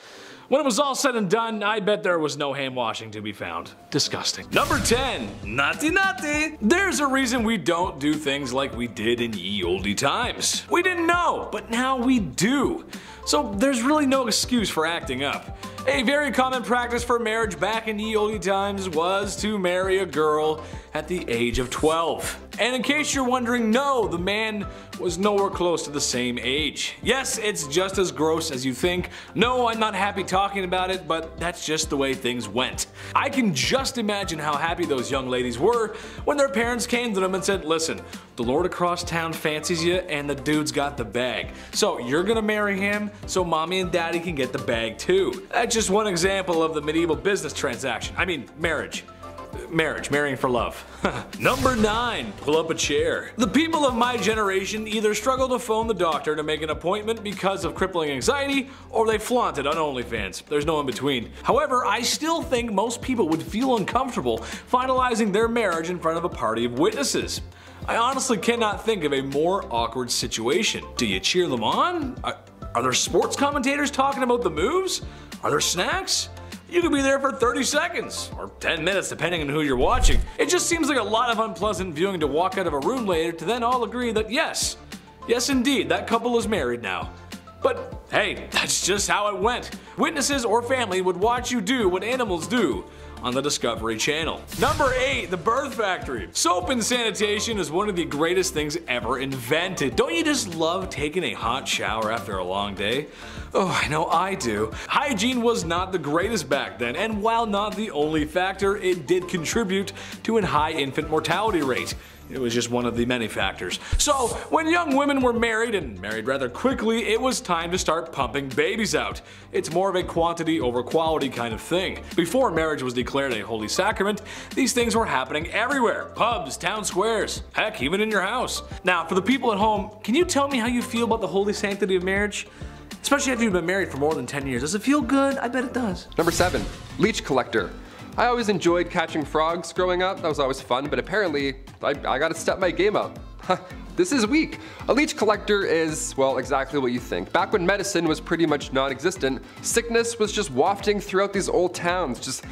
When it was all said and done, I bet there was no hand washing to be found. Disgusting. Number 10. Naughty naughty. There's a reason we don't do things like we did in ye olde times. We didn't know, but now we do. So there's really no excuse for acting up. A very common practice for marriage back in ye olde times was to marry a girl at the age of 12. And in case you're wondering, no, the man was nowhere close to the same age. Yes, it's just as gross as you think. No, I'm not happy talking about it, but that's just the way things went. I can just imagine how happy those young ladies were when their parents came to them and said, listen, the lord across town fancies you and the dude's got the bag. So you're gonna marry him so mommy and daddy can get the bag too. That's just one example of the medieval business transaction. I mean, marriage. Marrying for love. Number 9. Pull up a chair. The people of my generation either struggle to phone the doctor to make an appointment because of crippling anxiety, or they flaunt it on OnlyFans. There's no in between. However, I still think most people would feel uncomfortable finalizing their marriage in front of a party of witnesses. I honestly cannot think of a more awkward situation. Do you cheer them on? Are there sports commentators talking about the moves? Are there snacks? You could be there for 30 seconds, or 10 minutes depending on who you're watching. It just seems like a lot of unpleasant viewing to walk out of a room later to then all agree that yes indeed, that couple is married now. But hey, that's just how it went. Witnesses or family would watch you do what animals do on the Discovery Channel. Number 8. The Birth Factory. Soap and sanitation is one of the greatest things ever invented. Don't you just love taking a hot shower after a long day? Oh, I know I do. Hygiene was not the greatest back then, and while not the only factor, it did contribute to a high infant mortality rate. It was just one of the many factors. So, when young women were married, and married rather quickly, it was time to start pumping babies out. It's more of a quantity over quality kind of thing. Before marriage was declared a holy sacrament, these things were happening everywhere. Pubs, town squares, heck, even in your house. Now, for the people at home, can you tell me how you feel about the holy sanctity of marriage? Especially after you've been married for more than 10 years. Does it feel good? I bet it does. Number 7. Leech collector. I always enjoyed catching frogs growing up. That was always fun, but apparently I gotta step my game up. This is weak. A leech collector is, well, exactly what you think. Back when medicine was pretty much non-existent, sickness was just wafting throughout these old towns, just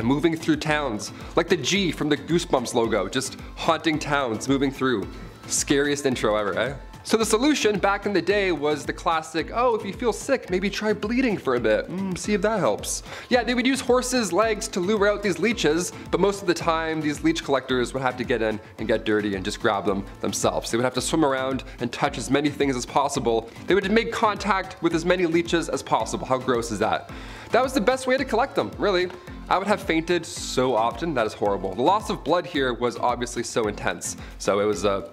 moving through towns. Like the G from the Goosebumps logo, just haunting towns, moving through. Scariest intro ever, eh? So the solution back in the day was the classic, oh, if you feel sick, maybe try bleeding for a bit, see if that helps. Yeah, they would use horses' legs to lure out these leeches, but most of the time these leech collectors would have to get in and get dirty and just grab them themselves. They would have to swim around and touch as many things as possible. They would make contact with as many leeches as possible. How gross is that? That was the best way to collect them, really. I would have fainted so often, that is horrible. The loss of blood here was obviously so intense, so it was a,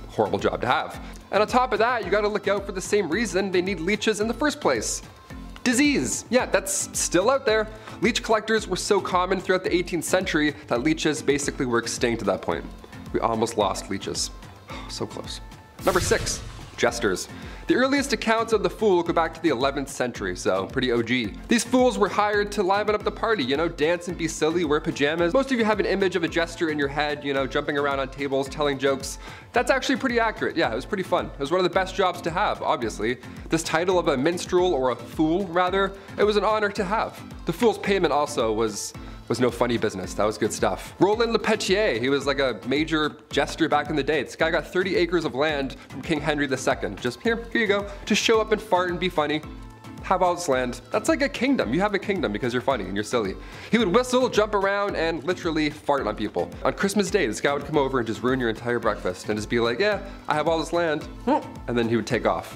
horrible job to have. And on top of that, you gotta look out for the same reason they need leeches in the first place. Disease. Yeah, that's still out there. Leech collectors were so common throughout the 18th century that leeches basically were extinct at that point. We almost lost leeches. So close. Number 6. Jesters. The earliest accounts of the fool go back to the 11th century, so pretty OG. These fools were hired to liven up the party, dance and be silly, wear pajamas. Most of you have an image of a jester in your head, jumping around on tables, telling jokes. That's actually pretty accurate. Yeah, it was pretty fun. It was one of the best jobs to have, obviously. This title of a minstrel, or a fool rather, it was an honor to have. The fool's payment also was no funny business. That was good stuff. Roland Lepetier, he was like a major jester back in the day. This guy got 30 acres of land from King Henry II. Just here you go. Just show up and fart and be funny. Have all this land. That's like a kingdom. You have a kingdom because you're funny and you're silly. He would whistle, jump around, and literally fart on people. On Christmas Day, this guy would come over and just ruin your entire breakfast and just be like, yeah, I have all this land. And then he would take off.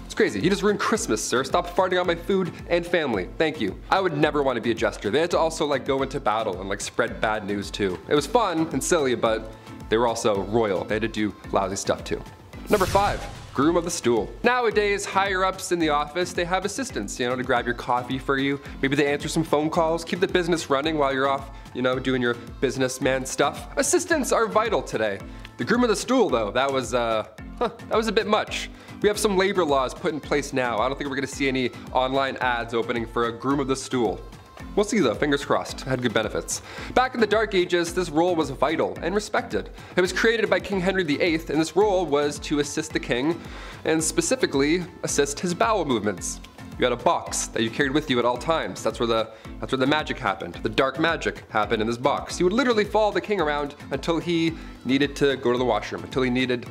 It's crazy. You just ruined Christmas, sir. Stop farting on my food and family. Thank you. I would never want to be a jester. They had to also go into battle and spread bad news too. It was fun and silly, but they were also royal. They had to do lousy stuff too. Number 5. Groom of the stool. Nowadays, higher ups in the office, they have assistants, to grab your coffee for you. Maybe they answer some phone calls, keep the business running while you're off, doing your businessman stuff. Assistants are vital today. The groom of the stool though, that was that was a bit much. We have some labor laws put in place now. I don't think we're gonna see any online ads opening for a groom of the stool. We'll see though, fingers crossed. It had good benefits. Back in the Dark Ages, this role was vital and respected. It was created by King Henry VIII, and this role was to assist the king, and specifically assist his bowel movements. You had a box that you carried with you at all times. That's where the magic happened. The dark magic happened in this box. You would literally follow the king around until he needed to go to the washroom, until he needed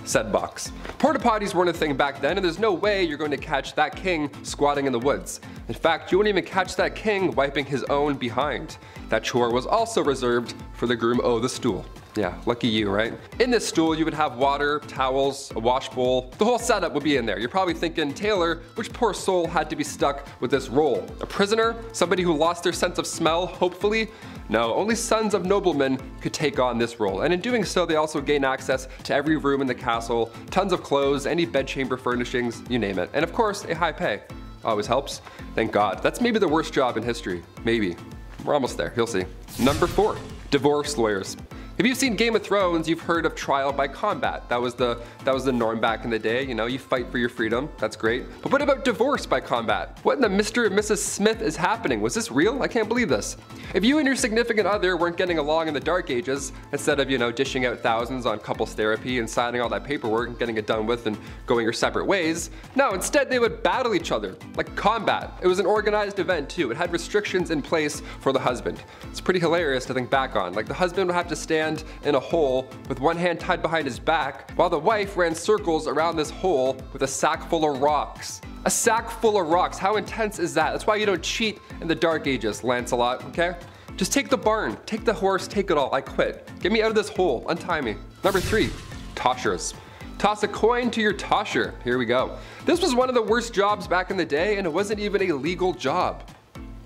said box. Porta potties weren't a thing back then, and there's no way you're going to catch that king squatting in the woods. In fact, you wouldn't even catch that king wiping his own behind. That chore was also reserved for the groom o' the stool. Yeah, lucky you, right? In this stool, you would have water, towels, a wash bowl. The whole setup would be in there. You're probably thinking, Taylor, which poor soul had to be stuck with this role? A prisoner? Somebody who lost their sense of smell, hopefully? No, only sons of noblemen could take on this role, and in doing so, they also gain access to every room in the castle, tons of clothes, any bedchamber furnishings, you name it. And of course, a high pay. Always helps. Thank God. That's maybe the worst job in history. Maybe. We're almost there, you'll see. Number 4, divorce lawyers. If you've seen Game of Thrones, you've heard of trial by combat. That was the norm back in the day. You know, you fight for your freedom. That's great. But what about divorce by combat? What in the Mr. and Mrs. Smith is happening? Was this real? I can't believe this. If you and your significant other weren't getting along in the Dark Ages, instead of, you know, dishing out thousands on couples therapy and signing all that paperwork and getting it done with and going your separate ways, no, instead they would battle each other, like combat. It was an organized event too. It had restrictions in place for the husband. It's pretty hilarious to think back on. Like the husband would have to stand in a hole with one hand tied behind his back, while the wife ran circles around this hole with a sack full of rocks. A sack full of rocks, how intense is that? That's why you don't cheat in the Dark Ages, Lancelot, okay? Just take the barn, take the horse, take it all, I quit. Get me out of this hole, untie me. Number 3, toshers. Toss a coin to your tosher, here we go. This was one of the worst jobs back in the day, and it wasn't even a legal job.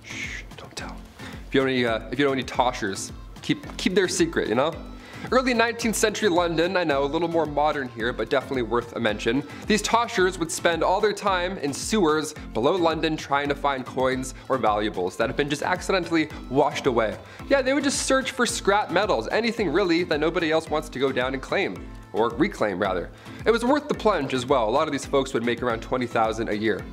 Shh, don't tell. If you don't need toshers, keep their secret, you know? Early 19th century London, I know, a little more modern here, but definitely worth a mention. These toshers would spend all their time in sewers below London trying to find coins or valuables that have been just accidentally washed away. Yeah, they would just search for scrap metals, anything really that nobody else wants to go down and claim. Or reclaim, rather. It was worth the plunge as well. A lot of these folks would make around $20,000 a year.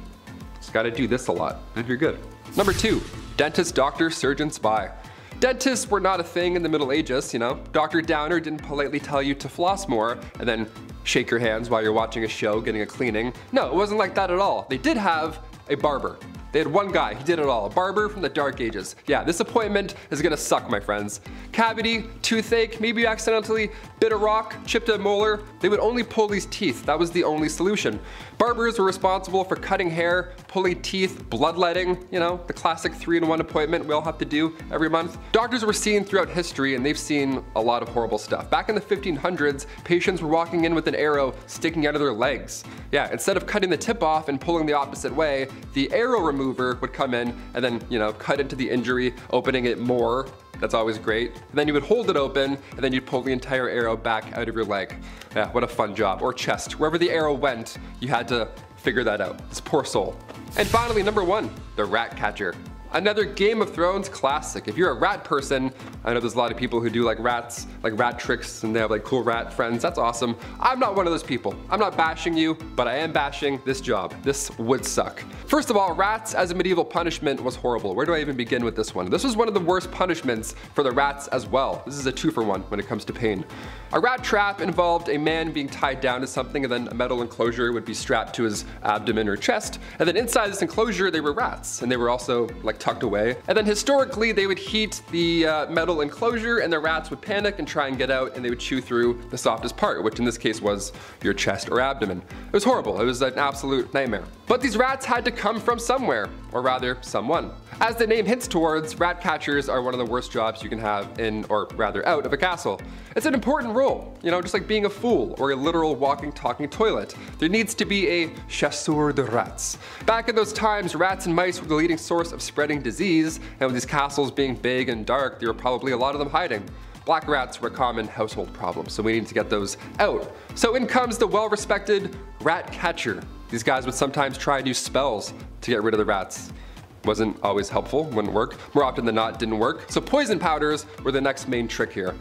Just gotta do this a lot, and you're good. Number 2, dentist, doctor, surgeon, spy. Dentists were not a thing in the Middle Ages, you know. Dr. Downer didn't politely tell you to floss more and then shake your hands while you're watching a show, getting a cleaning. No, it wasn't like that at all. They did have a barber. They had one guy, he did it all, a barber from the Dark Ages. Yeah, this appointment is gonna suck, my friends. Cavity, toothache, maybe you accidentally bit a rock, chipped a molar. They would only pull these teeth, that was the only solution. Barbers were responsible for cutting hair, pulling teeth, bloodletting, you know, the classic 3-in-1 appointment we all have to do every month. Doctors were seen throughout history and they've seen a lot of horrible stuff. Back in the 1500s, patients were walking in with an arrow sticking out of their legs. Yeah, instead of cutting the tip off and pulling the opposite way, the arrow remover would come in and then, you know, cut into the injury, opening it more. That's always great. And then you would hold it open and then you'd pull the entire arrow back out of your leg. Yeah, what a fun job. Or chest. Wherever the arrow went, you had to figure that out. This poor soul. And finally, number 1, the rat catcher. Another Game of Thrones classic. If you're a rat person, I know there's a lot of people who do like rats, like rat tricks, and they have like cool rat friends. That's awesome. I'm not one of those people. I'm not bashing you, but I am bashing this job. This would suck. First of all, rats as a medieval punishment was horrible. Where do I even begin with this one? This was one of the worst punishments for the rats as well. This is a 2-for-1 when it comes to pain. A rat trap involved a man being tied down to something and then a metal enclosure would be strapped to his abdomen or chest. And then inside this enclosure, they were rats. And they were also like tucked away. And then historically, they would heat the metal enclosure and the rats would panic and try and get out and they would chew through the softest part, which in this case was your chest or abdomen. It was horrible. It was an absolute nightmare. But these rats had to come from somewhere, or rather, someone. As the name hints towards, rat catchers are one of the worst jobs you can have in, or rather out of a castle. It's an important role, you know, just like being a fool or a literal walking, talking toilet. There needs to be a chasseur de rats. Back in those times, rats and mice were the leading source of spreading disease, and with these castles being big and dark, there were probably a lot of them hiding. Black rats were a common household problem, so we need to get those out. So in comes the well-respected rat catcher. These guys would sometimes try new spells to get rid of the rats. Wasn't always helpful, wouldn't work. More often than not, didn't work. So poison powders were the next main trick here.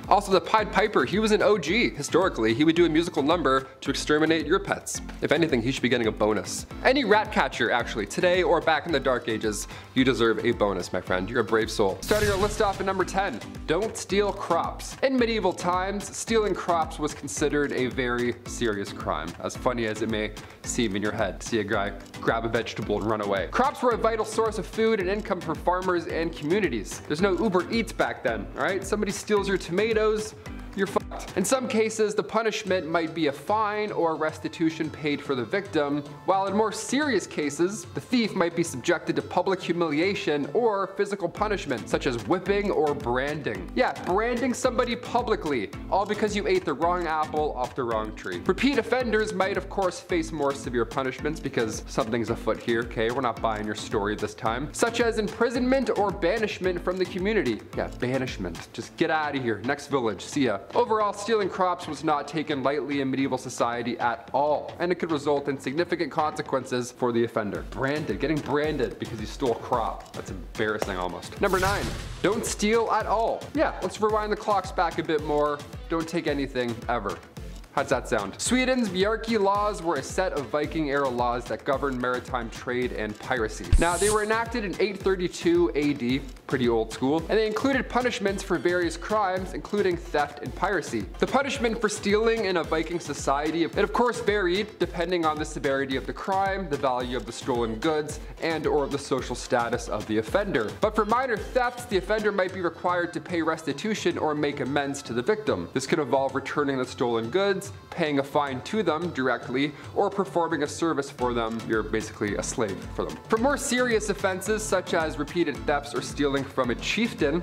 Also, the Pied Piper, he was an OG. Historically, he would do a musical number to exterminate your pets. If anything, he should be getting a bonus. Any rat catcher, actually, today or back in the Dark Ages, you deserve a bonus, my friend. You're a brave soul. Starting our list off at number 10, don't steal crops. In medieval times, stealing crops was considered a very serious crime, as funny as it may seem in your head. See a guy grab a vegetable and run away. Crops were a vital source of food and income for farmers and communities. There's no Uber Eats back then, all right? Somebody steals your tomatoes, you're fucked. In some cases, the punishment might be a fine or restitution paid for the victim, while in more serious cases, the thief might be subjected to public humiliation or physical punishment, such as whipping or branding. Yeah, branding somebody publicly, all because you ate the wrong apple off the wrong tree. Repeat offenders might, of course, face more severe punishments because something's afoot here, okay? We're not buying your story this time. Such as imprisonment or banishment from the community. Yeah, banishment. Just get out of here. Next village. See ya. Overall, stealing crops was not taken lightly in medieval society at all, and it could result in significant consequences for the offender. Branded, getting branded because you stole a crop. That's embarrassing almost. Number 9, don't steal at all. Yeah, let's rewind the clocks back a bit more. Don't take anything ever. How's that sound? Sweden's Bjarki laws were a set of Viking-era laws that governed maritime trade and piracy. Now, they were enacted in 832 AD, pretty old school, and they included punishments for various crimes, including theft and piracy. The punishment for stealing in a Viking society, it of course varied depending on the severity of the crime, the value of the stolen goods, and or the social status of the offender. But for minor thefts, the offender might be required to pay restitution or make amends to the victim. This could involve returning the stolen goods, paying a fine to them directly, or performing a service for them. You're basically a slave for them. For more serious offenses, such as repeated thefts or stealing from a chieftain,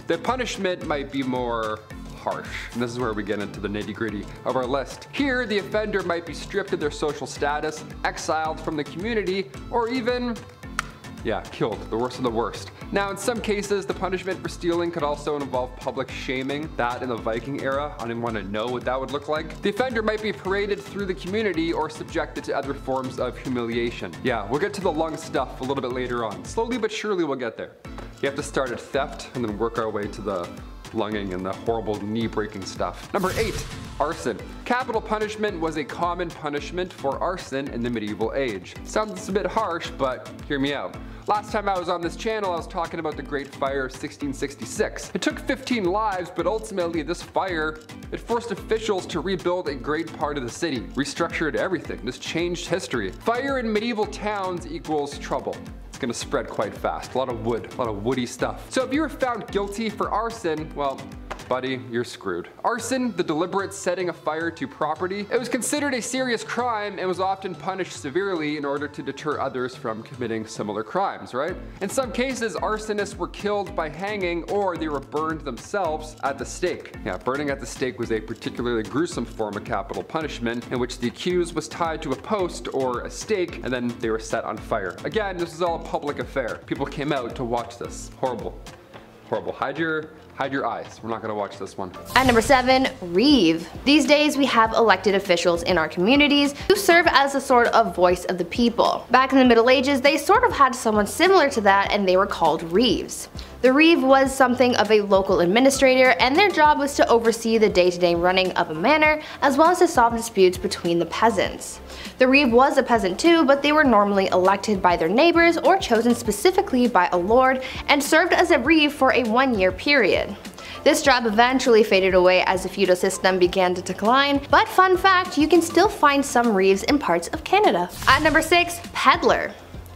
the punishment might be more harsh. And this is where we get into the nitty-gritty of our list. Here, the offender might be stripped of their social status, exiled from the community, or even killed, the worst of the worst. Now, in some cases, the punishment for stealing could also involve public shaming. That in the Viking era, I don't even want to know what that would look like. The offender might be paraded through the community or subjected to other forms of humiliation. Yeah, we'll get to the lung stuff a little bit later on. Slowly but surely we'll get there. You have to start at theft and then work our way to the lunging and the horrible knee-breaking stuff. Number 8, arson. Capital punishment was a common punishment for arson in the medieval age. Sounds a bit harsh, but hear me out. Last time I was on this channel, I was talking about the Great Fire of 1666. It took 15 lives, but ultimately this fire, it forced officials to rebuild a great part of the city, restructured everything. This changed history. Fire in medieval towns equals trouble. Gonna spread quite fast. A lot of wood, a lot of woody stuff. So if you were found guilty for arson, well, buddy, you're screwed. Arson, the deliberate setting of fire to property, it was considered a serious crime and was often punished severely in order to deter others from committing similar crimes, right? In some cases, arsonists were killed by hanging or they were burned themselves at the stake. Yeah, burning at the stake was a particularly gruesome form of capital punishment in which the accused was tied to a post or a stake and then they were set on fire. Again, this is all a public affair. People came out to watch this. Horrible. Horrible. Hide your eyes. We're not gonna watch this one. At number 7, reeve. These days we have elected officials in our communities who serve as a sort of voice of the people. Back in the Middle Ages, they sort of had someone similar to that and they were called reeves. The reeve was something of a local administrator and their job was to oversee the day-to-day running of a manor as well as to solve disputes between the peasants. The reeve was a peasant too, but they were normally elected by their neighbors or chosen specifically by a lord and served as a reeve for a 1-year period. This job eventually faded away as the feudal system began to decline, but fun fact, you can still find some reeves in parts of Canada. At number 6, peddler.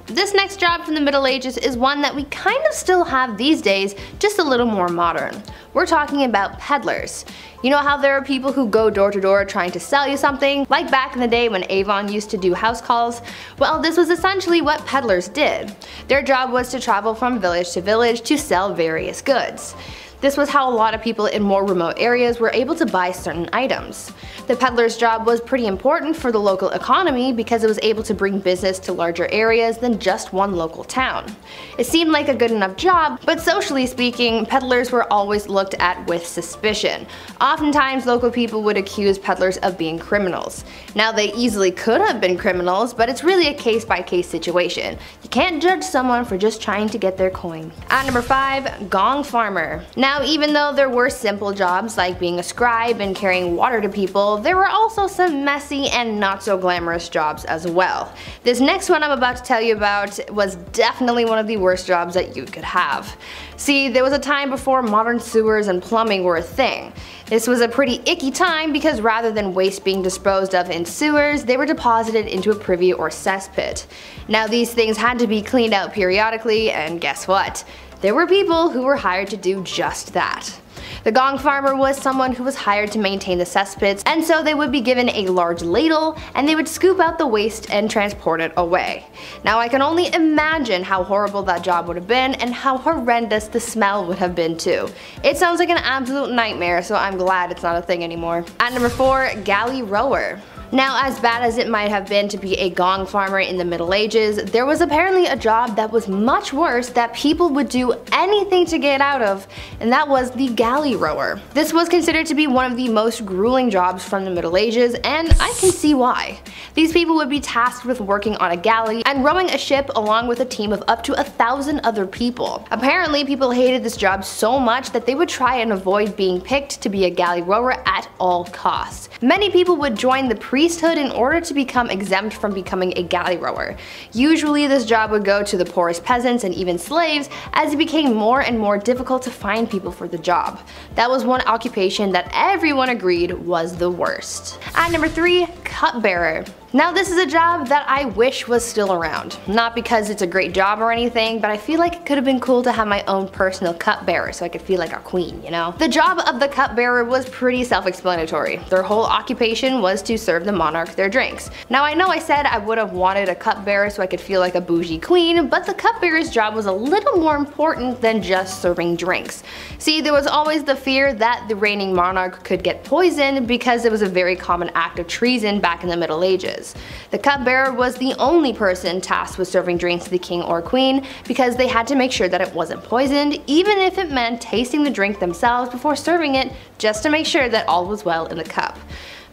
This next job from the Middle Ages is one that we kind of still have these days, just a little more modern. We're talking about peddlers. You know how there are people who go door to door trying to sell you something, like back in the day when Avon used to do house calls? Well, this was essentially what peddlers did. Their job was to travel from village to village to sell various goods. This was how a lot of people in more remote areas were able to buy certain items. The peddler's job was pretty important for the local economy because it was able to bring business to larger areas than just one local town. It seemed like a good enough job, but socially speaking, peddlers were always looked at with suspicion. Oftentimes, local people would accuse peddlers of being criminals. Now, they easily could have been criminals, but it's really a case-by-case situation. You can't judge someone for just trying to get their coin. At number 5, gong farmer. Now, even though there were simple jobs like being a scribe and carrying water to people, there were also some messy and not so glamorous jobs as well. This next one I'm about to tell you about was definitely one of the worst jobs that you could have. See, there was a time before modern sewers and plumbing were a thing. This was a pretty icky time because rather than waste being disposed of in sewers, they were deposited into a privy or cesspit. Now these things had to be cleaned out periodically, and guess what? There were people who were hired to do just that. The gong farmer was someone who was hired to maintain the cesspits, and so they would be given a large ladle and they would scoop out the waste and transport it away. Now I can only imagine how horrible that job would have been and how horrendous the smell would have been too. It sounds like an absolute nightmare, so I'm glad it's not a thing anymore. At number 4, galley rower. Now, as bad as it might have been to be a gong farmer in the Middle Ages, there was apparently a job that was much worse that people would do anything to get out of, and that was the galley rower. This was considered to be one of the most grueling jobs from the Middle Ages, and I can see why. These people would be tasked with working on a galley and rowing a ship along with a team of up to 1,000 other people. Apparently, people hated this job so much that they would try and avoid being picked to be a galley rower at all costs. Many people would join the priesthood in order to become exempt from becoming a galley rower. Usually this job would go to the poorest peasants and even slaves, as it became more and more difficult to find people for the job. That was one occupation that everyone agreed was the worst. At number 3, cupbearer. Now this is a job that I wish was still around. Not because it's a great job or anything, but I feel like it could have been cool to have my own personal cupbearer so I could feel like a queen, you know? The job of the cupbearer was pretty self-explanatory. Their whole occupation was to serve the monarch their drinks. Now I know I said I would have wanted a cupbearer so I could feel like a bougie queen, but the cupbearer's job was a little more important than just serving drinks. See, there was always the fear that the reigning monarch could get poisoned because it was a very common act of treason back in the Middle Ages. The cupbearer was the only person tasked with serving drinks to the king or queen because they had to make sure that it wasn't poisoned, even if it meant tasting the drink themselves before serving it, just to make sure that all was well in the cup.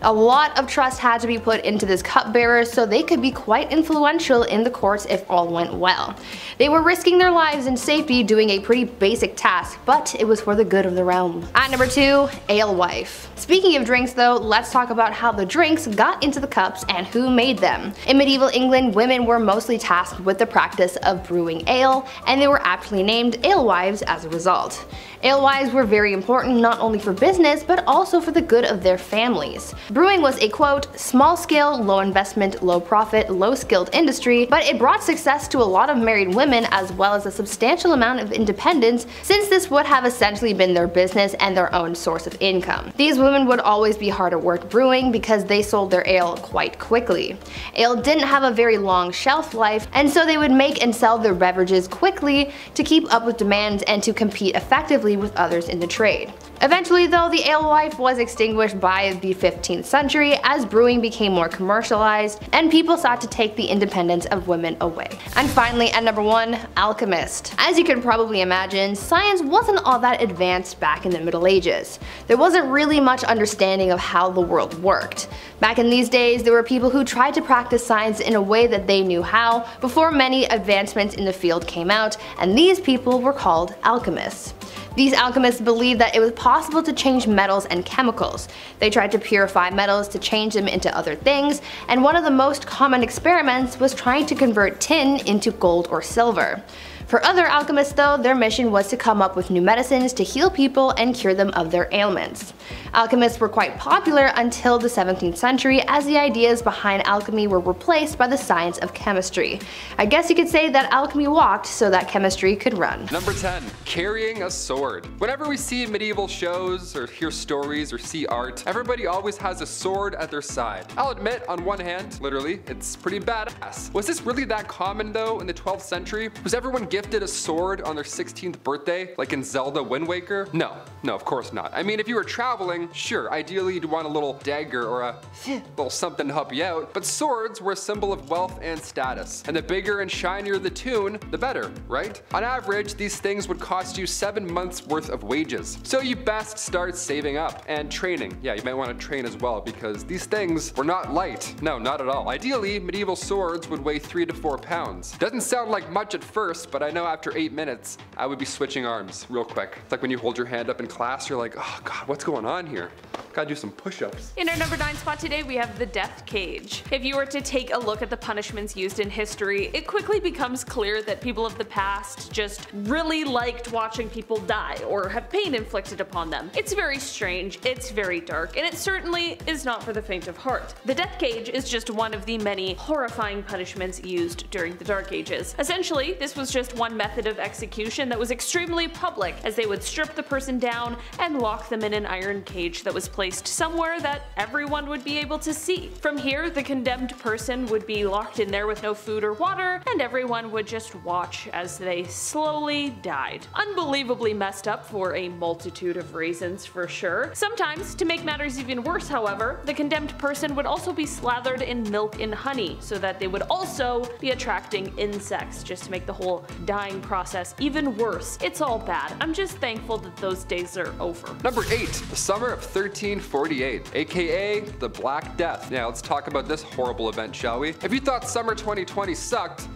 A lot of trust had to be put into this cupbearer so they could be quite influential in the courts if all went well. They were risking their lives and safety doing a pretty basic task, but it was for the good of the realm. At number 2, alewife. Speaking of drinks though, let's talk about how the drinks got into the cups and who made them. In medieval England, women were mostly tasked with the practice of brewing ale, and they were aptly named alewives as a result. Alewives were very important not only for business, but also for the good of their families. Brewing was a quote, small scale, low investment, low profit, low skilled industry, but it brought success to a lot of married women as well as a substantial amount of independence, since this would have essentially been their business and their own source of income. These women would always be hard at work brewing because they sold their ale quite quickly. Ale didn't have a very long shelf life, and so they would make and sell their beverages quickly to keep up with demand and to compete effectively with others in the trade. Eventually though, the alewife was extinguished by the 15th century as brewing became more commercialized and people sought to take the independence of women away. And finally, at number 1, alchemist. As you can probably imagine, science wasn't all that advanced back in the Middle Ages. There wasn't really much understanding of how the world worked. Back in these days, there were people who tried to practice science in a way that they knew how before many advancements in the field came out, and these people were called alchemists. These alchemists believed that it was possible to change metals and chemicals. They tried to purify metals to change them into other things, and one of the most common experiments was trying to convert tin into gold or silver. For other alchemists though, their mission was to come up with new medicines to heal people and cure them of their ailments. Alchemists were quite popular until the 17th century as the ideas behind alchemy were replaced by the science of chemistry. I guess you could say that alchemy walked so that chemistry could run. Number 10. Carrying a sword. Whenever we see medieval shows or hear stories or see art, everybody always has a sword at their side. I'll admit, on one hand, literally, it's pretty badass. Was this really that common though in the 12th century? Was everyone gifted a sword on their 16th birthday, like in Zelda Wind Waker? No, of course not. I mean, if you were traveling, sure, ideally you'd want a little dagger or a little something to help you out, but swords were a symbol of wealth and status, and the bigger and shinier the tune, the better, right? On average, these things would cost you 7 months worth of wages, so you best start saving up. And training, yeah, you might want to train as well, because these things were not light. No, not at all. Ideally, medieval swords would weigh 3 to 4 pounds. Doesn't sound like much at first, but but I know after 8 minutes, I would be switching arms real quick. It's like when you hold your hand up in class, you're like, oh God, what's going on here? Gotta do some push-ups. In our number 9 spot today, we have the death cage. If you were to take a look at the punishments used in history, it quickly becomes clear that people of the past just really liked watching people die or have pain inflicted upon them. It's very strange, it's very dark, and it certainly is not for the faint of heart. The death cage is just one of the many horrifying punishments used during the Dark Ages. Essentially, this was just one method of execution that was extremely public, as they would strip the person down and lock them in an iron cage that was placed somewhere that everyone would be able to see. From here, the condemned person would be locked in there with no food or water, and everyone would just watch as they slowly died. Unbelievably messed up for a multitude of reasons, for sure. Sometimes, to make matters even worse, however, the condemned person would also be slathered in milk and honey, so that they would also be attracting insects, just to make the whole dying process even worse. It's all bad. I'm just thankful that those days are over. Number 8, the summer of 1348, aka the Black Death. Now let's talk about this horrible event, shall we? If you thought summer 2020 sucked,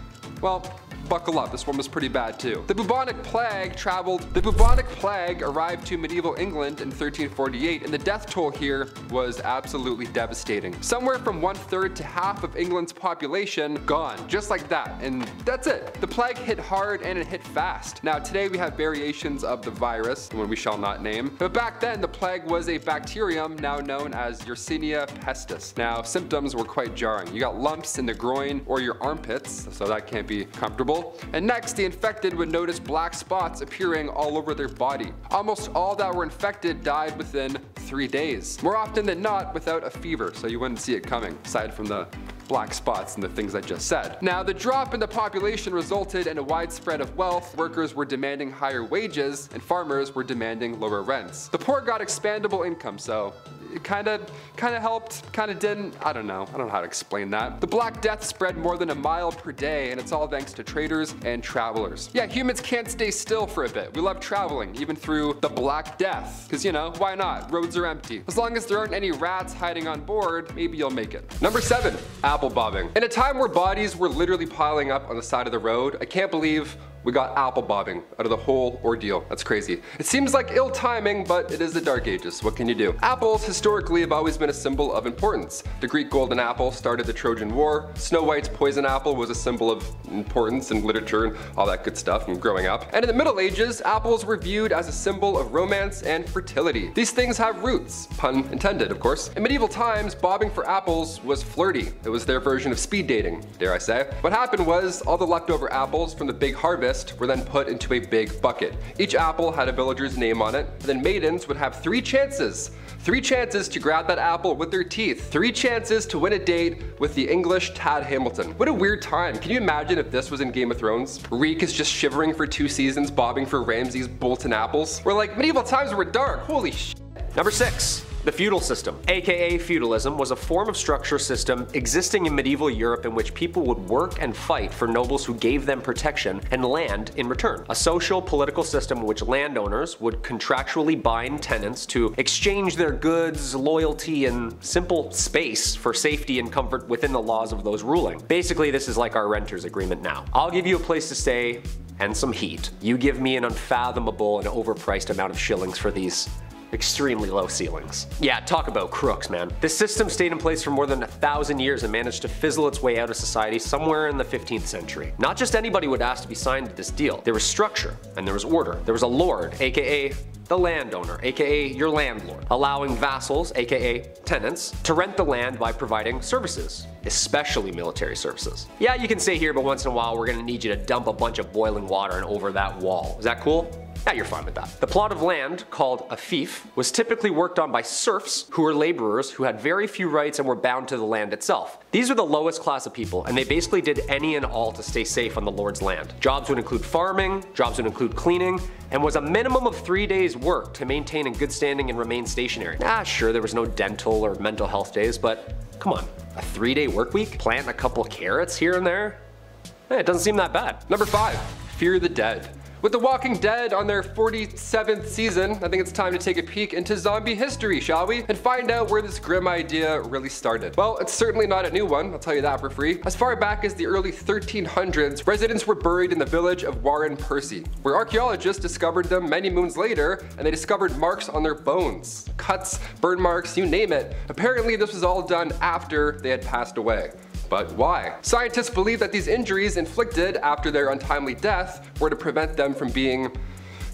well, buckle up, this one was pretty bad too. The bubonic plague arrived to medieval England in 1348, and the death toll here was absolutely devastating. Somewhere from 1/3 to half of England's population gone, just like that, and that's it. The plague hit hard and it hit fast. Now today we have variations of the virus, one we shall not name, but back then the plague was a bacterium now known as Yersinia pestis. Now symptoms were quite jarring. You got lumps in the groin or your armpits, so that can't be comfortable. And next, the infected would notice black spots appearing all over their body. Almost all that were infected died within 3 days. More often than not without a fever, so you wouldn't see it coming, aside from the black spots and the things I just said. Now, the drop in the population resulted in a widespread of wealth. Workers were demanding higher wages, and farmers were demanding lower rents. The poor got expandable income, so it kinda helped, kinda didn't. I don't know how to explain that. The Black Death spread more than a mile per day, and it's all thanks to traders and travelers. Yeah, humans can't stay still for a bit. We love traveling, even through the Black Death. Cause you know, why not? Roads are empty. As long as there aren't any rats hiding on board, maybe you'll make it. Number 7, apple bobbing. In a time where bodies were literally piling up on the side of the road, I can't believe we got apple bobbing out of the whole ordeal. That's crazy. It seems like ill timing, but it is the Dark Ages. What can you do? Apples historically have always been a symbol of importance. The Greek golden apple started the Trojan War. Snow White's poison apple was a symbol of importance in literature and all that good stuff from growing up. And in the Middle Ages, apples were viewed as a symbol of romance and fertility. These things have roots, pun intended, of course. In medieval times, bobbing for apples was flirty. It was their version of speed dating, dare I say. What happened was all the leftover apples from the big harvest were then put into a big bucket. Each apple had a villager's name on it, and then maidens would have 3 chances. 3 chances to grab that apple with their teeth. 3 chances to win a date with the English Tad Hamilton. What a weird time. Can you imagine if this was in Game of Thrones? Reek is just shivering for 2 seasons, bobbing for Ramsay's Bolton apples. We're like, medieval times were dark, holy shit. Number 6. The feudal system, aka feudalism, was a form of structure system existing in medieval Europe in which people would work and fight for nobles who gave them protection and land in return. A social, political system in which landowners would contractually bind tenants to exchange their goods, loyalty, and simple space for safety and comfort within the laws of those ruling. Basically, this is like our renter's agreement now. I'll give you a place to stay and some heat. You give me an unfathomable and overpriced amount of shillings for these extremely low ceilings. Yeah, talk about crooks, man. This system stayed in place for more than 1,000 years and managed to fizzle its way out of society somewhere in the 15th century. Not just anybody would ask to be signed to this deal. There was structure and there was order. There was a lord, aka the landowner, aka your landlord, allowing vassals, aka tenants, to rent the land by providing services, especially military services. Yeah, you can stay here, but once in a while we're gonna need you to dump a bunch of boiling water over that wall. Is that cool? Yeah, you're fine with that. The plot of land, called a fief, was typically worked on by serfs, who were laborers who had very few rights and were bound to the land itself. These were the lowest class of people, and they basically did any and all to stay safe on the lord's land. Jobs would include farming, jobs would include cleaning, and was a minimum of 3 days' work to maintain in good standing and remain stationary. Sure, there was no dental or mental health days, but come on, a 3-day work week? Plant a couple carrots here and there? It doesn't seem that bad. Number 5, fear the dead. With The Walking Dead on their 47th season, I think it's time to take a peek into zombie history, shall we? And find out where this grim idea really started. Well, it's certainly not a new one, I'll tell you that for free. As far back as the early 1300s, residents were buried in the village of Warren Percy, where archaeologists discovered them many moons later, and they discovered marks on their bones. Cuts, burn marks, you name it. Apparently this was all done after they had passed away. But why? Scientists believe that these injuries inflicted after their untimely death were to prevent them from being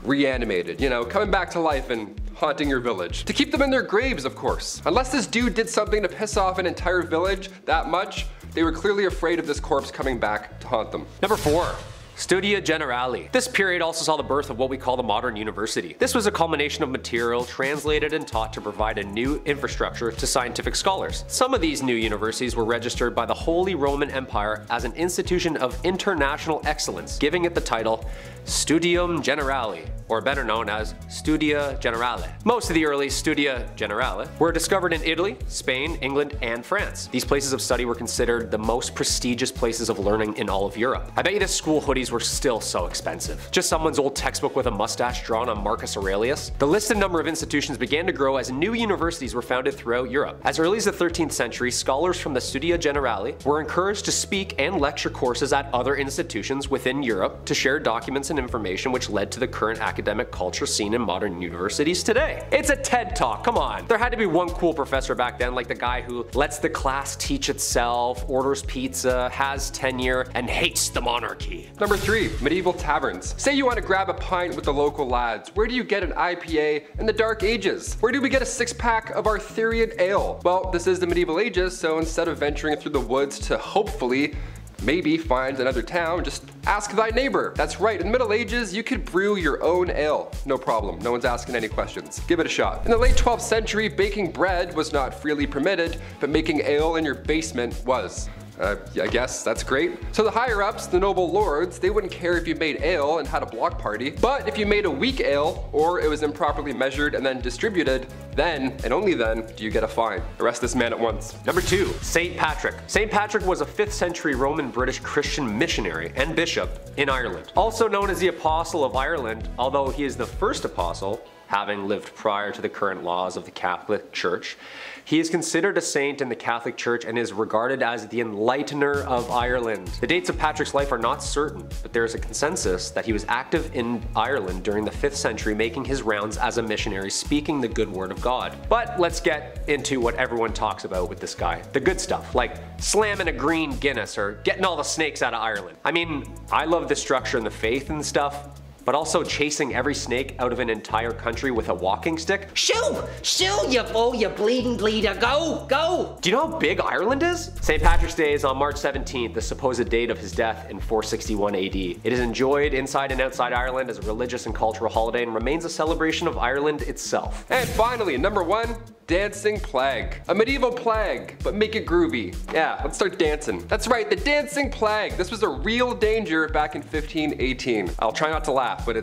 reanimated, you know, coming back to life and haunting your village. To keep them in their graves, of course. Unless this dude did something to piss off an entire village that much, they were clearly afraid of this corpse coming back to haunt them. Number 4. Studia Generale. This period also saw the birth of what we call the modern university. This was a culmination of material translated and taught to provide a new infrastructure to scientific scholars. Some of these new universities were registered by the Holy Roman Empire as an institution of international excellence, giving it the title Studium Generale, or better known as Studia Generale. Most of the early Studia Generale were discovered in Italy, Spain, England, and France. These places of study were considered the most prestigious places of learning in all of Europe. I bet you the school hoodies were still so expensive. Just someone's old textbook with a mustache drawn on Marcus Aurelius. The listed number of institutions began to grow as new universities were founded throughout Europe. As early as the 13th century, scholars from the Studia Generale were encouraged to speak and lecture courses at other institutions within Europe to share documents and information, which led to the current academic culture seen in modern universities today. It's a TED Talk, come on. There had to be one cool professor back then, like the guy who lets the class teach itself, orders pizza, has tenure, and hates the monarchy. Number 3, medieval taverns. Say you want to grab a pint with the local lads. Where do you get an IPA in the Dark Ages? Where do we get a 6-pack of Arthurian ale? Well, this is the medieval ages, so instead of venturing through the woods to hopefully maybe find another town, just ask thy neighbor. That's right, in the Middle Ages, you could brew your own ale. No problem, no one's asking any questions. Give it a shot. In the late 12th century, baking bread was not freely permitted, but making ale in your basement was. I guess that's great. So the higher ups, the noble lords, they wouldn't care if you made ale and had a block party. But if you made a weak ale, or it was improperly measured and then distributed, then, and only then, do you get a fine. Arrest this man at once. Number 2, St. Patrick. St. Patrick was a 5th century Roman British Christian missionary and bishop in Ireland. Also known as the Apostle of Ireland, although he is the first apostle, having lived prior to the current laws of the Catholic Church. He is considered a saint in the Catholic Church and is regarded as the enlightener of Ireland. The dates of Patrick's life are not certain, but there is a consensus that he was active in Ireland during the 5th century, making his rounds as a missionary, speaking the good word of God. But let's get into what everyone talks about with this guy. The good stuff, like slamming a green Guinness or getting all the snakes out of Ireland. I mean, I love the structure and the faith and stuff, but also chasing every snake out of an entire country with a walking stick. Shoo! Shoo, you fool, you bleeding bleeder. Go! Go! Do you know how big Ireland is? St. Patrick's Day is on March 17th, the supposed date of his death in 461 AD. It is enjoyed inside and outside Ireland as a religious and cultural holiday and remains a celebration of Ireland itself. And finally, number 1, dancing plague. A medieval plague, but make it groovy. Yeah, let's start dancing. That's right, the dancing plague. This was a real danger back in 1518. I'll try not to laugh, but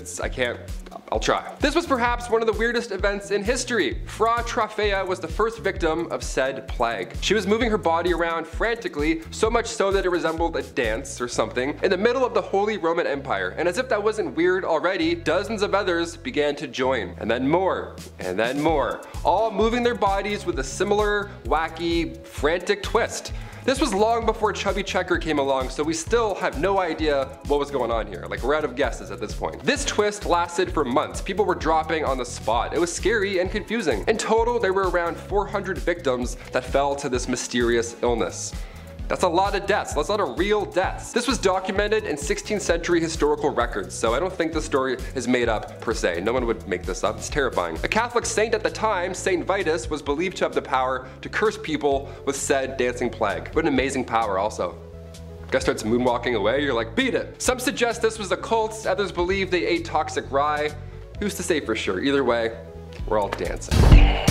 I'll try. This was perhaps one of the weirdest events in history. Fra Trofea was the first victim of said plague. She was moving her body around frantically, so much so that it resembled a dance or something, in the middle of the Holy Roman Empire. And as if that wasn't weird already, dozens of others began to join. And then more, all moving their bodies with a similar, wacky, frantic twist. This was long before Chubby Checker came along, so we still have no idea what was going on here. Like, we're out of guesses at this point. This twist lasted for months. People were dropping on the spot. It was scary and confusing. In total, there were around 400 victims that fell to this mysterious illness. That's a lot of deaths. That's a lot of real deaths. This was documented in 16th century historical records, so I don't think the story is made up per se. No one would make this up. It's terrifying. A Catholic saint at the time, Saint Vitus, was believed to have the power to curse people with said dancing plague. What an amazing power also. Guy starts moonwalking away, you're like, beat it. Some suggest this was a cult, others believe they ate toxic rye. Who's to say for sure? Either way, we're all dancing.